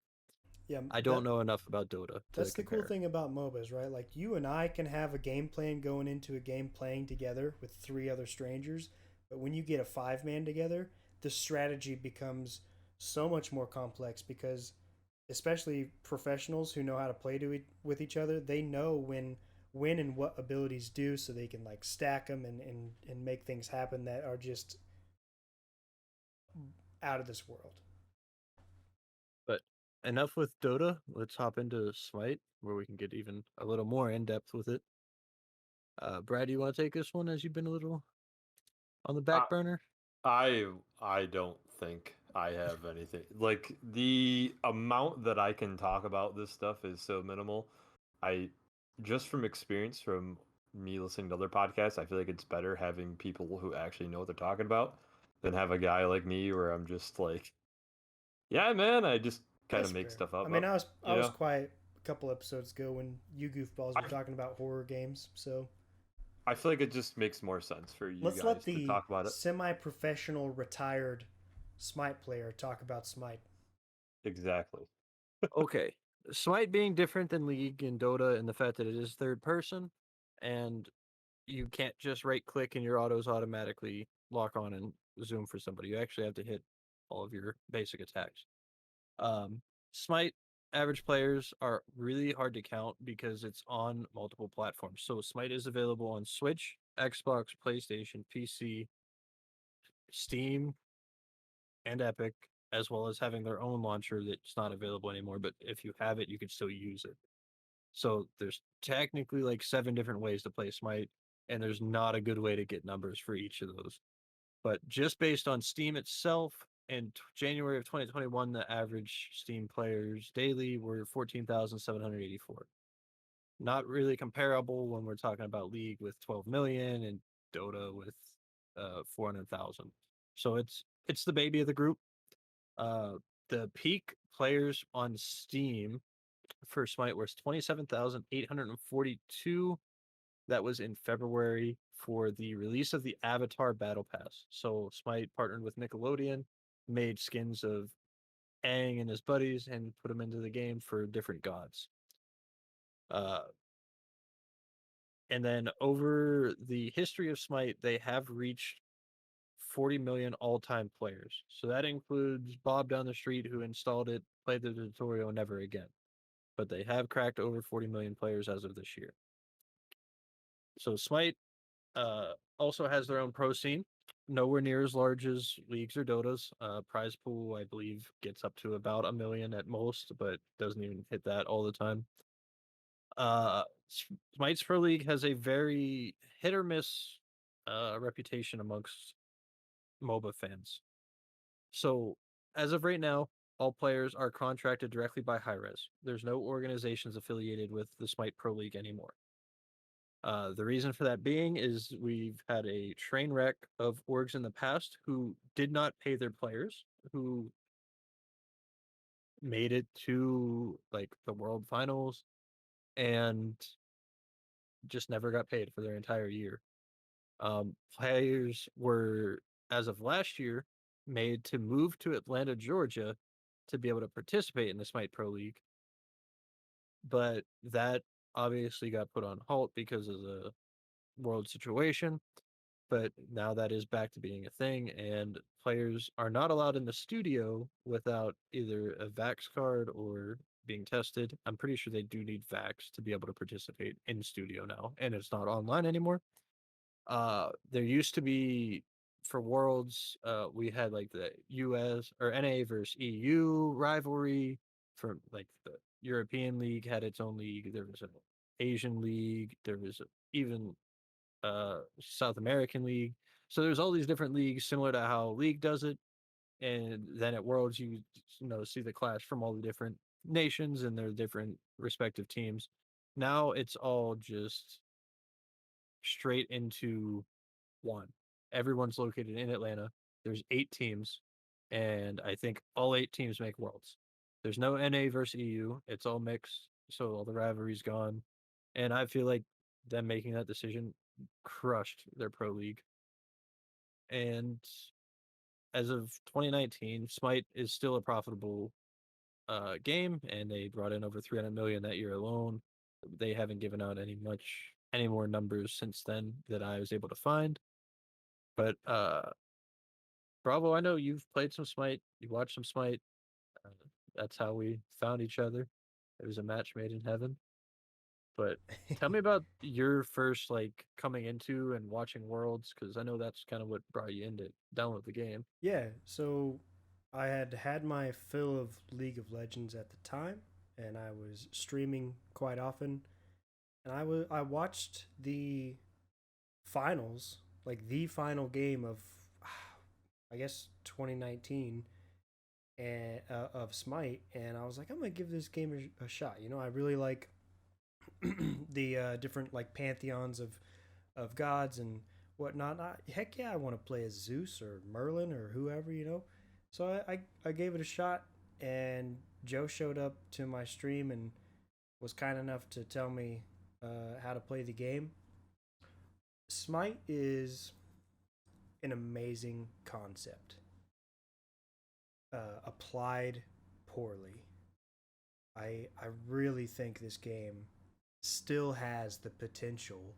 Yeah, I don't know enough about Dota to that's the cool compare. thing about MOBAs, right? Like you and I can have a game plan going into a game playing together with three other strangers, but when you get a 5-man together, the strategy becomes so much more complex because especially professionals who know how to play with each other, they know when and what abilities do so they can like stack them and make things happen that are just out of this world. But enough with Dota. Let's hop into Smite, where we can get even a little more in depth with it. Brad, do you want to take this one as you've been a little on the back burner? I don't think I have anything. Like the amount that I can talk about this stuff is so minimal. I just from experience from me listening to other podcasts, I feel like it's better having people who actually know what they're talking about than have a guy like me where I'm just like, yeah, man, I just kind That's of make fair. stuff I up, mean, up, I you was know? quiet a couple episodes ago when you goofballs I were talking about horror games, so I feel like it just makes more sense for you let's let guys to the talk about it. semi-professional retired Smite player talk about Smite. Exactly. Okay. Smite being different than League and Dota and the fact that it is third person and you can't just right click and your autos automatically lock on and zoom for somebody. You actually have to hit all of your basic attacks. Smite average players are really hard to count because it's on multiple platforms. So Smite is available on Switch, Xbox, PlayStation, PC, Steam, and Epic, as well as having their own launcher that's not available anymore. But if you have it, you can still use it. So there's technically like 7 different ways to play Smite, and there's not a good way to get numbers for each of those. But just based on Steam itself, in January of 2021, the average Steam players daily were 14,784. Not really comparable when we're talking about League with 12 million and Dota with 400,000. So it's the baby of the group. Uh, the peak players on Steam for Smite was 27,842. That was in February for the release of the Avatar Battle Pass. So Smite partnered with Nickelodeon, made skins of Aang and his buddies, and put them into the game for different gods. Uh, and then over the history of Smite, they have reached 40 million all-time players. So that includes Bob down the street who installed it, played the tutorial, never again. But they have cracked over 40 million players as of this year. So Smite also has their own pro scene, nowhere near as large as Leagues or Dotas. Prize pool, I believe, gets up to about 1 million at most, but doesn't even hit that all the time. Smite's Pro League has a very hit or miss reputation amongst MOBA fans. So, as of right now, all players are contracted directly by Hi-Rez. There's no organizations affiliated with the Smite Pro League anymore. The reason for that being is we've had a train wreck of orgs in the past who did not pay their players, who made it to like the world finals and just never got paid for their entire year. Players were, as of last year, made to move to Atlanta, Georgia to be able to participate in the Smite Pro League. But that obviously got put on halt because of the world situation. but now that is back to being a thing, and players are not allowed in the studio without either a Vax card or being tested. I'm pretty sure they do need Vax to be able to participate in studio now, and it's not online anymore. There used to be for Worlds, we had like the US or NA versus EU rivalry. For like the European League had its own league. There was an Asian League. There was even South American League. So there's all these different leagues similar to how League does it. And then at Worlds, you see the clash from all the different nations and their different respective teams. Now it's all just straight into one. Everyone's located in Atlanta. There's 8 teams, and I think all 8 teams make Worlds. There's no NA versus EU. It's all mixed, so all the rivalry's gone. And I feel like them making that decision crushed their pro league. And as of 2019, Smite is still a profitable game, and they brought in over 300 million that year alone. They haven't given out any more numbers since then that I was able to find. But Bravo, I know you've played some Smite, you watched some Smite. Uh, that's how we found each other. It was a match made in heaven. But tell me about your first like coming into and watching Worlds, because I know that's kind of what brought you into download the game. Yeah, so I had my fill of League of Legends at the time, and I was streaming quite often, and I watched the finals, like the final game of, I guess 2019, and of Smite, and I was like, I'm gonna give this game a shot. You know, I really like the different like pantheons of gods and whatnot. Heck yeah, I want to play as Zeus or Merlin or whoever, you know. So I gave it a shot, and Joe showed up to my stream and was kind enough to tell me how to play the game. Smite is an amazing concept, applied poorly. I really think this game still has the potential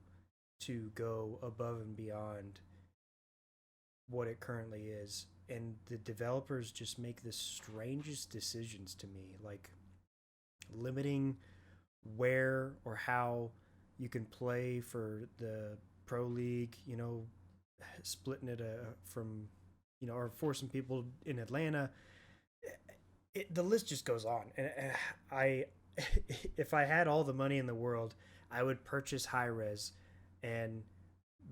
to go above and beyond what it currently is. And the developers just make the strangest decisions to me, like limiting where or how you can play for the pro league, you know, splitting it from, you know, or forcing people in Atlanta. The list just goes on. And I, if I had all the money in the world, I would purchase High Res and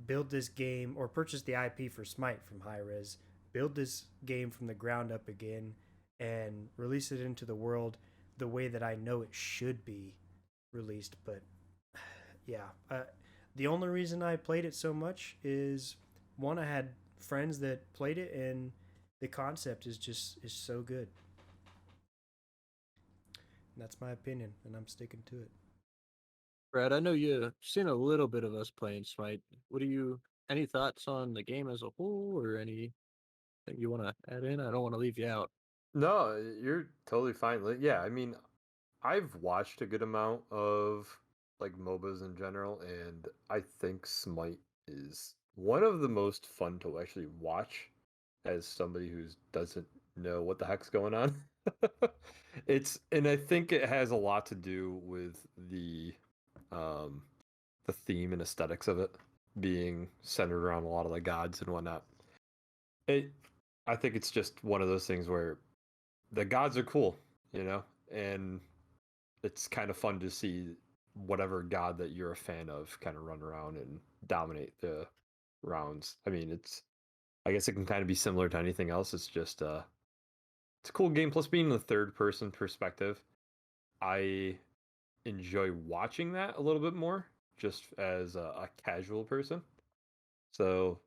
build this game, or purchase the IP for Smite from High Res, build this game from the ground up again, and release it into the world the way that I know it should be released. But yeah, the only reason I played it so much is one, I had friends that played it, and the concept is so good. And that's my opinion, and I'm sticking to it. Brad, I know you've seen a little bit of us playing Smite. Any thoughts on the game as a whole, or anything you want to add in? I don't want to leave you out. No, you're totally fine. Yeah, I mean, I've watched a good amount of like MOBAs in general, and I think Smite is one of the most fun to actually watch as somebody who doesn't know what the heck's going on. And I think it has a lot to do with um the theme and aesthetics of it being centered around a lot of the gods and whatnot. It I think it's just one of those things where the gods are cool, you know, and it's kind of fun to see whatever god that you're a fan of kind of run around and dominate the rounds. I mean, I guess it can kind of be similar to anything else. It's just it's a cool game. Plus, being the third person perspective, I enjoy watching that a little bit more, just as a casual person. So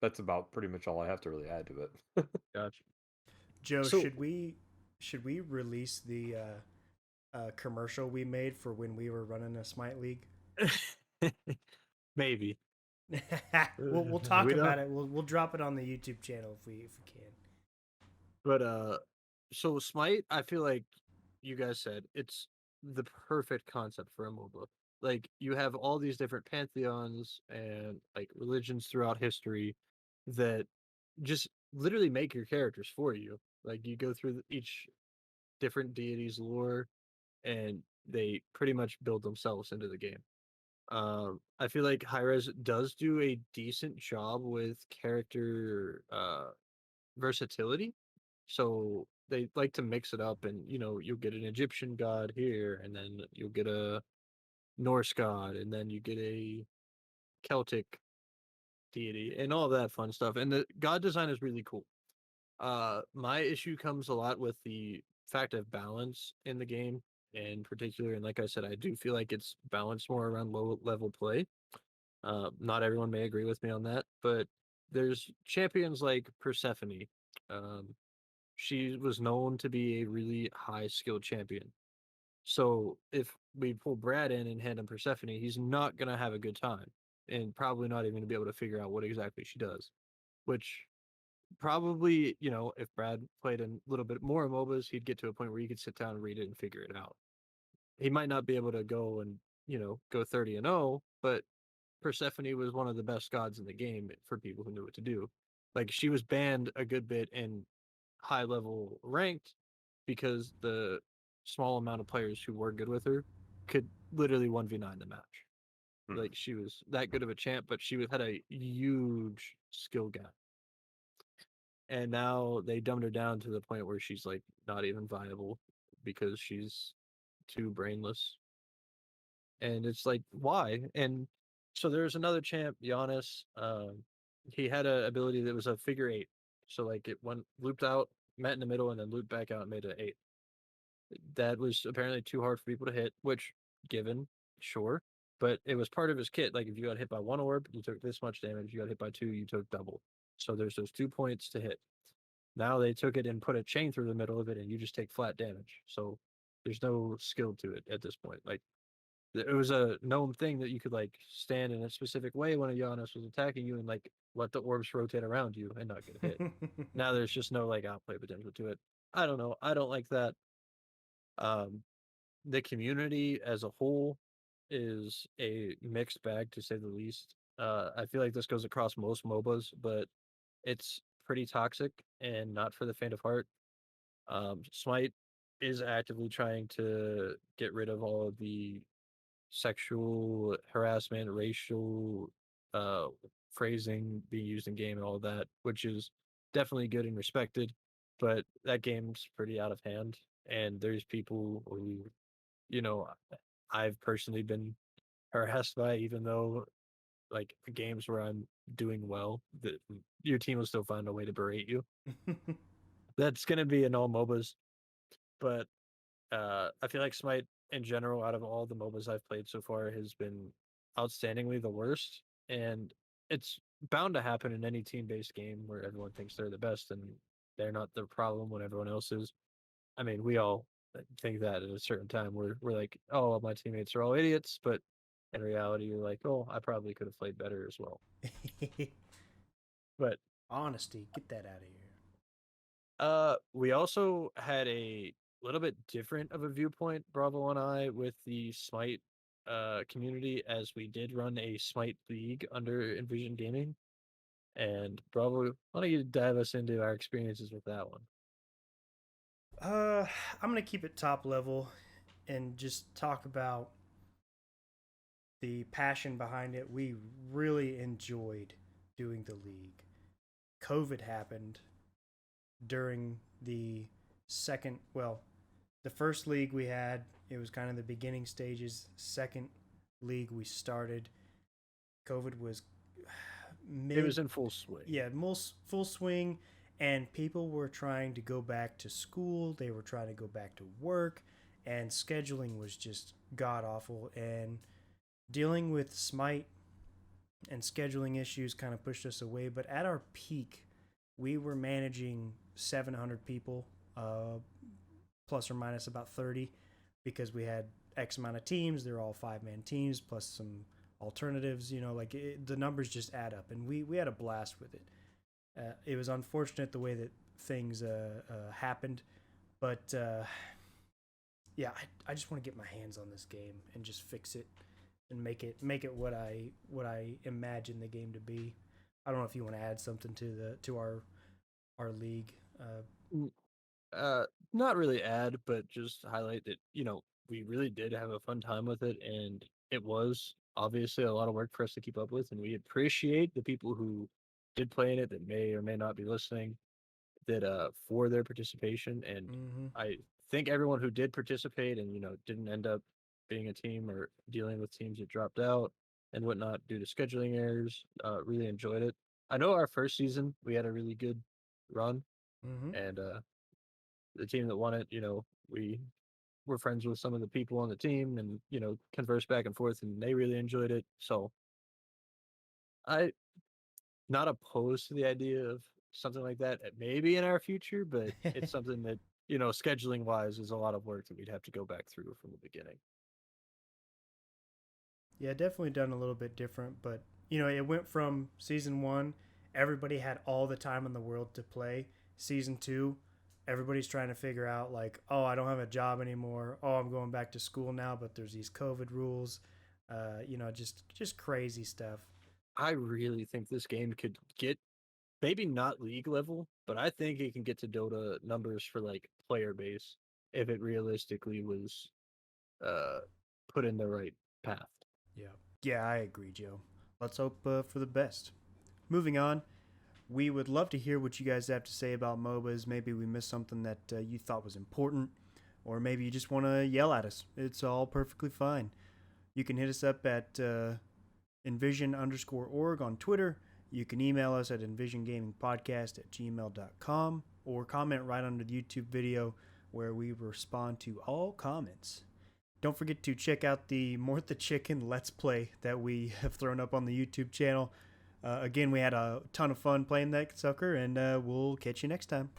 that's about pretty much all I have to really add to it. Gotcha. Joe, So, should we release the commercial we made for when we were running a Smite League? maybe we'll talk we don't. about it. We'll drop it on the YouTube channel if we can. But so Smite, I feel like you guys said it's the perfect concept for a MOBA. Like you have all these different pantheons and like religions throughout history that just literally make your characters for you. Like you go through each different deity's lore, and they pretty much build themselves into the game. I feel like Hi-Rez does do a decent job with character versatility. So they like to mix it up, and you'll get an Egyptian god here, and then you'll get a Norse god, and then you get a Celtic deity, and all that fun stuff. And the god design is really cool. My issue comes a lot with the fact of balance in the game in particular, and like I said, I do feel like it's balanced more around low level play. Not everyone may agree with me on that, but there's champions like Persephone. Um, she was known to be a really high skilled champion. So if we pull Brad in and hand him Persephone, he's not gonna have a good time, and probably not even gonna be able to figure out what exactly she does. Which probably, if Brad played a little bit more MOBAs, he'd get to a point where he could sit down and read it and figure it out. He might not be able to go and go 30-0, but Persephone was one of the best gods in the game for people who knew what to do. Like she was banned a good bit in high level ranked because the small amount of players who were good with her could literally 1v9 the match. Like she was that good of a champ, but had a huge skill gap. And now they dumbed her down to the point where she's like not even viable because she's too brainless. And it's like, why? And so there's another champ, Giannis. He had a ability that was a figure eight. So like it went looped out, met in the middle, and then looped back out and made an eight. That was apparently too hard for people to hit, which given, sure. But it was part of his kit. Like if you got hit by one orb, you took this much damage. If you got hit by two, you took double. So there's those 2 points to hit. Now they took it and put a chain through the middle of it, and you just take flat damage. So there's no skill to it at this point. Like it was a known thing that you could like stand in a specific way when a Giannis was attacking you and like let the orbs rotate around you and not get hit. Now there's just no like outplay potential to it. I don't know. I don't like that. Um, the community as a whole is a mixed bag to say the least. I feel like this goes across most MOBAs, but it's pretty toxic and not for the faint of heart. Smite is actively trying to get rid of all of the sexual harassment, racial uh, phrasing being used in game and all that, which is definitely good and respected. But that game's pretty out of hand, and there's people who, you know, I've personally been harassed by, even though like the games where I'm doing well, your team will still find a way to berate you. That's gonna be in all MOBAs, but I feel like Smite in general, out of all the MOBAs I've played so far, has been outstandingly the worst. And it's bound to happen in any team-based game where everyone thinks they're the best and they're not the problem when everyone else is. I mean, we all think that at a certain time. We're like, oh, my teammates are all idiots, but in reality, you're like, oh, I probably could have played better as well. But Honesty, get that out of here. we also had a little bit different of a viewpoint, Bravo and I, with the Smite community, as we did run a Smite league under Envision Gaming. And Bravo, why don't you dive us into our experiences with that one? I'm gonna keep it top level and just talk about the passion behind it. We really enjoyed doing the league. COVID happened during the the first league we had, it was kind of the beginning stages. Second league we started, COVID was It was in full swing. Yeah, full swing, and people were trying to go back to school. They were trying to go back to work, and scheduling was just god awful. And dealing with Smite and scheduling issues kind of pushed us away. But at our peak, we were managing 700 people, plus or minus about 30, because we had X amount of teams. They're all 5-man teams plus some alternatives. The numbers just add up, and we had a blast with it. It was unfortunate the way that things happened, but yeah, I just want to get my hands on this game and just fix it and make it what I imagine the game to be. I don't know if you want to add something to our league. Mm, Not really add, but just highlight that, we really did have a fun time with it, and it was obviously a lot of work for us to keep up with, and we appreciate the people who did play in it that may or may not be listening, that for their participation. And Mm-hmm. I think everyone who did participate and, didn't end up being a team or dealing with teams that dropped out and whatnot due to scheduling errors, really enjoyed it. I know our first season we had a really good run, Mm-hmm. and the team that won it, we were friends with some of the people on the team, and conversed back and forth, and they really enjoyed it. So I not opposed to the idea of something like that maybe in our future, but it's something that, scheduling wise is a lot of work that we'd have to go back through from the beginning. Yeah, definitely done a little bit different, but it went from season 1, everybody had all the time in the world to play. Season 2, everybody's trying to figure out like, oh, I don't have a job anymore. Oh, I'm going back to school now, but there's these COVID rules. Just crazy stuff. I really think this game could get, maybe not league level, but I think it can get to Dota numbers for like player base if it realistically was uh put in the right path. Yeah. Yeah, I agree, Joe. Let's hope for the best. Moving on, we would love to hear what you guys have to say about MOBAs. Maybe we missed something that you thought was important, or maybe you just want to yell at us. It's all perfectly fine. You can hit us up at envision_org on Twitter. You can email us at envisiongamingpodcast@gmail.com or comment right under the YouTube video where we respond to all comments. Don't forget to check out the Mort the Chicken Let's Play that we have thrown up on the YouTube channel. Again, we had a ton of fun playing that sucker, and we'll catch you next time.